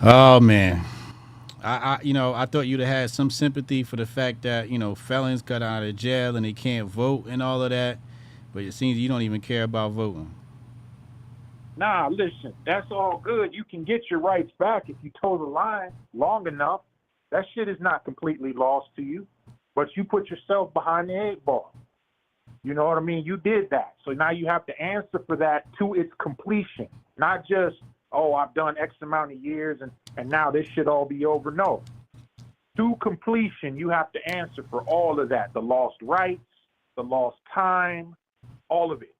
Oh man, I thought you'd have had some sympathy for the fact that felons got out of jail and they can't vote and all of that, but it seems you don't even care about voting.
Nah, listen, that's all good. You can get your rights back if you toe the line long enough. That shit is not completely lost to you, but you put yourself behind the 8 ball. You know what I mean? You did that. So now you have to answer for that to its completion, not just, oh, I've done X amount of years and now this should all be over. No. To completion, you have to answer for all of that. The lost rights, the lost time, all of it.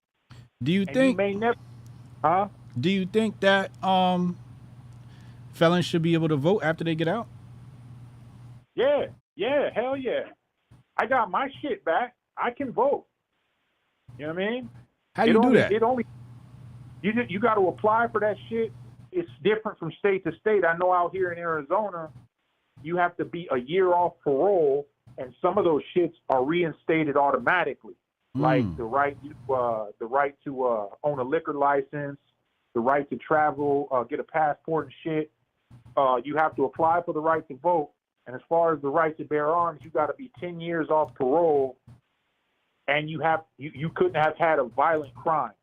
Do you think
you may never, huh?
Do you think that felons should be able to vote after they get out?
Yeah, hell yeah. I got my shit back. I can vote. You know what I mean?
How do you do that?
You got to apply for that shit. It's different from state to state. I know out here in Arizona, you have to be a year off parole, and some of those shits are reinstated automatically, like the right to own a liquor license, the right to travel, get a passport and shit. You have to apply for the right to vote, and as far as the right to bear arms, you got to be 10 years off parole, and you couldn't have had a violent crime.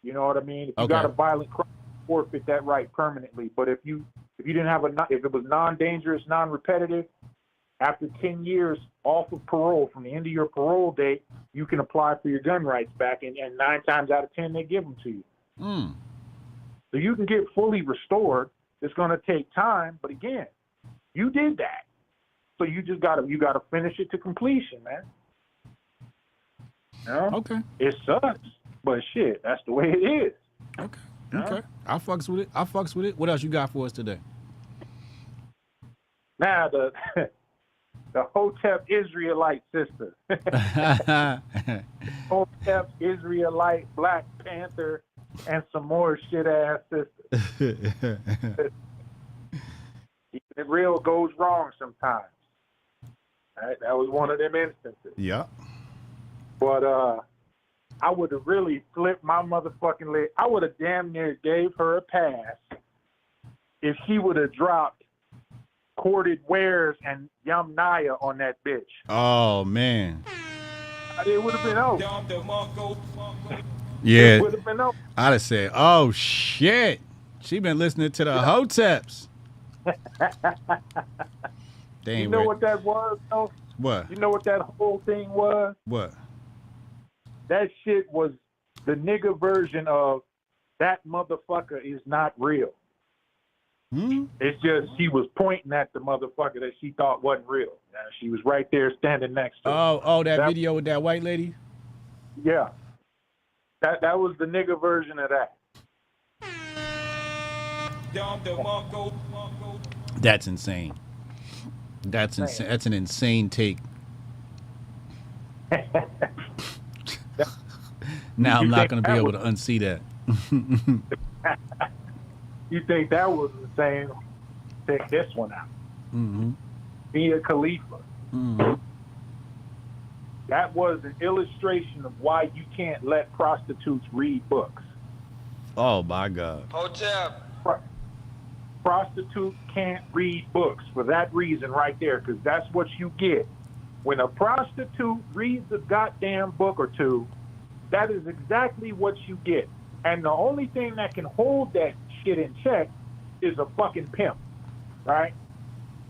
You know what I mean? If you got a violent crime, forfeit that right permanently. But if you didn't have if it was non-dangerous, non-repetitive, after 10 years off of parole, from the end of your parole date, you can apply for your gun rights back, and 9 times out of 10 they give them to you. So you can get fully restored. It's going to take time, but again, you did that. So you just gotta finish it to completion, man. You know?
Okay.
It sucks, but shit, that's the way it is.
Okay. Okay. I fucks with it. What else you got for us today?
Now the Hotep Israelite sister. Hotep Israelite Black Panther and some more shit ass sisters. It real goes wrong sometimes. Right? That was one of them instances.
Yeah.
But I would have really flipped my motherfucking leg. I would have damn near gave her a pass if she would have dropped corded wares and Yum Naya on that bitch.
Oh man.
It would have been over.
Yeah.
It would have been over.
I'd have said, "Oh shit, she been listening to the Hoteps."
You know what that was, though?
What?
You know what that whole thing was?
What?
That shit was the nigga version of that motherfucker is not real. It's just she was pointing at the motherfucker that she thought wasn't real. She was right there standing next to her.
Oh, that video with that white lady?
Yeah. That was the nigga version of that.
That's insane. That's insane. That's an insane take. Now I'm not going to be able to unsee that.
You think that was insane? Check this one out. Mia Khalifa. That was an illustration of why you can't let prostitutes read books.
Oh my God.
Hotep.
Prostitutes can't read books for that reason right there, because that's what you get. When a prostitute reads a goddamn book or two, that is exactly what you get. And the only thing that can hold that shit in check is a fucking pimp, right?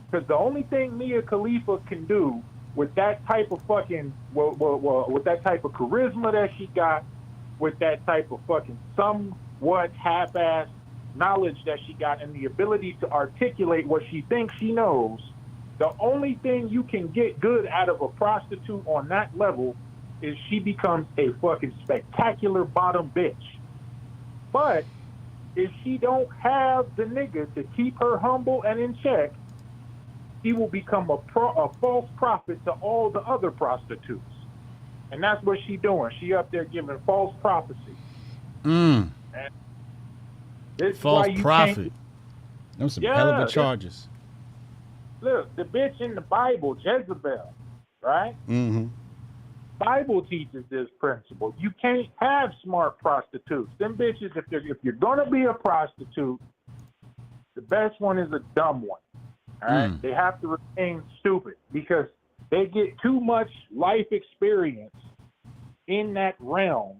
Because the only thing Mia Khalifa can do with that type of fucking, with that type of charisma that she got, with that type of fucking somewhat half-assed knowledge that she got, and the ability to articulate what she thinks she knows, the only thing you can get good out of a prostitute on that level is she becomes a fucking spectacular bottom bitch. But if she don't have the nigga to keep her humble and in check, she will become a false prophet to all the other prostitutes. And that's what she doing. She up there giving false prophecy. And This is
False
why you
prophet.
can't-
Those some
Yeah,
hell of a
this-
charges.
Look, the bitch in the Bible, Jezebel, right?
Mm-hmm.
Bible teaches this principle. You can't have smart prostitutes. Them bitches, if you're gonna be a prostitute, the best one is a dumb one. All right, they have to remain stupid because they get too much life experience in that realm,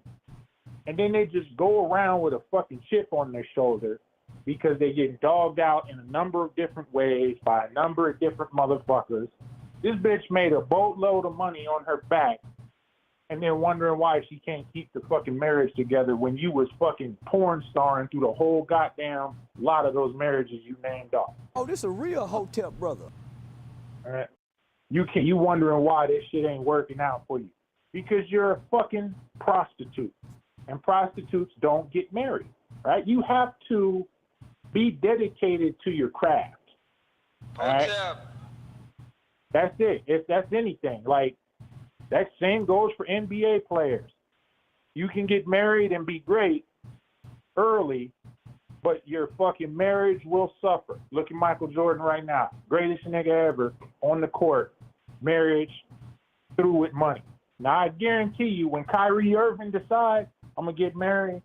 and then they just go around with a fucking chip on their shoulder because they get dogged out in a number of different ways by a number of different motherfuckers. This bitch made a boatload of money on her back and then wondering why she can't keep the fucking marriage together when you was fucking porn starring through the whole goddamn lot of those marriages you named off.
Oh, this a real Hotep brother.
All right. You wondering why this shit ain't working out for you. Because you're a fucking prostitute. And prostitutes don't get married. Right? You have to be dedicated to your craft. All right? That's it. If that's anything. Like, that same goes for NBA players. You can get married and be great early, but your fucking marriage will suffer. Look at Michael Jordan right now. Greatest nigga ever on the court. Marriage through with money. Now, I guarantee you, when Kyrie Irving decides, I'm going to get married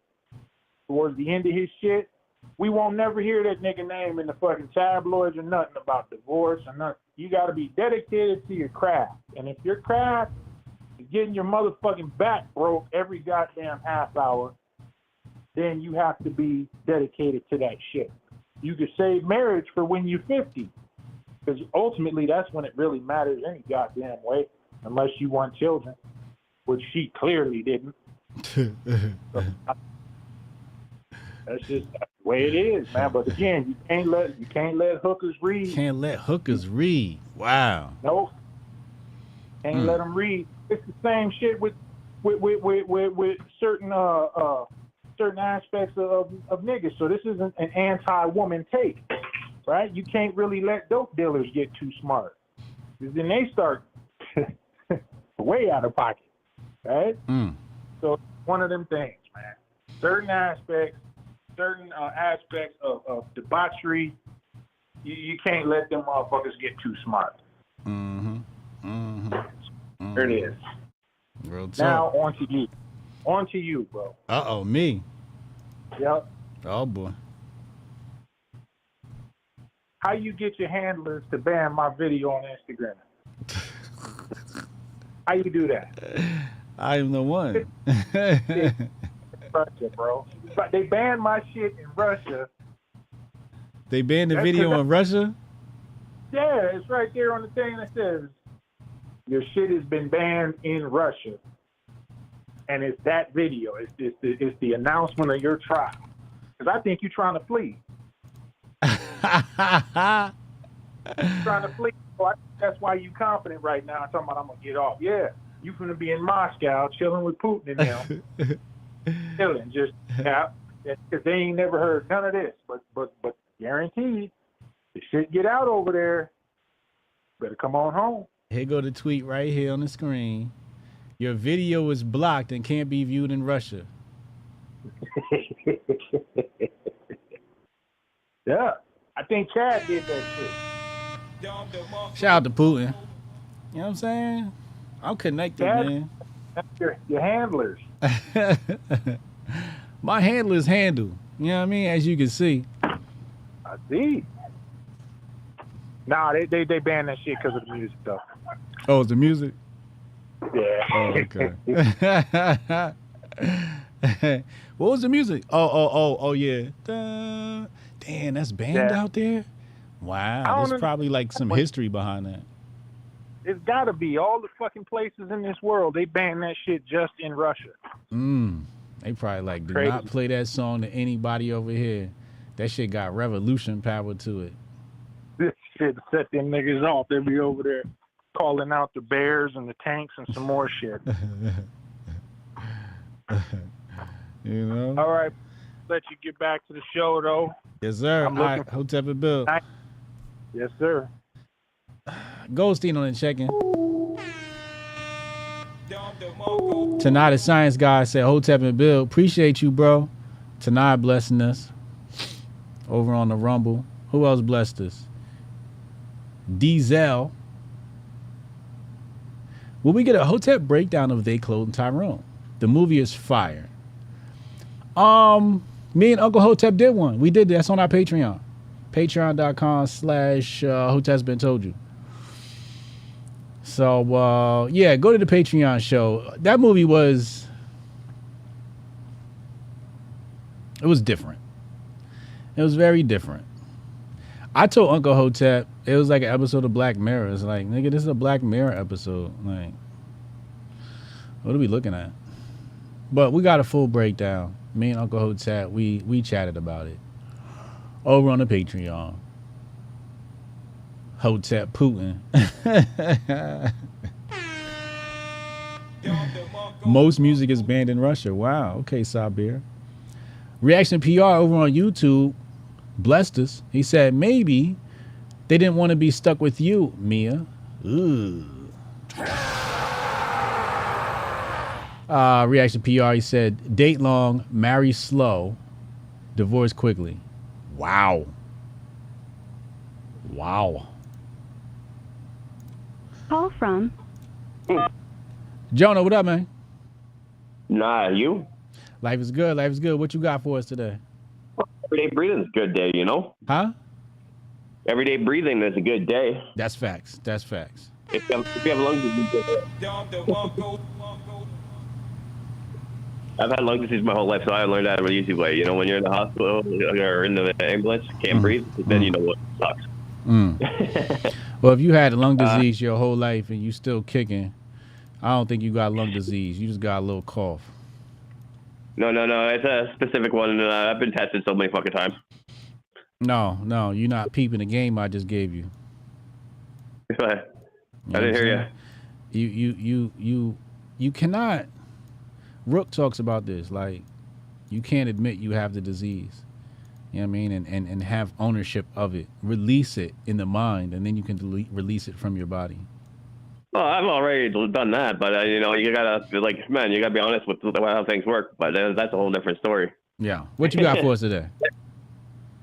towards the end of his shit, we won't never hear that nigga name in the fucking tabloids or nothing about divorce or nothing. You got to be dedicated to your craft. And if your craft is getting your motherfucking back broke every goddamn half hour, then you have to be dedicated to that shit. You could save marriage for when you're 50, because ultimately that's when it really matters any goddamn way, unless you want children, which she clearly didn't. That's just the way it is, man. But again, you can't let hookers read.
Can't let hookers read. Wow.
Nope. Can't let them read. It's the same shit with certain certain aspects of niggas. So this isn't an anti-woman take, right? You can't really let dope dealers get too smart, because then they start way out of pocket, right? So it's one of them things, man. Certain aspects of debauchery, you can't let them motherfuckers get too smart. There it is.
Real talk.
Now on to you, bro.
Uh-oh, me.
Yep.
Oh, boy.
How you get your handlers to ban my video on Instagram? How you do that?
I am the one.
Russia, bro. But they banned my shit in Russia.
They banned the video in Russia?
Yeah, it's right there on the thing that says your shit has been banned in Russia. And it's that video. It's the announcement of your trial. Because I think you're trying to flee. Trying to flee. So that's why you confident right now. I'm talking about I'm going to get off. Yeah, you finna be in Moscow chilling with Putin and them. Chilling, just, yeah. Because they ain't never heard none of this. But guaranteed, the shit get out over there. Better come on home.
Here go the tweet right here on the screen. Your video is blocked and can't be viewed in Russia.
Yeah, I think Chad did that shit.
Shout out to Putin. You know what I'm saying? I'm connected,
Chad,
man.
That's your handlers.
My handlers handle. You know what I mean? As you can see.
I see. Nah, they banned that shit because of the music, though.
Oh, it's the music?
Yeah.
Oh, okay. What was the music? Oh, yeah. Damn, that's banned out there? Wow. There's probably like some history behind that.
It's got to be. All the fucking places in this world, they ban that shit just in Russia.
They probably like, do
Crazy.
not play that song to anybody over here. That shit got revolution power to it.
This shit set them niggas off. They be over there calling out the bears and the tanks and some more shit.
You know?
All right. Let you get back to the show, though.
Yes, sir.
I'm
All right, Hotep and Bill.
Yes, sir.
Goldstein on the check-in. Tonight, a science guy said, Hotep and Bill, appreciate you, bro. Tonight, blessing us. over on the Rumble. Who else blessed us? Diesel. Will we get a Hotep breakdown of They Clothed Tyrone? The movie is fire. Me and Uncle Hotep did one. We did that's on our Patreon. Patreon.com/Hotep's Been Told You. So yeah, go to the Patreon show. That movie was different. It was very different. I told Uncle Hotep it was like an episode of Black Mirror. It's like, nigga, this is a Black Mirror episode. Like, what are we looking at? But we got a full breakdown. Me and Uncle Hotep, we chatted about it over on the Patreon. Hotep Putin. Most music is banned in Russia. Wow. Okay, Sabir. Reaction PR over on YouTube blessed us. He said maybe they didn't want to be stuck with you, Mia. Ooh. Reaction PR, he said, date long, marry slow, divorce quickly. Wow. Wow.
Call from.
Jonah, what up, man?
Nah, you?
Life is good. Life is good. What you got for us today?
Everyday breathing is a good day, you know?
Huh?
Everyday breathing is a good day.
That's facts. That's facts.
If you have lung disease, I've had lung disease my whole life, so I learned that the easy way. You know, when you're in the hospital or in the ambulance, can't breathe, then you know what sucks.
Well, if you had lung disease your whole life and you still kicking, I don't think you got lung disease. You just got a little cough.
No. It's a specific one, and I've been tested so many fucking times.
No, you're not peeping the game I just gave you.
I didn't hear
you. You cannot. Rook talks about this. Like, you can't admit you have the disease. You know what I mean? And have ownership of it. Release it in the mind, and then you can release it from your body.
Well, I've already done that, but you know, you gotta you gotta be honest with how things work. But that's a whole different story.
Yeah. What you got for us today?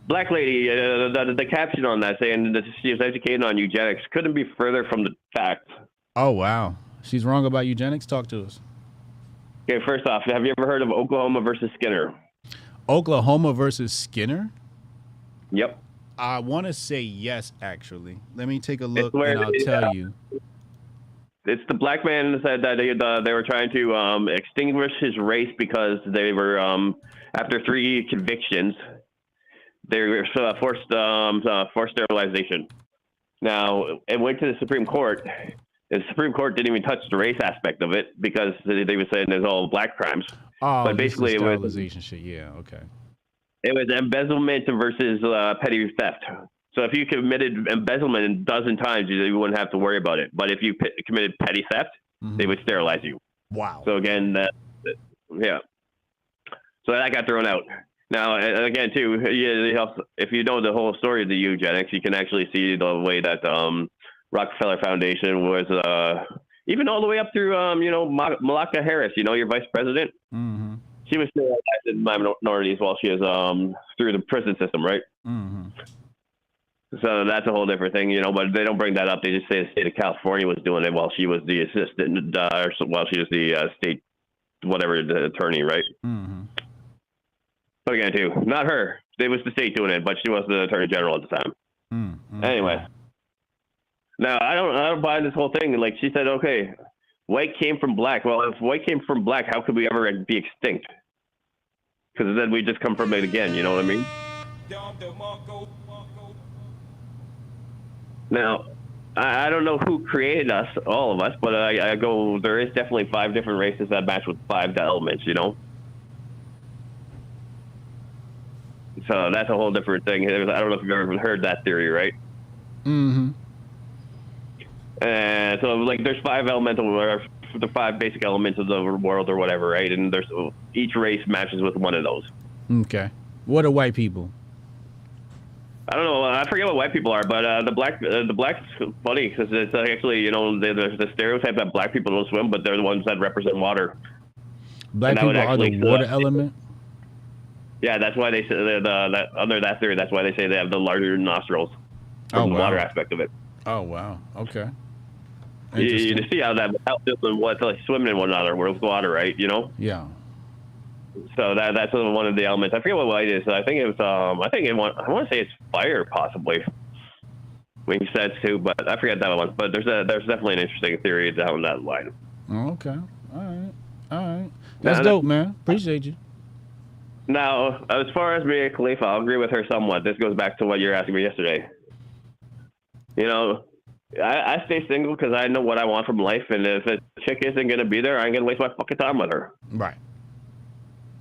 Black lady, the caption on that saying that she was educated on eugenics couldn't be further from the fact.
Oh wow, she's wrong about eugenics. Talk to us.
Okay, first off, have you ever heard of Oklahoma versus Skinner?
Oklahoma versus Skinner?
Yep.
I want to say yes, actually. Let me take a look and I'll tell you.
It's the black man that said that they were trying to extinguish his race because they were, after 3 convictions, they were forced sterilization. Now, it went to the Supreme Court. The Supreme Court didn't even touch the race aspect of it because they were saying there's all black crimes.
Oh,
but basically,
it was sterilization shit. Yeah, okay.
It was embezzlement versus petty theft. So if you committed embezzlement a dozen times, you wouldn't have to worry about it. But if you committed petty theft, they would sterilize you.
Wow.
So again, yeah. So that got thrown out. Now, again, too, if you know the whole story of the eugenics, you can actually see the way that Rockefeller Foundation was, even all the way up through, Malaka Harris, your vice president.
Mm-hmm.
She was sterilizing minorities while she was through the prison system, right?
Mm-hmm.
So that's a whole different thing, but they don't bring that up. They just say the state of California was doing it while she was the assistant, while she was the state, whatever, the attorney, right?
Mm-hmm.
But again, too, not her. It was the state doing it, but she was the attorney general at the time.
Mm-hmm.
Anyway. Now, I don't buy this whole thing. Like, she said, okay, white came from black. Well, if white came from black, how could we ever be extinct? Because then we just come from it again, you know what I mean? Now, I don't know who created us, all of us, but there is definitely 5 different races that match with 5 elements, So that's a whole different thing. I don't know if you've ever heard that theory, right?
Mm-hmm.
And so, like, there's 5 the 5 basic elements of the world or whatever, right? And there's each race matches with one of those.
Okay. What are white people?
I don't know. I forget what white people are, but the black's funny because it's actually, there's the stereotype that black people don't swim, but they're the ones that represent water.
Black people are the water element?
Yeah, that's why they say that under that theory. That's why they say they have the larger nostrils from the water aspect of it.
Oh wow. Okay.
You see how that helps them what's like swimming in one another with water, right? You know.
Yeah.
So that's one of the elements. I forget what light is. I think it was. I want to say it's fire, possibly. When he said too, but I forget that one. But there's definitely an interesting theory down that line.
Oh, okay. All right. That's dope, man. Appreciate you.
Now, as far as me and Khalifa, I'll agree with her somewhat. This goes back to what you were asking me yesterday. You know, I stay single because I know what I want from life, and if a chick isn't gonna be there, I ain't gonna waste my fucking time with her.
Right.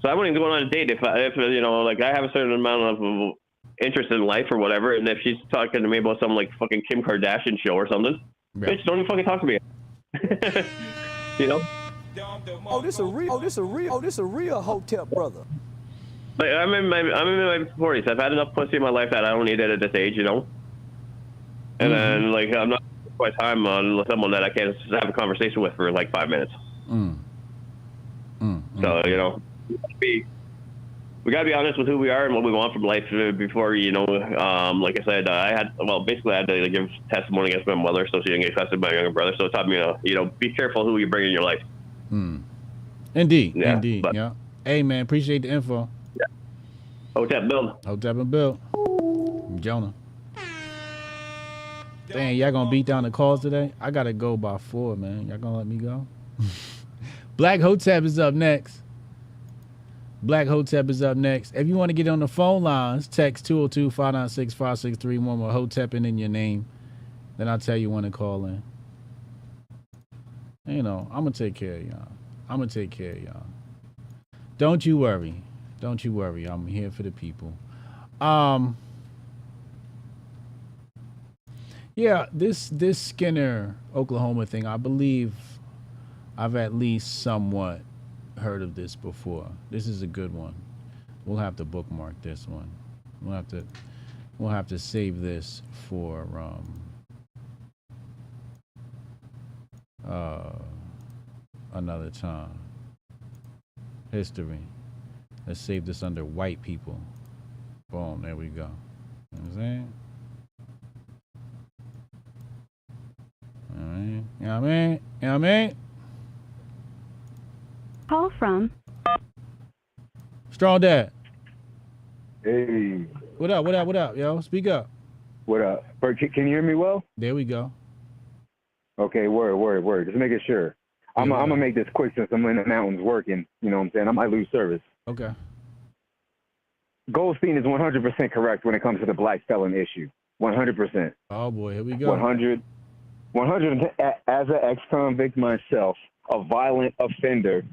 So I wouldn't go on a date if you know, like I have a certain amount of interest in life or whatever, and if she's talking to me about some like fucking Kim Kardashian show or something, bitch, don't even fucking talk to me. You know?
Oh, this a real Hotep brother.
Like I'm in my 40s. I've had enough pussy in my life that I don't need it at this age, you know. And then like I'm not my time on someone that I can't just have a conversation with for like 5 minutes. So you know, we gotta be honest with who we are and what we want from life before, you know. Like I said, I had to give testimony against my mother so she didn't get tested by my younger brother. So it taught me, you know, be careful who you bring in your life.
Indeed.
Yeah,
Indeed. Yeah. Hey man, appreciate the info.
Yeah. Hotep Bill.
Hotep and Bill. Jonah. Dang, y'all gonna beat down the calls today? I gotta go by 4, man. Y'all gonna let me go? Black Hotep is up next. Black Hotep is up next. If you want to get on the phone lines, text 202-596-5631 with Hotep in your name. Then I'll tell you when to call in. You know, I'm going to take care of y'all. Don't you worry. I'm here for the people. Yeah, this Skinner, Oklahoma thing, I believe I've at least somewhat heard of this before. This is a good one. We'll have to bookmark this one. We'll have to save this for another time. History. Let's save this under white people. Boom, there we go. You know what I'm saying? All right. You know what I mean?
Call from
Strong Dad.
Hey.
What up, yo? Speak up.
What up? Can you hear me well?
There we go.
Okay, word. Just making sure. I'm gonna make this quick since I'm in the mountains working. You know what I'm saying? I might lose service.
Okay.
Goldstein is 100% correct when it comes to the black felon issue. 100%.
Oh boy, here we go.
100. As an ex-convict myself, a violent offender.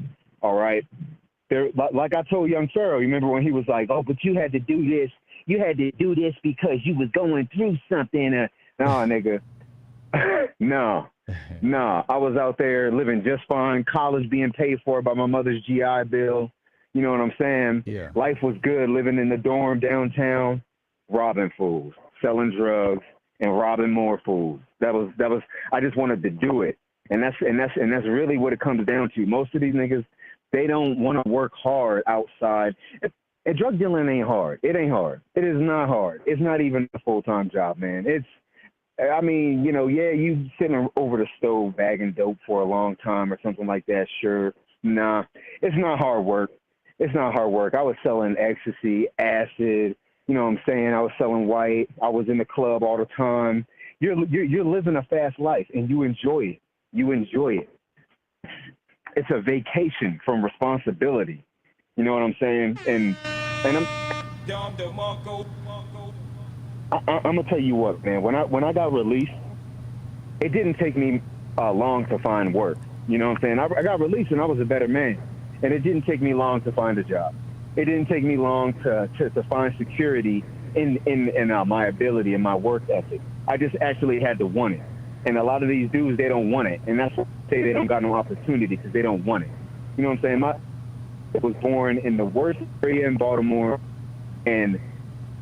All right. There, like I told young Pharaoh, you remember when he was like, "Oh, but you had to do this. You had to do this because you was going through something." Nah, nigga. No. I was out there living just fine. College being paid for by my mother's GI Bill. You know what I'm saying?
Yeah.
Life was good. Living in the dorm downtown, robbing fools, selling drugs, and robbing more fools. That was. I just wanted to do it, and that's really what it comes down to. Most of these niggas, they don't want to work hard outside. And drug dealing ain't hard. It ain't hard. It is not hard. It's not even a full-time job, man. You sitting over the stove bagging dope for a long time or something like that, sure. Nah, it's not hard work. I was selling ecstasy, acid, you know what I'm saying? I was selling white. I was in the club all the time. You're living a fast life, and you enjoy it. It's a vacation from responsibility. You know what I'm saying? And I'm gonna tell you what, man. When I got released, it didn't take me long to find work. You know what I'm saying? I got released and I was a better man, and it didn't take me long to find a job. It didn't take me long to find security in my ability and my work ethic. I just actually had to want it. And a lot of these dudes, they don't want it, and that's why I say they don't got no opportunity, because they don't want it. You know what I'm saying? I was born in the worst area in Baltimore, and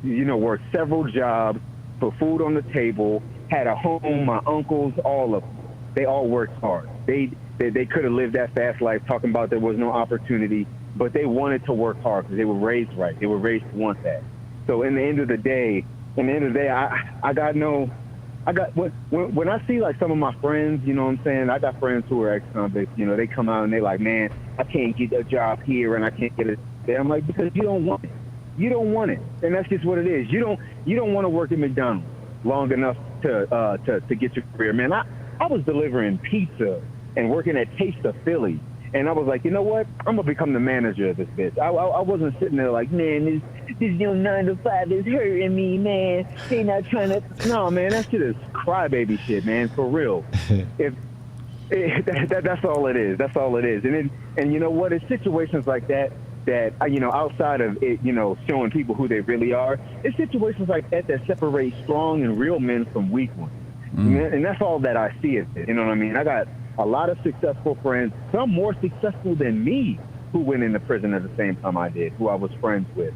worked several jobs, put food on the table, had a home, my uncles, all of them. They all worked hard. They could have lived that fast life talking about there was no opportunity. but they wanted to work hard because they were raised right. They were raised to want that. So in the end of the day, when I see like some of my friends, you know what I'm saying? I got friends who are ex-convicts, you know, they come out and they like, man, I can't get a job here and I can't get it there. I'm like, because you don't want it. You don't want it. And that's just what it is. You don't want to work at McDonald's long enough to get your career. Man, I was delivering pizza and working at Taste of Philly. And I was like, you know what? I'm going to become the manager of this bitch. I wasn't sitting there like, man, this young 9-to-5 is hurting me, man. They not trying to. No, man, that shit is crybaby shit, man, for real. That's all it is. That's all it is. And you know what? It's situations like that, you know, outside of it, you know, showing people who they really are, it's situations like that separate strong and real men from weak ones. And that's all that I see it. You know what I mean? I got a lot of successful friends, some more successful than me, who went into prison at the same time I did, who I was friends with,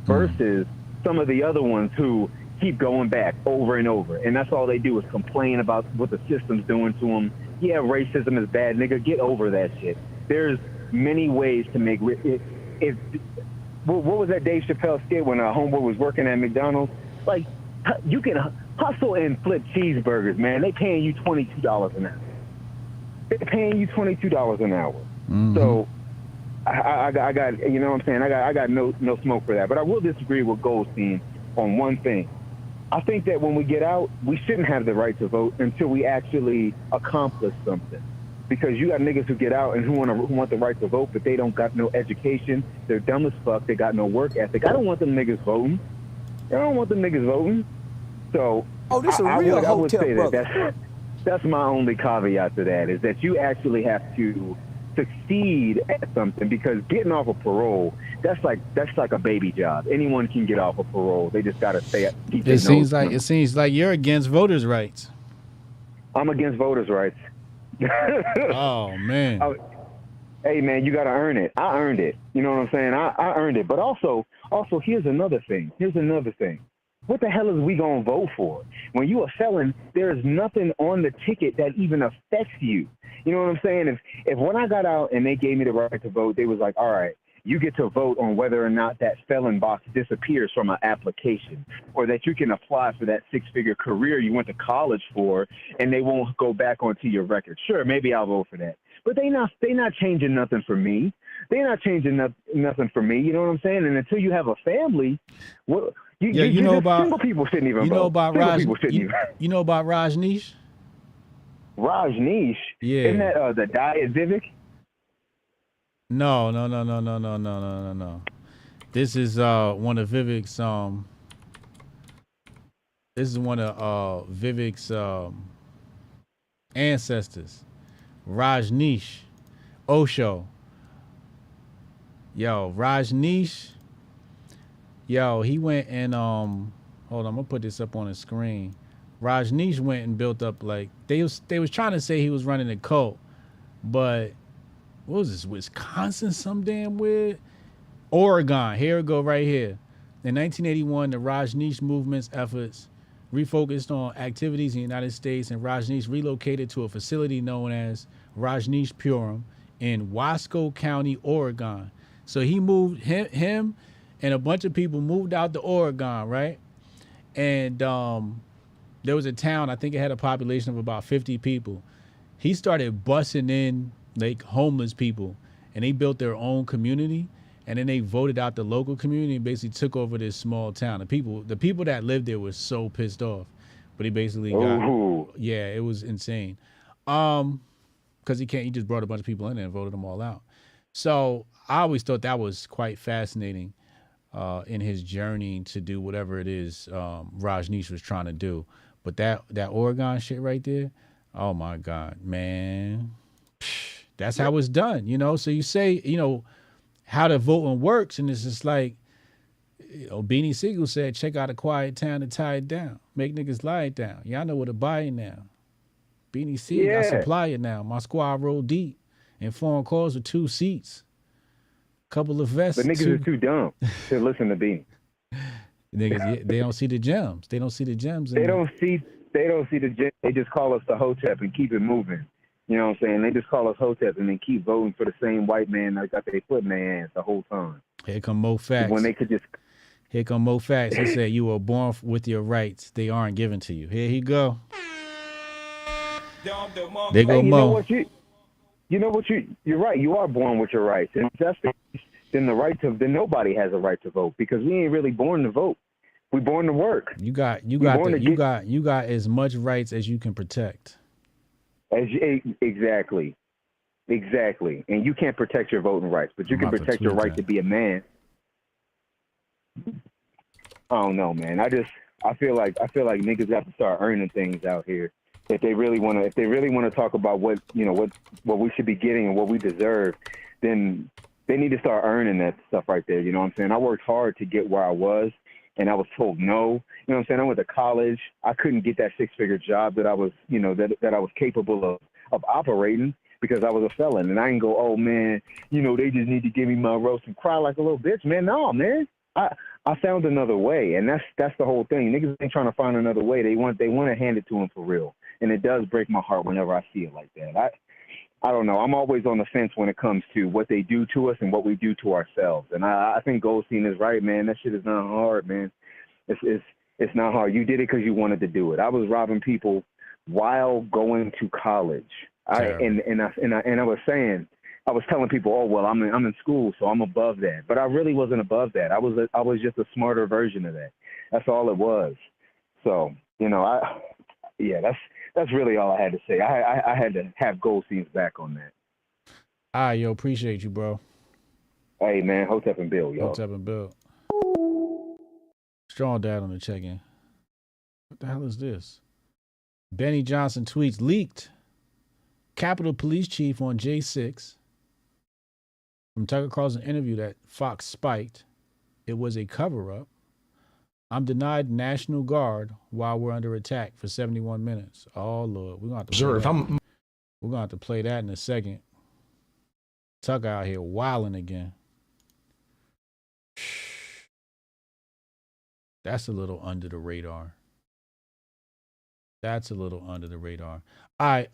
versus some of the other ones who keep going back over and over. And that's all they do is complain about what the system's doing to them. Yeah, racism is bad, nigga. Get over that shit. There's many ways to make it. What was that Dave Chappelle skit when a homeboy was working at McDonald's? Like, you can hustle and flip cheeseburgers, man. They paying you $22 an hour. They're paying you $22 an hour. So I got, you know what I'm saying? I got no smoke for that. But I will disagree with Goldstein on one thing. I think that when we get out, we shouldn't have the right to vote until we actually accomplish something. Because you got niggas who get out and who want the right to vote, but they don't got no education. They're dumb as fuck. They got no work ethic. I don't want them niggas voting. I don't want them niggas voting. So
this a real
I would
Hotep
say
brother.
that's my only caveat to that, is that you actually have to succeed at something, because getting off of parole, that's like a baby job. Anyone can get off of parole. They just gotta keep their nose.
It seems like you're against voters' rights.
I'm against voters' rights.
Oh man.
Hey man, you gotta earn it. I earned it. You know what I'm saying? I earned it. But also here's another thing. What the hell is we gonna vote for? When you a felon, there's nothing on the ticket that even affects you. You know what I'm saying? If when I got out and they gave me the right to vote, they was like, all right, you get to vote on whether or not that felon box disappears from an application, or that you can apply for that 6-figure career you went to college for, and they won't go back onto your record. Sure, maybe I'll vote for that. But they not changing nothing for me. They're not changing nothing for me. You know what I'm saying? And until you have a family, what?
You know about
single people shouldn't even vote.
You know about
Single
you know about Rajneesh?
Rajneesh?
Yeah.
Isn't that the diet Vivek?
No. This is one of Vivek's ancestors. Rajneesh Osho. Yo, Rajneesh. Yo, he went and hold on, I'm gonna put this up on the screen. Rajneesh went and built up, like, they was trying to say he was running a cult, but what was this, Wisconsin, some damn weird? Oregon, here we go, right here. In 1981, the Rajneesh movement's efforts refocused on activities in the United States, and Rajneesh relocated to a facility known as Rajneesh Purim in Wasco County, Oregon. So he moved, him and a bunch of people moved out to Oregon, right? And there was a town, I think it had a population of about 50 people. He started busing in like homeless people, and they built their own community, and then they voted out the local community and basically took over this small town. The people that lived there were so pissed off, but he basically yeah, it was insane. Because he just brought a bunch of people in there and voted them all out. So I always thought that was quite fascinating in his journey to do whatever it is Rajneesh was trying to do. But that Oregon shit right there, oh my God, man. That's how it's done, you know? So you say, you know, how the voting works, and it's just like, you know, Beanie Siegel said, check out a quiet town to tie it down. Make niggas lie it down. Y'all know where to buy it now. Beanie Siegel, I supply it now. My squad roll deep. And foreign calls with 2 seats. Couple of vests.
But niggas are too dumb to listen to Beanie.
Niggas, they don't see the gems. They don't see the gems.
They don't see the gems. They just call us the Hotep and keep it moving. You know what I'm saying? They just call us Hotep and then keep voting for the same white man that got their foot in their ass the whole time.
Here come Mo Facts.
When they could just...
Here come Mo Facts. He said, you were born with your rights. They aren't given to you. Here he go. They go Mo.
You know what? You're right. You are born with your rights. And if that's then nobody has a right to vote because we ain't really born to vote. We're born to work.
You got as much rights as you can protect.
Exactly. And you can't protect your voting rights, but you can protect your right to be a man. I don't know, man. I feel like niggas got to start earning things out here. If they really want to talk about what we should be getting and what we deserve, then they need to start earning that stuff right there. You know what I'm saying? I worked hard to get where I was, and I was told no. You know what I'm saying? I went to college. I couldn't get that 6-figure job that I was, that I was capable of operating because I was a felon. And I didn't go, oh man, they just need to give me my roast and cry like a little bitch, man. No, man. I found another way, and that's the whole thing. Niggas ain't trying to find another way. They want to hand it to them for real, and it does break my heart whenever I see it like that. I don't know. I'm always on the fence when it comes to what they do to us and what we do to ourselves. And I think Goldstein is right, man. That shit is not hard, man. It's not hard. You did it because you wanted to do it. I was robbing people while going to college. I was telling people, oh well, I'm in school, so I'm above that. But I really wasn't above that. I was just a smarter version of that. That's all it was. So that's really all I had to say. I had to have Goldstein's back on that.
All right, yo, appreciate you, bro.
Hey man, Hotep and Bill, yo.
Hotep and Bill. Strong dad on the check-in. What the hell is this? Benny Johnson tweets, leaked. Capitol Police Chief on J6 from Tucker Carlson interview that Fox spiked. It was a cover-up. I'm denied National Guard while we're under attack for 71 minutes. Oh, Lord. We're going to have to play that in a second. Tucker out here wilding again. That's a little under the radar. All right.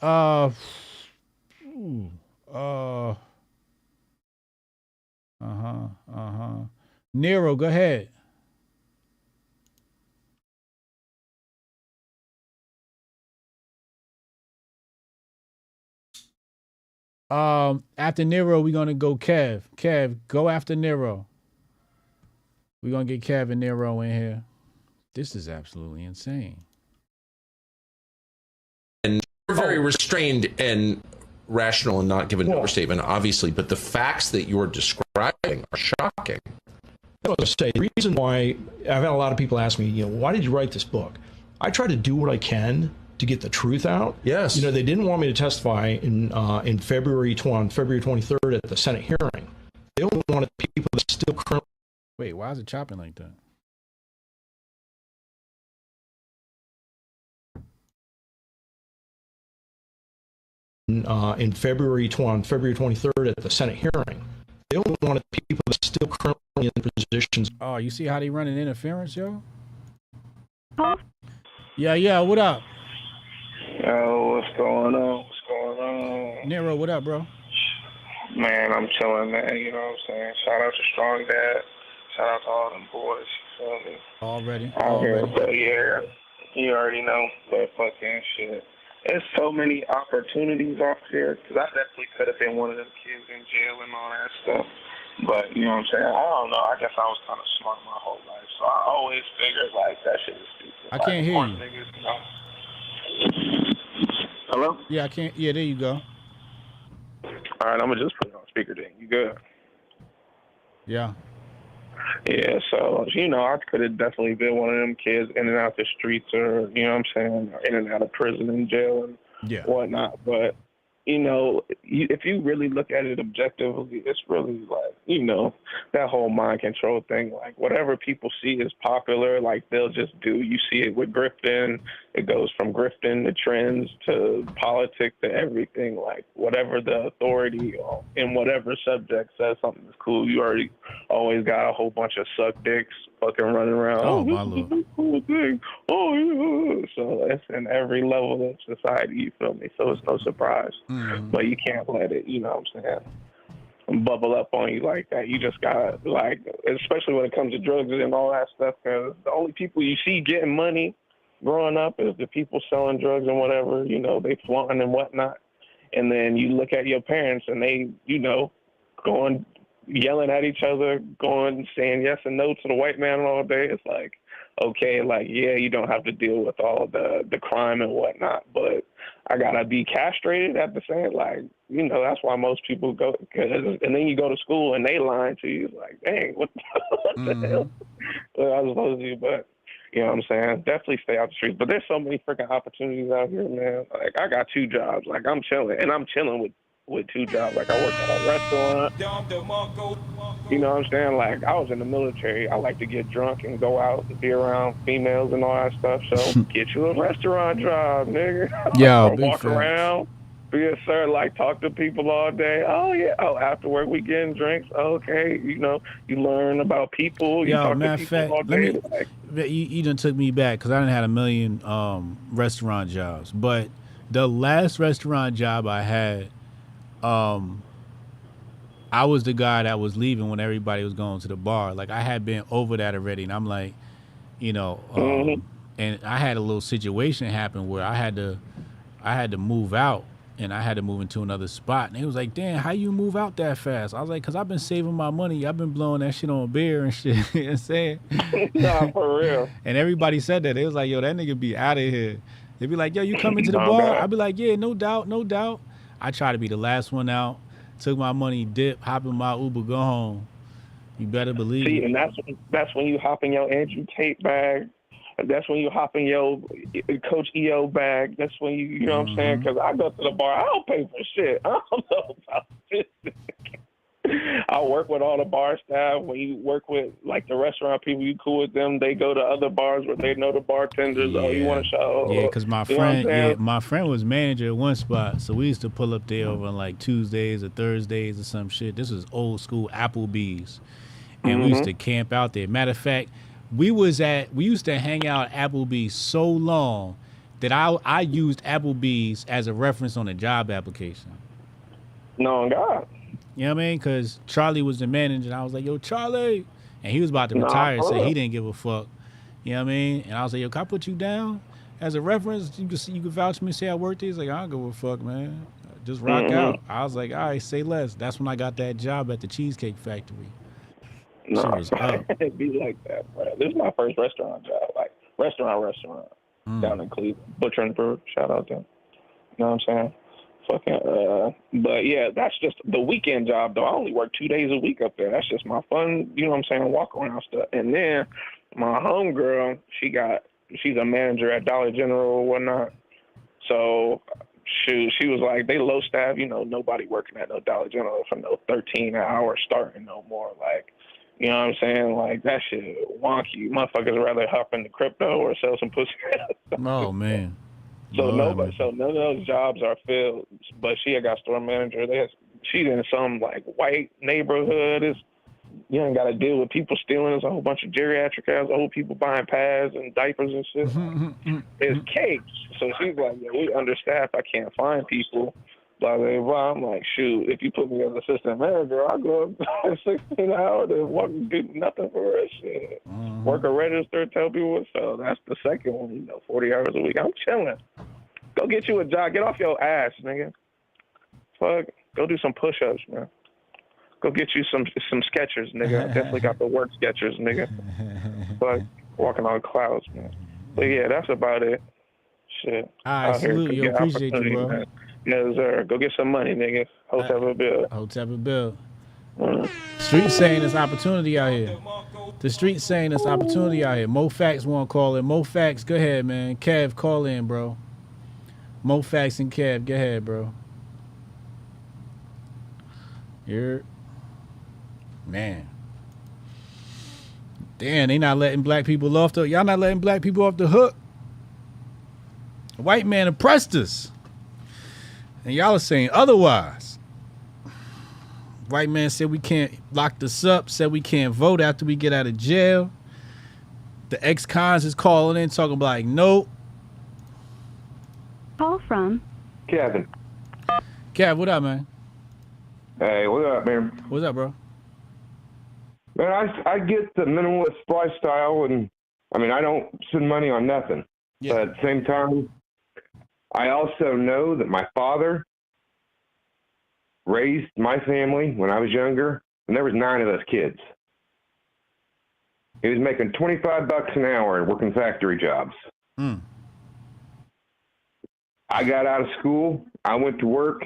Nero, go ahead. After Nero, we're gonna go Kev. Kev, go after Nero. We're gonna get Kev and Nero in here. This is absolutely insane.
And you're very restrained and rational and not giving an overstatement, obviously, but the facts that you're describing are shocking.
I was going to say, the reason why I've had a lot of people ask me, why did you write this book? I try to do what I can to get the truth out.
Yes.
They didn't want me to testify in February 23rd at the Senate hearing. They only wanted people that still currently.
Wait, why is it chopping like that?
In February 23rd at the Senate hearing. They only wanted people that still currently in positions.
Oh, you see how they running interference, yo? Yeah, what up?
Yo, what's going on?
Nero, what up, bro?
Man, I'm chilling, man. You know what I'm saying? Shout out to Strong Dad. Shout out to all them boys. You feel me?
Already.
So, yeah, you already know. But fucking shit. There's so many opportunities off here, because I definitely could have been one of them kids in jail and all that stuff. But, you know what I'm saying? I don't know. I guess I was kind of smart my whole life. So I always figured, that shit is stupid.
I can't hear you.
Niggas, Hello?
Yeah, I can't. Yeah, there you go.
All right, I'm going to just put it on speaker then. You good?
Yeah.
Yeah, so, I could have definitely been one of them kids in and out the streets or, you know what I'm saying, in and out of prison and jail and whatnot. But, if you really look at it objectively, it's really that whole mind control thing. Whatever people see is popular, they'll just do. You see it with grifting. It goes from grifting to trends to politics to everything. Whatever the authority in whatever subject says something is cool, you already always got a whole bunch of suck dicks fucking running around.
Oh,
Oh,
my
this
Lord.
is a cool thing. Oh, yeah. So it's in every level of society, you feel me? So it's no surprise. But you can't let it, you know what I'm saying, bubble up on you like that. You just gotta, like, especially when it comes to drugs and all that stuff, because the only people you see getting money growing up is the people selling drugs and whatever, you know, they flaunting and whatnot. And then you look at your parents and they, you know, going, yelling at each other, going, saying yes and no to the white man all day. It's like, okay, like, yeah, you don't have to deal with all the crime and whatnot, but I gotta be castrated at the same, like, you know, that's why most people go, and then you go to school and they lying to you, like, dang, what the hell? What I was supposed to do, but you know what I'm saying? Definitely stay out the streets. But there's so many freaking opportunities out here, man. Like, I got 2 jobs. Like, I'm chilling, and I'm chilling with 2 jobs. Like, I work at a restaurant. You know what I'm saying? Like, I was in the military. I like to get drunk and go out and be around females and all that stuff. So get you a restaurant job, nigga.
Yo,
Or
big
walk
facts.
around. Yes, sir. Like, talk to people all day. Oh, yeah. Oh, after work, we getting drinks. Okay. You know, you learn about people. You
Yo,
talk
matter
to
of
people
fact,
all day.
let me. You done took me back because I done had a million restaurant jobs, but the last restaurant job I had, I was the guy that was leaving when everybody was going to the bar. Like, I had been over that already, and I'm like, you know, and I had a little situation happen where I had to move out. And I had to move into another spot. And he was like, damn, how you move out that fast? I was like, because I've been saving my money. I've been blowing that shit on beer and shit. You know what I'm saying?
Nah, for real.
And everybody said that. They was like, yo, that nigga be out of here. They'd be like, yo, you coming to the
Nah,
bar?
bad.
I'd be like, yeah, no doubt, no doubt. I try to be the last one out. Took my money, dip, hop in my Uber, go home. You better believe
See,
it.
and that's when you hop in your Andrew Tate bag. That's when you hop in your Coach EO bag. That's when you know what I'm saying? Because I go to the bar. I don't pay for shit. I don't know about this. I work with all the bar staff. When you work with, like, the restaurant people, you cool with them. They go to other bars where they know the bartenders. Oh, you want to show?
Yeah, because my
You know what I'm
friend,
saying?
my friend was manager at one spot, so we used to pull up there over on like Tuesdays or Thursdays or some shit. This was old school Applebee's, and we used to camp out there. Matter of fact, we used to hang out at Applebee's so long that I used Applebee's as a reference on a job application.
No, God.
You know what I mean? Because Charlie was the manager, and I was like, yo, Charlie. And he was about to
Nah,
retire,
for
so
real.
he didn't give a fuck. You know what I mean? And I was like, yo, can I put you down as a reference? You can vouch for me, say I worked there. He's like, I don't give a fuck, man. Just rock out. I was like, all right, say less. That's when I got that job at the Cheesecake Factory.
No,
Shit was up.
it'd be like that, bro. This is my first restaurant job, like restaurant down in Cleveland. Butcher and Brewer, shout out to them. You know what I'm saying? Fucking, but yeah, that's just the weekend job though. I only work 2 days a week up there. That's just my fun, you know what I'm saying, walk around stuff. And then my homegirl, she's a manager at Dollar General or whatnot. So she was like, they low staff, you know, nobody working at no Dollar General for no 13 an hour starting no more. Like, you know what I'm saying? Like, that shit wonky. Motherfuckers rather hop into crypto or sell some pussy.
Oh, man.
So none of those jobs are filled. But she had got store manager. She's in some like white neighborhood. You ain't got to deal with people stealing. There's a whole bunch of geriatric ass old people buying pads and diapers and shit. It's cakes. So she's like, yeah, we understaffed. I can't find people. Blah, blah, blah. I'm like, shoot, if you put me as assistant manager, I'll go up 16 hours to walk and do nothing for her. Shit. Work a register, tell people what. So that's the second one, you know, 40 hours a week. I'm chilling. Go get you a job. Get off your ass, nigga. Fuck. Go do some push-ups, man. Go get you some Skechers, nigga. I definitely got the work Skechers, nigga. Fuck. Walking on clouds, man. But yeah, that's about it. Shit.
All right, salute you. Appreciate you, bro.
Man. Yes, sir. Go get some money, nigga. Hotep a bill.
Hotep a bill. Street saying there's opportunity out here. The street saying there's opportunity out here. Mo Facts want to call in. Mo Facts, go ahead, man. Kev, call in, bro. Mo Facts and Kev, go ahead, bro. You're... Man. Damn, they not letting black people off the... Y'all not letting black people off the hook. A white man oppressed us. And y'all are saying otherwise. White man said we can't lock this up, said we can't vote after we get out of jail. The ex-cons is calling in, talking like, nope.
Call from
Kevin.
Kev, what up, man?
Hey, what up, man?
What's up, bro?
Man, I get the minimalist lifestyle, and I mean, I don't spend money on nothing.
Yeah.
But at the same time, I also know that my father raised my family when I was younger, and there was 9 of us kids. He was making $25 an hour and working factory jobs. I got out of school. I went to work.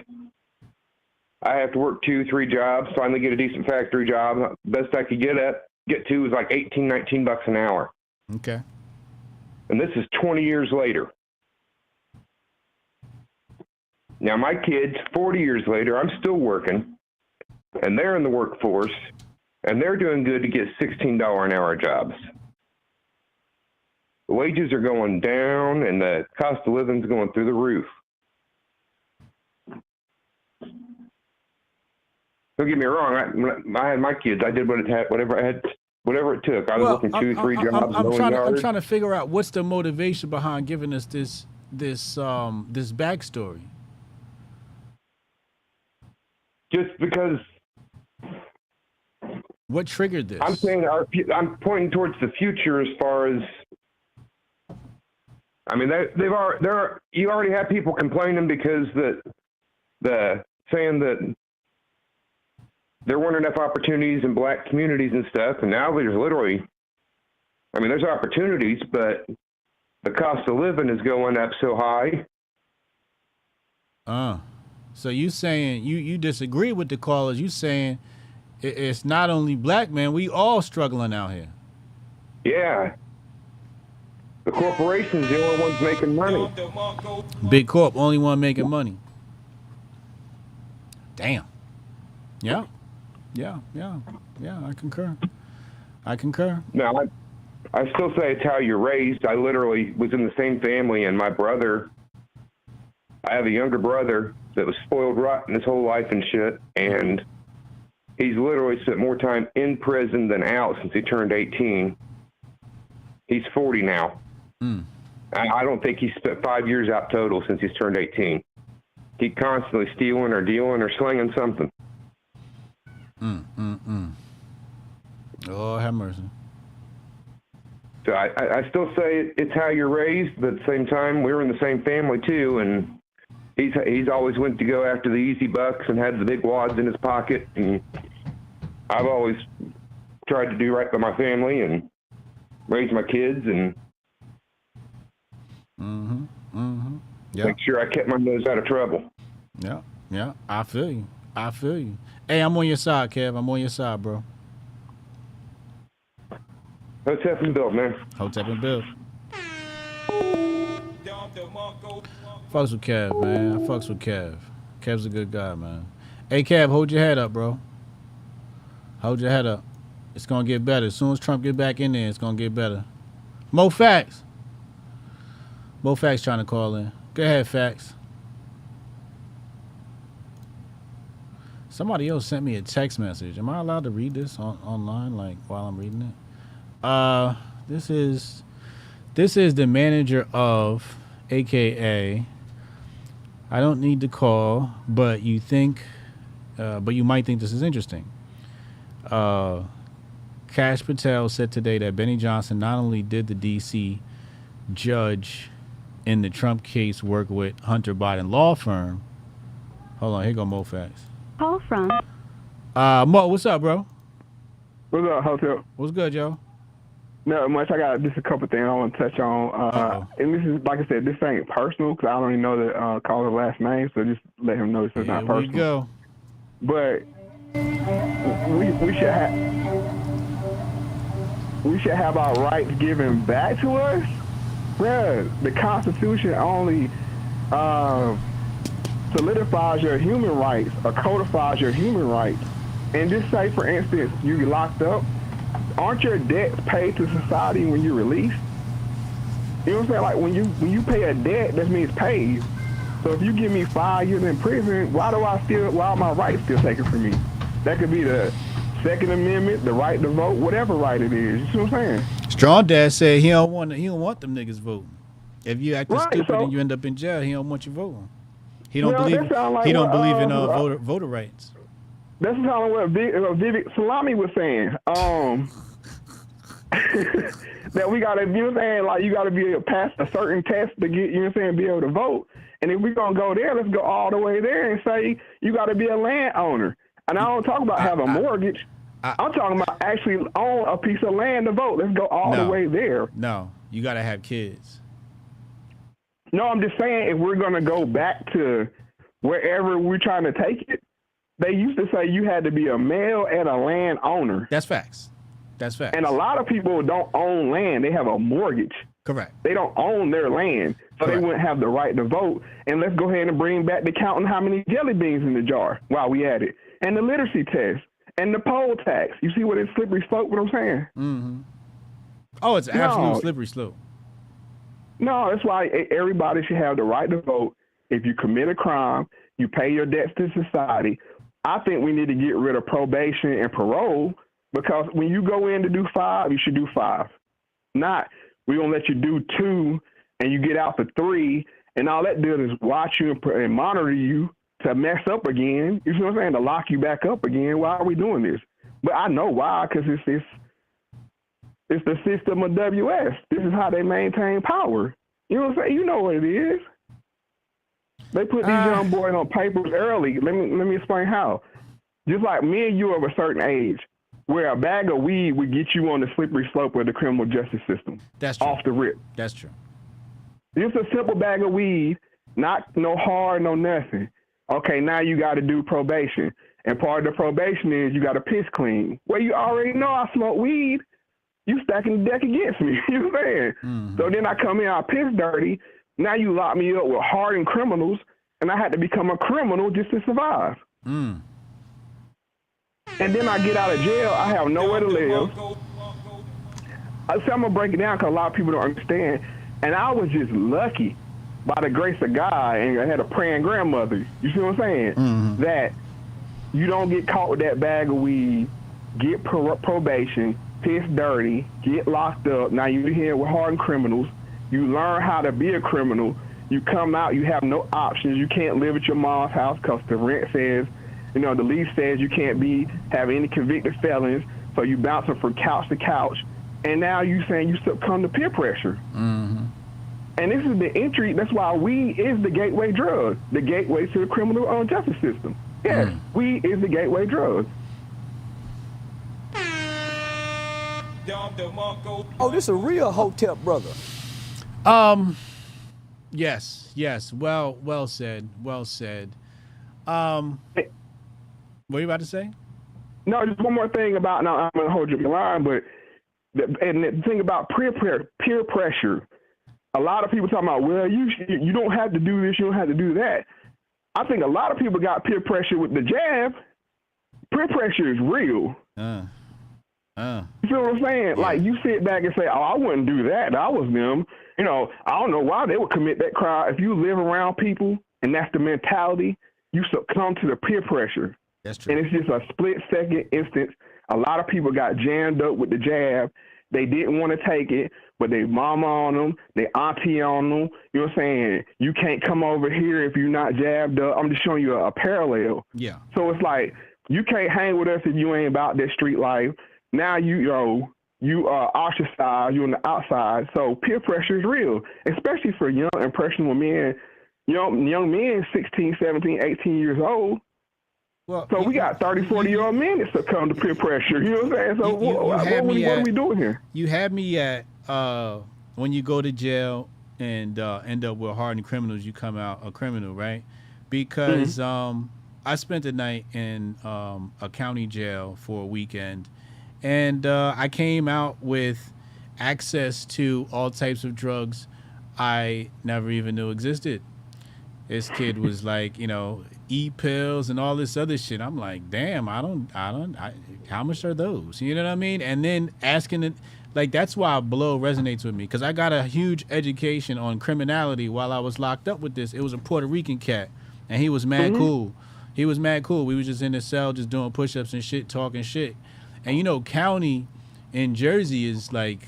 I have to work 2-3 jobs, finally get a decent factory job. Best I could get to was like $18-19 an hour.
Okay.
And this is 20 years later. Now my kids, 40 years later, I'm still working, and they're in the workforce, and they're doing good to get $16 an hour jobs. The wages are going down, and the cost of living is going through the roof. Don't get me wrong. When I had my kids, I did whatever it took. I was working 2-3 jobs.
I'm trying to figure out what's the motivation behind giving us this backstory.
Just because.
What triggered this?
I'm saying I'm pointing towards the future as far as. I mean, you already have people complaining because saying that there weren't enough opportunities in black communities and stuff, and now there's literally, I mean, there's opportunities, but the cost of living is going up so high.
So you saying you disagree with the callers? You saying it's not only black men, we all struggling out here.
Yeah. The corporations, the only ones making money.
Big corp, only one making money. Damn. Yeah. I concur.
No, I still say it's how you're raised. I literally was in the same family, and my brother, I have a younger brother that was spoiled rotten his whole life and shit, and he's literally spent more time in prison than out since he turned 18. He's 40 now. I don't think he's spent 5 years out total since he's turned 18. He's constantly stealing or dealing or slinging something.
Oh, have mercy.
So I still say it's how you're raised, but at the same time, we were in the same family too, and he's always went to go after the easy bucks and had the big wads in his pocket, and I've always tried to do right by my family and raise my kids and make sure I kept my nose out of trouble.
Yeah, I feel you. Hey, I'm on your side, Kev. I'm on your side, bro.
Hotep and Bill, man.
Hotep and Bill. Fucks with Kev, man. I fucks with Kev. Kev's a good guy, man. Hey, Kev, hold your head up, bro. Hold your head up. It's gonna get better. As soon as Trump get back in there, it's gonna get better. Mo Facts. Mo Facts trying to call in. Go ahead, Facts. Somebody else sent me a text message. Am I allowed to read this online, like while I'm reading it? This is the manager of, AKA. I don't need to call, but you might think this is interesting. Kash Patel said today that Benny Johnson not only did the D.C. judge in the Trump case work with Hunter Biden law firm. Hold on, here go Mo Facts.
Call from
Mo, what's up, bro?
What's up, Hotep?
What's good, Joe?
Not much. I got just a couple things I want to touch on. And this is, like I said, this ain't personal because I don't even know the caller's last name, so just let him know this is not personal.
Here we go.
But we should have our rights given back to us. Bruh, the Constitution only solidifies your human rights or codifies your human rights. And just say, for instance, you get locked up, aren't your debts paid to society when you're released? You know what I'm saying? Like when you pay a debt, that means paid. So if you give me 5 years in prison, why are my rights still taken from me? That could be the Second Amendment, the right to vote, whatever right it is. You see what I'm saying?
Strong Dad said he don't want them niggas voting. If you act
Right,
stupid
so-
and you end up in jail, he don't want you voting. He don't
Well,
believe
that sound like
he don't
what,
believe in voter rights.
That's kind of what Vivek Salami was saying. That we gotta, you know what I'm saying, like you gotta be able to pass a certain test to get, you know what I'm saying, be able to vote. And if we're gonna go there, let's go all the way there and say you gotta be a landowner. And I don't talk about having a mortgage. I'm talking about actually own a piece of land to vote. Let's go all the way there.
No, you gotta have kids.
No, I'm just saying if we're gonna go back to wherever we're trying to take it, they used to say you had to be a male and a landowner.
That's facts. That's facts.
And a lot of people don't own land. They have a mortgage.
Correct.
They don't own their land, so they wouldn't have the right to vote. And let's go ahead and bring back the counting how many jelly beans in the jar while we at it. And the literacy test. And the poll tax. You see what it's slippery slope, what I'm saying?
Mm-hmm. Oh, it's absolute slippery slope.
No, that's why everybody should have the right to vote. If you commit a crime, you pay your debts to society. I think we need to get rid of probation and parole, because when you go in to do 5, you should do 5. Not, we're going to let you do 2 and you get out for 3, and all that does is watch you and monitor you to mess up again. You see what I'm saying? To lock you back up again. Why are we doing this? But I know why, because it's the system of WS. This is how they maintain power. You know what I'm saying? You know what it is. They put these young boys on papers early. Let me explain how. Just like me and you of a certain age, where a bag of weed would get you on the slippery slope of the criminal justice system.
That's true.
Off the rip.
That's true.
Just a simple bag of weed, not no hard, no nothing. Okay, now you got to do probation. And part of the probation is you got to piss clean. Well, you already know I smoke weed. You stacking the deck against me. You know what I'm saying?
Mm-hmm.
So then I come in, I piss dirty. Now you lock me up with hardened criminals, and I had to become a criminal just to survive.
Mm.
And then I get out of jail, I have nowhere to live. So I'm going to break it down because a lot of people don't understand. And I was just lucky by the grace of God, and I had a praying grandmother, you see what I'm saying?
Mm-hmm.
That you don't get caught with that bag of weed, get probation, piss dirty, get locked up. Now you're here with hardened criminals. You learn how to be a criminal. You come out, you have no options. You can't live at your mom's house because the rent says, you know, the lease says you can't have any convicted felons. So you bouncing from couch to couch. And now you saying you succumb to peer pressure.
Mm-hmm.
And this is the entry. That's why weed is the gateway drug, the gateway to the criminal justice system. Yes, weed is the gateway drug.
Oh, this a real Hotep brother.
Yes. Well said. What are you about to say?
No, just one more thing about. Now I'm gonna hold you in line, but the thing about peer pressure. A lot of people talking about, well, you don't have to do this, you don't have to do that. I think a lot of people got peer pressure with the jab. Peer pressure is real. You feel what I'm saying? Yeah. Like, you sit back and say, oh, I wouldn't do that. I was them. You know, I don't know why they would commit that crime. If you live around people and that's the mentality, you succumb to the peer pressure.
That's true.
And it's just a split-second instance. A lot of people got jammed up with the jab. They didn't want to take it, but they mama on them, they auntie on them. You know what I'm saying? You can't come over here if you're not jabbed up. I'm just showing you a parallel.
Yeah.
So it's like, you can't hang with us if you ain't about that street life. Now you are ostracized, you're on the outside. So peer pressure is real, especially for young, impressionable men, young men 16, 17, 18 years old.
Well,
so we got 30, 40-year-old men that succumb to peer pressure. You know what I'm saying? So what are we doing here?
You had me at when you go to jail and end up with hardened criminals, you come out a criminal, right? Because I spent the night in a county jail for a weekend, and I came out with access to all types of drugs I never even knew existed. This kid was like, e-pills and all this other shit. I'm like, damn, how much are those? You know what I mean? And then asking it, like, that's why blow resonates with me, because I got a huge education on criminality while I was locked up with this. It was a Puerto Rican cat, and he was mad cool. He was mad cool. We was just in the cell, just doing push-ups and shit, talking shit. And you know, county in Jersey is like,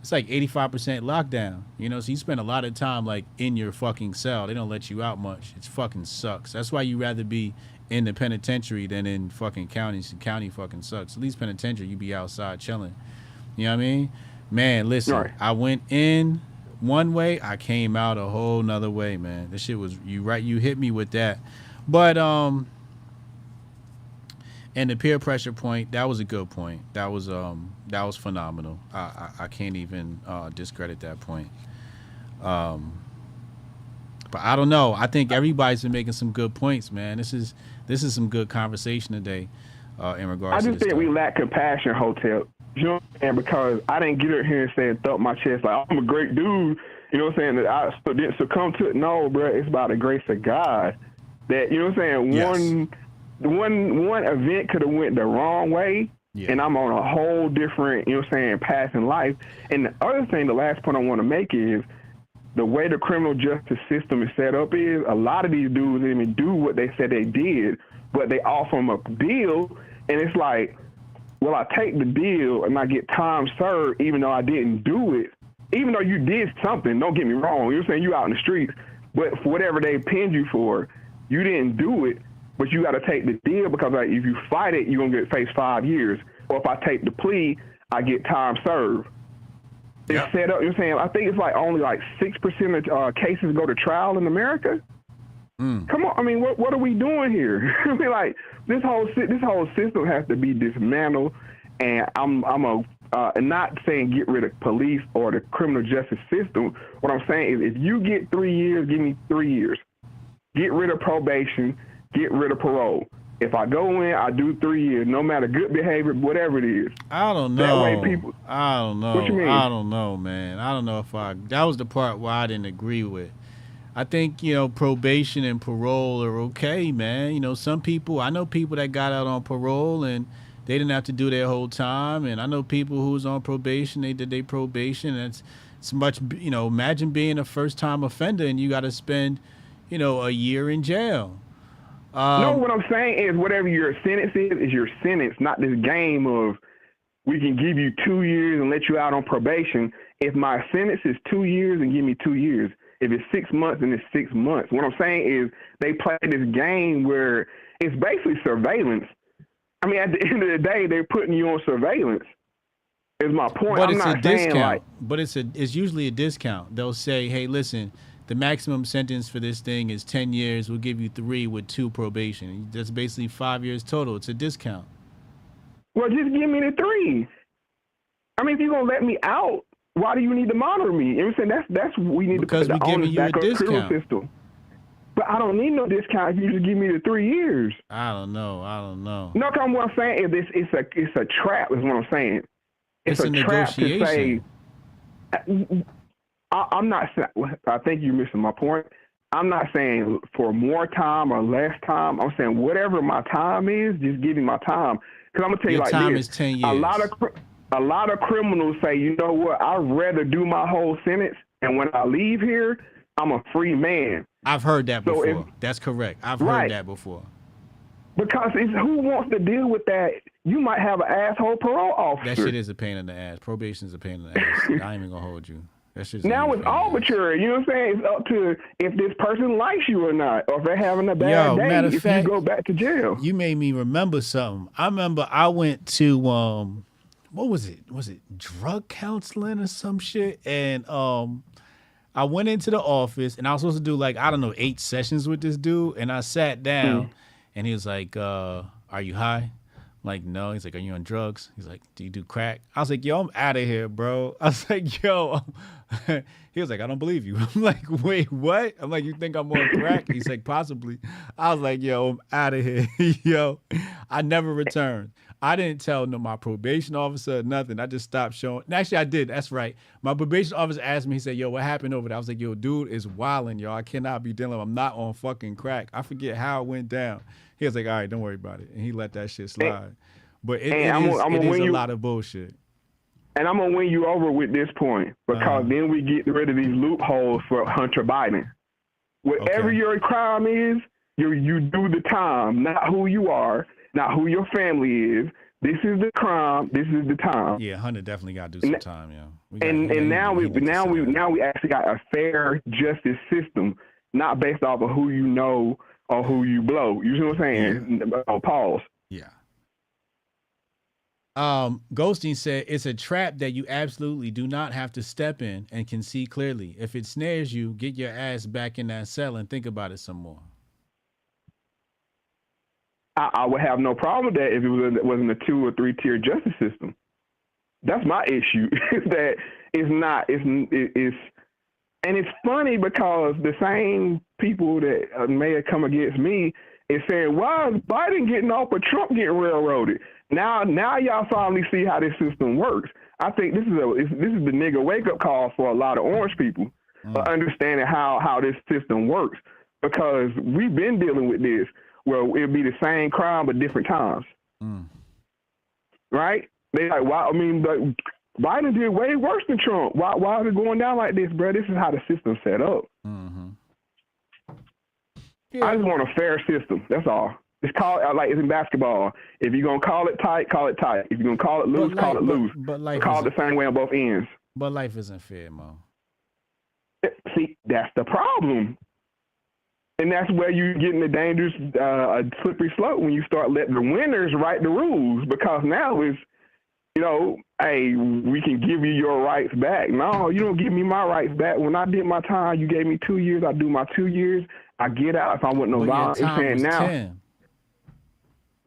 it's like 85% lockdown. You know, so you spend a lot of time like in your fucking cell. They don't let you out much. It fucking sucks. That's why you rather be in the penitentiary than in fucking counties. County fucking sucks. At least penitentiary, you be outside chilling. You know what I mean? Man, listen, right. I went in one way, I came out a whole nother way, man. This shit was, you hit me with that. But and the peer pressure point, that was a good point. That was phenomenal. I can't even discredit that point. But I don't know. I think everybody's been making some good points, man. This is some good conversation today in regards to this.
I just think we lack compassion, Hotep. You know what I'm saying? Because I didn't get up here and say and thump my chest like I'm a great dude. You know what I'm saying? That I didn't succumb to it. No, bro, it's about the grace of God. That, you know what I'm saying? Yes. One event could have went the wrong way, and I'm on a whole different, you know what I'm saying, path in life. And the other thing, the last point I want to make is the way the criminal justice system is set up is a lot of these dudes didn't even do what they said they did, but they offer them a deal, and it's like, well, I take the deal and I get time served even though I didn't do it. Even though you did something, don't get me wrong, you know what I'm saying, you out in the streets, but for whatever they pinned you for, you didn't do it, but you got to take the deal because like, if you fight it, you're going to face 5 years. Or if I take the plea, I get time served. It's set up, you know what I'm saying? I think it's like only like 6% of cases go to trial in America. Come on, I mean, what are we doing here? I mean, like, this whole system has to be dismantled, and I'm not saying get rid of police or the criminal justice system. What I'm saying is if you get 3 years, give me 3 years. Get rid of probation, get rid of parole. If I go in, I do 3 years, no matter good behavior, whatever it is.
I don't know.
That way people.
I don't know.
What you mean?
I don't know, man. I don't know if that was the part where I didn't agree with. I think, you know, probation and parole are okay, man. You know, I know people that got out on parole and they didn't have to do their whole time. And I know people who was on probation, they did their probation. And it's much, you know, imagine being a first-time offender and you got to spend, you know, a year in jail.
No, what I'm saying is whatever your sentence is your sentence, not this game of we can give you 2 years and let you out on probation. If my sentence is 2 years, and give me 2 years. If it's 6 months, then it's 6 months. What I'm saying is they play this game where it's basically surveillance. I mean, at the end of the day, they're putting you on surveillance. Is my point.
But
I'm
it's
not
a discount.
like,
but it's usually a discount. They'll say, hey, listen, the maximum sentence for this thing is 10 years. We'll give you 3 with 2 probation. That's basically 5 years total. It's a discount.
Well, just give me the 3. I mean, if you're going to let me out, why do you need to monitor me? You know what I'm saying? That's we need
because
to put the onus back on the criminal system. But I don't need no discount if you just give me the 3 years.
I don't know.
No, because what I'm saying is it's a trap is what I'm saying.
It's a
trap to say,
negotiation.
I'm not, I think you're missing my point. I'm not saying for more time or less time. I'm saying whatever my time is, just give me my time. Because I'm going to tell you
Your
like
time
this.
is 10 years.
A lot of criminals say, you know what, I'd rather do my whole sentence, and when I leave here, I'm a free man.
I've heard that before. That's correct. I've heard that before.
Because who wants to deal with that? You might have an asshole parole officer.
That shit is a pain in the ass. Probation is a pain in the ass. I ain't even going to hold you.
Now it's arbitrary. You know what I'm saying? It's up to if this person likes you or not, or if they're having a bad day, if you go back to jail.
You made me remember something. I remember I went to, what was it? Was it drug counseling or some shit? And I went into the office and I was supposed to do like, I don't know, 8 sessions with this dude. And I sat down and he was like, are you high? I'm like, no. He's like, are you on drugs? He's like, do you do crack? I was like, yo, I'm out of here, bro. I was like, yo. He was like, I don't believe you. I'm like, wait, what? I'm like, you think I'm on crack? He's like, possibly. I was like, yo, I'm out of here. Yo, I never returned. I didn't tell my probation officer nothing. I just stopped showing. Actually, I did. That's right. My probation officer asked me, he said, yo, what happened over there? I was like, yo, dude is wilding, yo. I cannot be dealing with him. I'm not on fucking crack. I forget how it went down. He was like, all right, don't worry about it. And he let that shit slide. But it is a lot of bullshit.
And I'm going to win you over with this point because then we get rid of these loopholes for Hunter Biden. Whatever your crime is, You do the time, not who you are, not who your family is. This is the crime. This is the time.
Yeah, Hunter definitely got to do some time, yeah.
Now we actually got a fair justice system, not based off of who you know or who you blow. You see what I'm saying? Pause.
Yeah. Goldstein said it's a trap that you absolutely do not have to step in and can see clearly. If it snares you, get your ass back in that cell and think about it some more.
I would have no problem with that if it wasn't a 2 or 3 tier justice system. That's my issue. Is that it's not. And it's funny because the same people that may have come against me is saying, "Why is Biden getting off but Trump getting railroaded?" Now y'all finally see how this system works. I think this is the nigga wake up call for a lot of orange people, understanding how this system works, because we've been dealing with this. Well, it'll be the same crime but different times, right? They like, why? I mean, but Biden did way worse than Trump. Why is it going down like this, bro? This is how the system's set up. Yeah. I just want a fair system. That's all. Just call it like it's in basketball. If you're gonna call it tight, call it tight. If you're gonna call it loose, call it loose.
But life
call it the same way on both ends.
But life isn't fair, Mo.
See, that's the problem. And that's where you get in the dangerous, slippery slope when you start letting the winners write the rules. Because now it's, hey, we can give you your rights back. No, you don't give me my rights back. When I did my time, you gave me 2 years. I do my 2 years. I get out if I want no violence.
Your time was 10.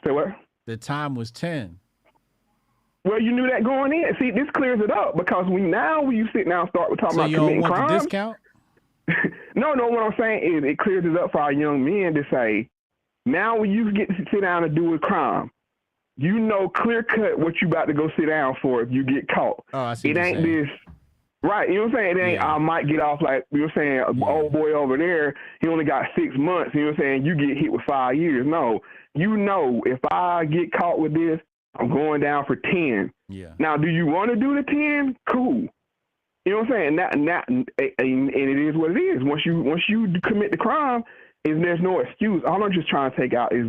Say what?
The time was 10.
Well, you knew that going in. See, this clears it up because when you sit down and start talking about
you don't
committing
want
crimes.
the discount?
No, what I'm saying is it clears it up for our young men to say, now when you get to sit down and do a crime, you know clear cut what you about to go sit down for if you get caught.
Oh, I see
it ain't this, right? You know what I'm saying? It ain't, I might get off like, you know what I'm saying, old boy over there, he only got 6 months, you know what I'm saying, you get hit with 5 years. No, you know, if I get caught with this, I'm going down for 10.
Yeah.
Now, do you want to do the 10? Cool. You know what I'm saying? And it is what it is. Once you commit the crime, there's no excuse. All I'm just trying to take out is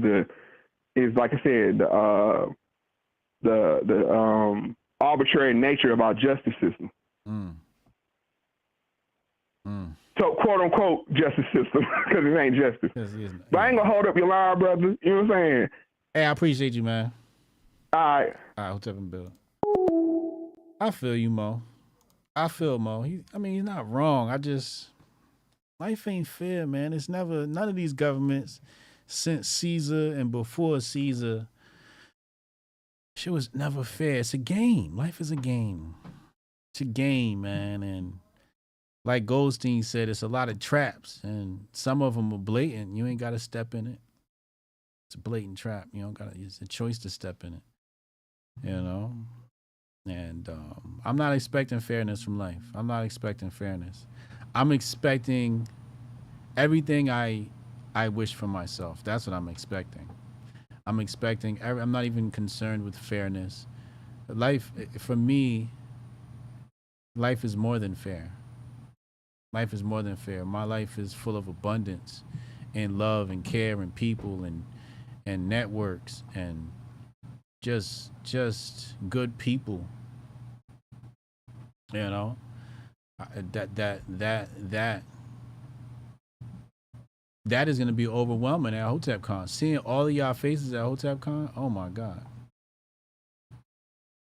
like I said, the arbitrary nature of our justice system. So quote unquote justice system, because it ain't justice. But I ain't gonna hold up your line, brother. You know what I'm saying?
Hey, I appreciate you, man.
All right.
Hotep and Bill. I feel you, Mo. I feel Mo. He's not wrong. Life ain't fair, man. It's never, none of these governments since Caesar and before Caesar, shit was never fair. It's a game. Life is a game. It's a game, man. And like Goldstein said, it's a lot of traps, and some of them are blatant. You ain't got to step in it. It's a blatant trap. You don't got to, it's a choice to step in it, And I'm not expecting fairness from life. I'm not expecting fairness. I'm expecting everything I wish for myself. That's what I'm expecting. I'm not even concerned with fairness. Life, for me, life is more than fair. Life is more than fair. My life is full of abundance and love and care and people and networks and just good people. That is going to be overwhelming at HotepCon. Seeing all of y'all faces at HotepCon, oh my God.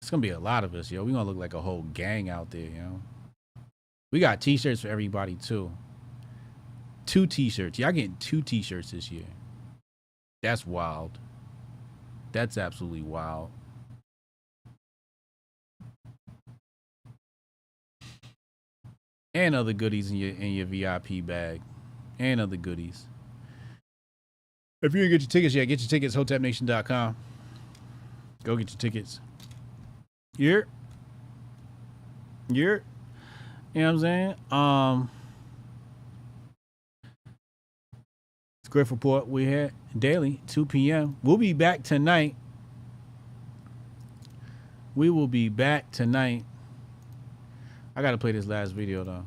It's going to be a lot of us, yo. We're going to look like a whole gang out there, We got t-shirts for everybody, too. 2 t-shirts. Y'all getting 2 t-shirts this year. That's wild. That's absolutely wild. And other goodies in your VIP bag. And other goodies. If you didn't get your tickets yet, get your tickets, HotepNation.com. Go get your tickets. You know what I'm saying? It's Grift Report. We're here daily, 2 p.m. We'll be back tonight. We will be back tonight. I got to play this last video, though.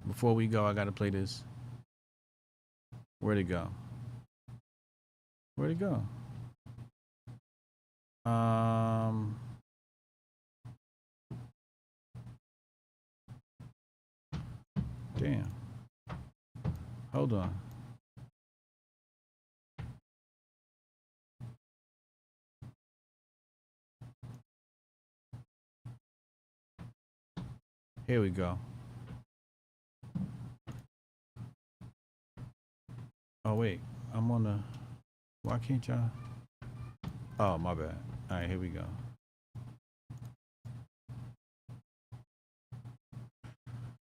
Before we go, I got to play this. Where'd it go? Where'd it go? Damn. Hold on. Here we go. Oh, wait. I'm on the... Why can't y'all... Oh, my bad. All right, here we go.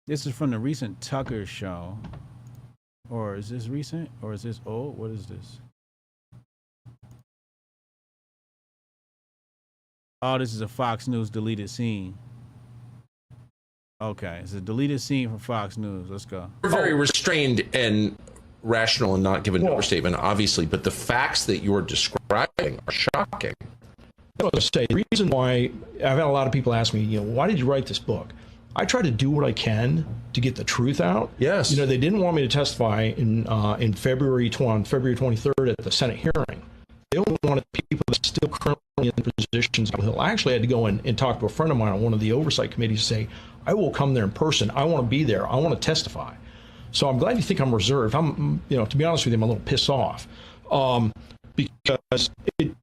This is from the recent Tucker show. Or is this recent? Or is this old? What is this? Oh, this is a Fox News deleted scene. Okay, it's a deleted scene from Fox News. Let's go.
We're very restrained and rational and not give an overstatement, obviously, but the facts that you're describing are shocking.
I was going to say, the reason why I've had a lot of people ask me, why did you write this book? I try to do what I can to get the truth out.
Yes.
They didn't want me to testify in February 23rd at the Senate hearing. They only wanted people that are still currently in positions on the Hill. I actually had to go and talk to a friend of mine on one of the oversight committees to say, I will come there in person. I want to be there. I want to testify. So I'm glad you think I'm reserved. I'm, to be honest with you, I'm a little pissed off because it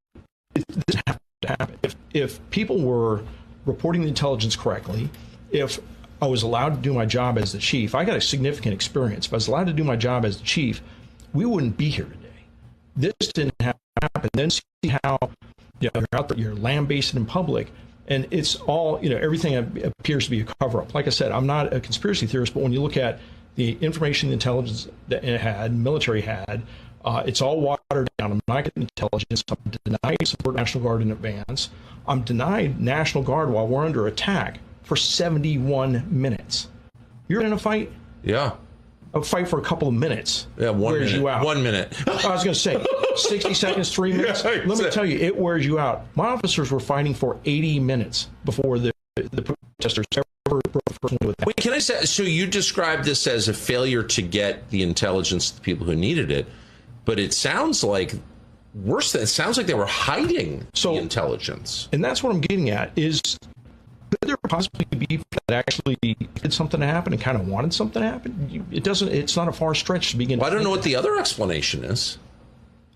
doesn't have to happen. If people were reporting the intelligence correctly, if I was allowed to do my job as the chief, I got a significant experience. If I was allowed to do my job as the chief, we wouldn't be here today. This didn't happen. Then see how you're out there, you're lambasted in public, and it's all, everything appears to be a cover-up. Like I said, I'm not a conspiracy theorist, but when you look at the information the intelligence that it had, military had, it's all watered down. I'm not getting intelligence. I'm denied support National Guard in advance. I'm denied National Guard while we're under attack for 71 minutes. You're in a fight?
Yeah.
A fight for a couple of minutes.
Yeah,
wears you out.
1 minute.
I was going to say, 60 seconds, 3 minutes.
Yeah,
Let me tell you, it wears you out. My officers were fighting for 80 minutes before the protesters ever broke first with that.
Wait, can I say, so you described this as a failure to get the intelligence to the people who needed it, but it sounds like worse than, it sounds like they were hiding the intelligence.
And that's what I'm getting at is, could there possibly be that actually did something to happen and kind of wanted something to happen? It's not a far stretch to begin.
Well, I don't know what the other explanation is.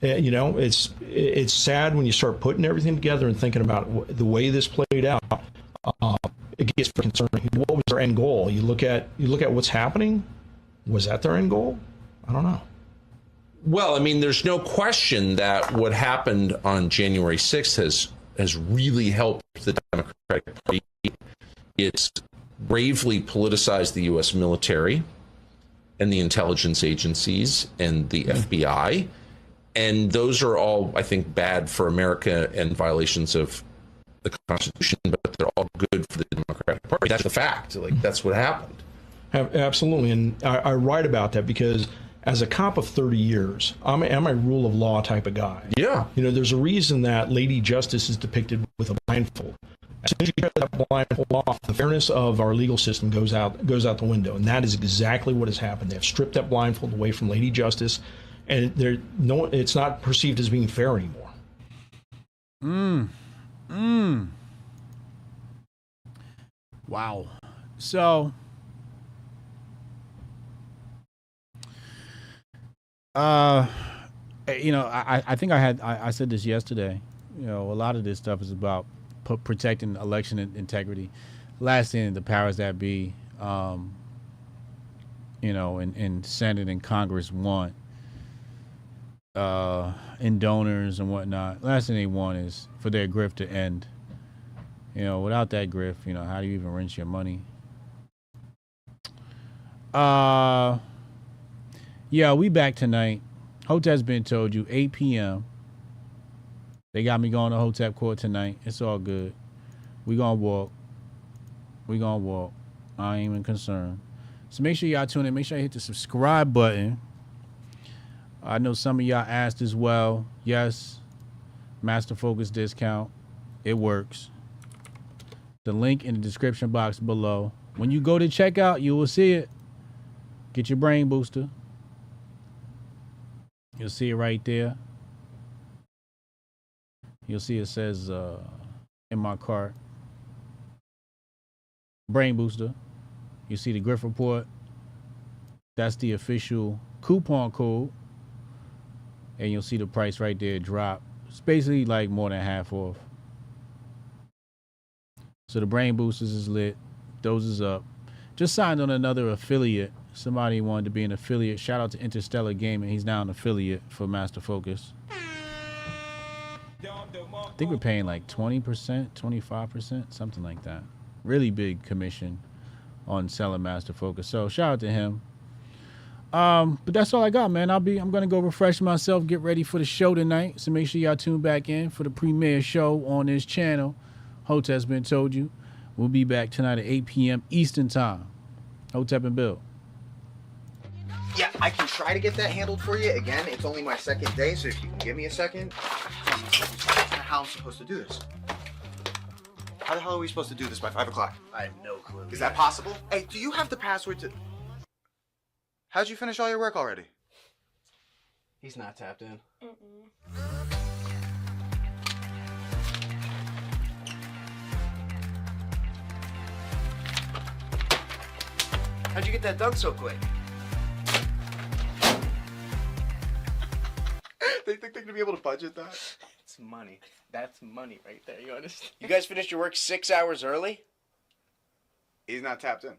It's sad when you start putting everything together and thinking about the way this played out. It gets concerning. What was their end goal? You look at what's happening. Was that their end goal? I don't know.
Well, I mean, there's no question that what happened on January 6th has really helped the Democratic Party. It's bravely politicized the U.S. military and the intelligence agencies and the FBI. And those are all, I think, bad for America and violations of the Constitution, but they're all good for the Democratic Party. That's the fact. That's what happened.
Absolutely. And I write about that because as a cop of 30 years, I'm a rule of law type of guy.
Yeah.
There's a reason that Lady Justice is depicted with a blindfold. As soon as you get that blindfold off, the fairness of our legal system goes out the window. And that is exactly what has happened. They have stripped that blindfold away from Lady Justice, and it's not perceived as being fair anymore.
Wow. So, I think I said this yesterday. A lot of this stuff is about protecting election integrity. Last thing the powers that be, in Senate and Congress want, and donors and whatnot. Last thing they want is for their grift to end. Without that grift, how do you even rinse your money? Yeah, we back tonight. Hotep's been told you 8 p.m. They got me going to Hotep Court tonight. It's all good. We gonna walk. I ain't even concerned. So make sure y'all tune in. Make sure you hit the subscribe button. I know some of y'all asked as well. Yes, Master Focus discount. It works. The link in the description box below. When you go to checkout, you will see it. Get your brain booster. You'll see it right there. You'll see it says in my cart, Brain Booster. You see the Grift Report. That's the official coupon code. And you'll see the price right there drop. It's basically like more than half off. So the Brain Boosters is lit. Those is up. Just signed on another affiliate. Somebody wanted to be an affiliate. Shout out to Interstellar Gaming. He's now an affiliate for Master Focus. I think we're paying like 20%, 25%, something like that. Really big commission on selling Master Focus. So shout out to him. But that's all I got, man. I'm gonna go refresh myself, get ready for the show tonight. So make sure y'all tune back in for the premiere show on this channel. Hotep's been told you. We'll be back tonight at 8 p.m. Eastern time. Hotep and Bill.
Yeah, I can try to get that handled for you. Again, it's only my second day, so if you can give me a second. How am I supposed to do this? How the hell are we supposed to do this by 5 o'clock?
I have no clue.
Is that possible? Hey, do you have the password to... How'd you finish all your work already?
He's not tapped in. How'd you get that done so quick?
They think they're gonna be able to budget that?
It's money. That's money right there. You understand? You guys finished your work 6 hours early?
He's not tapped in.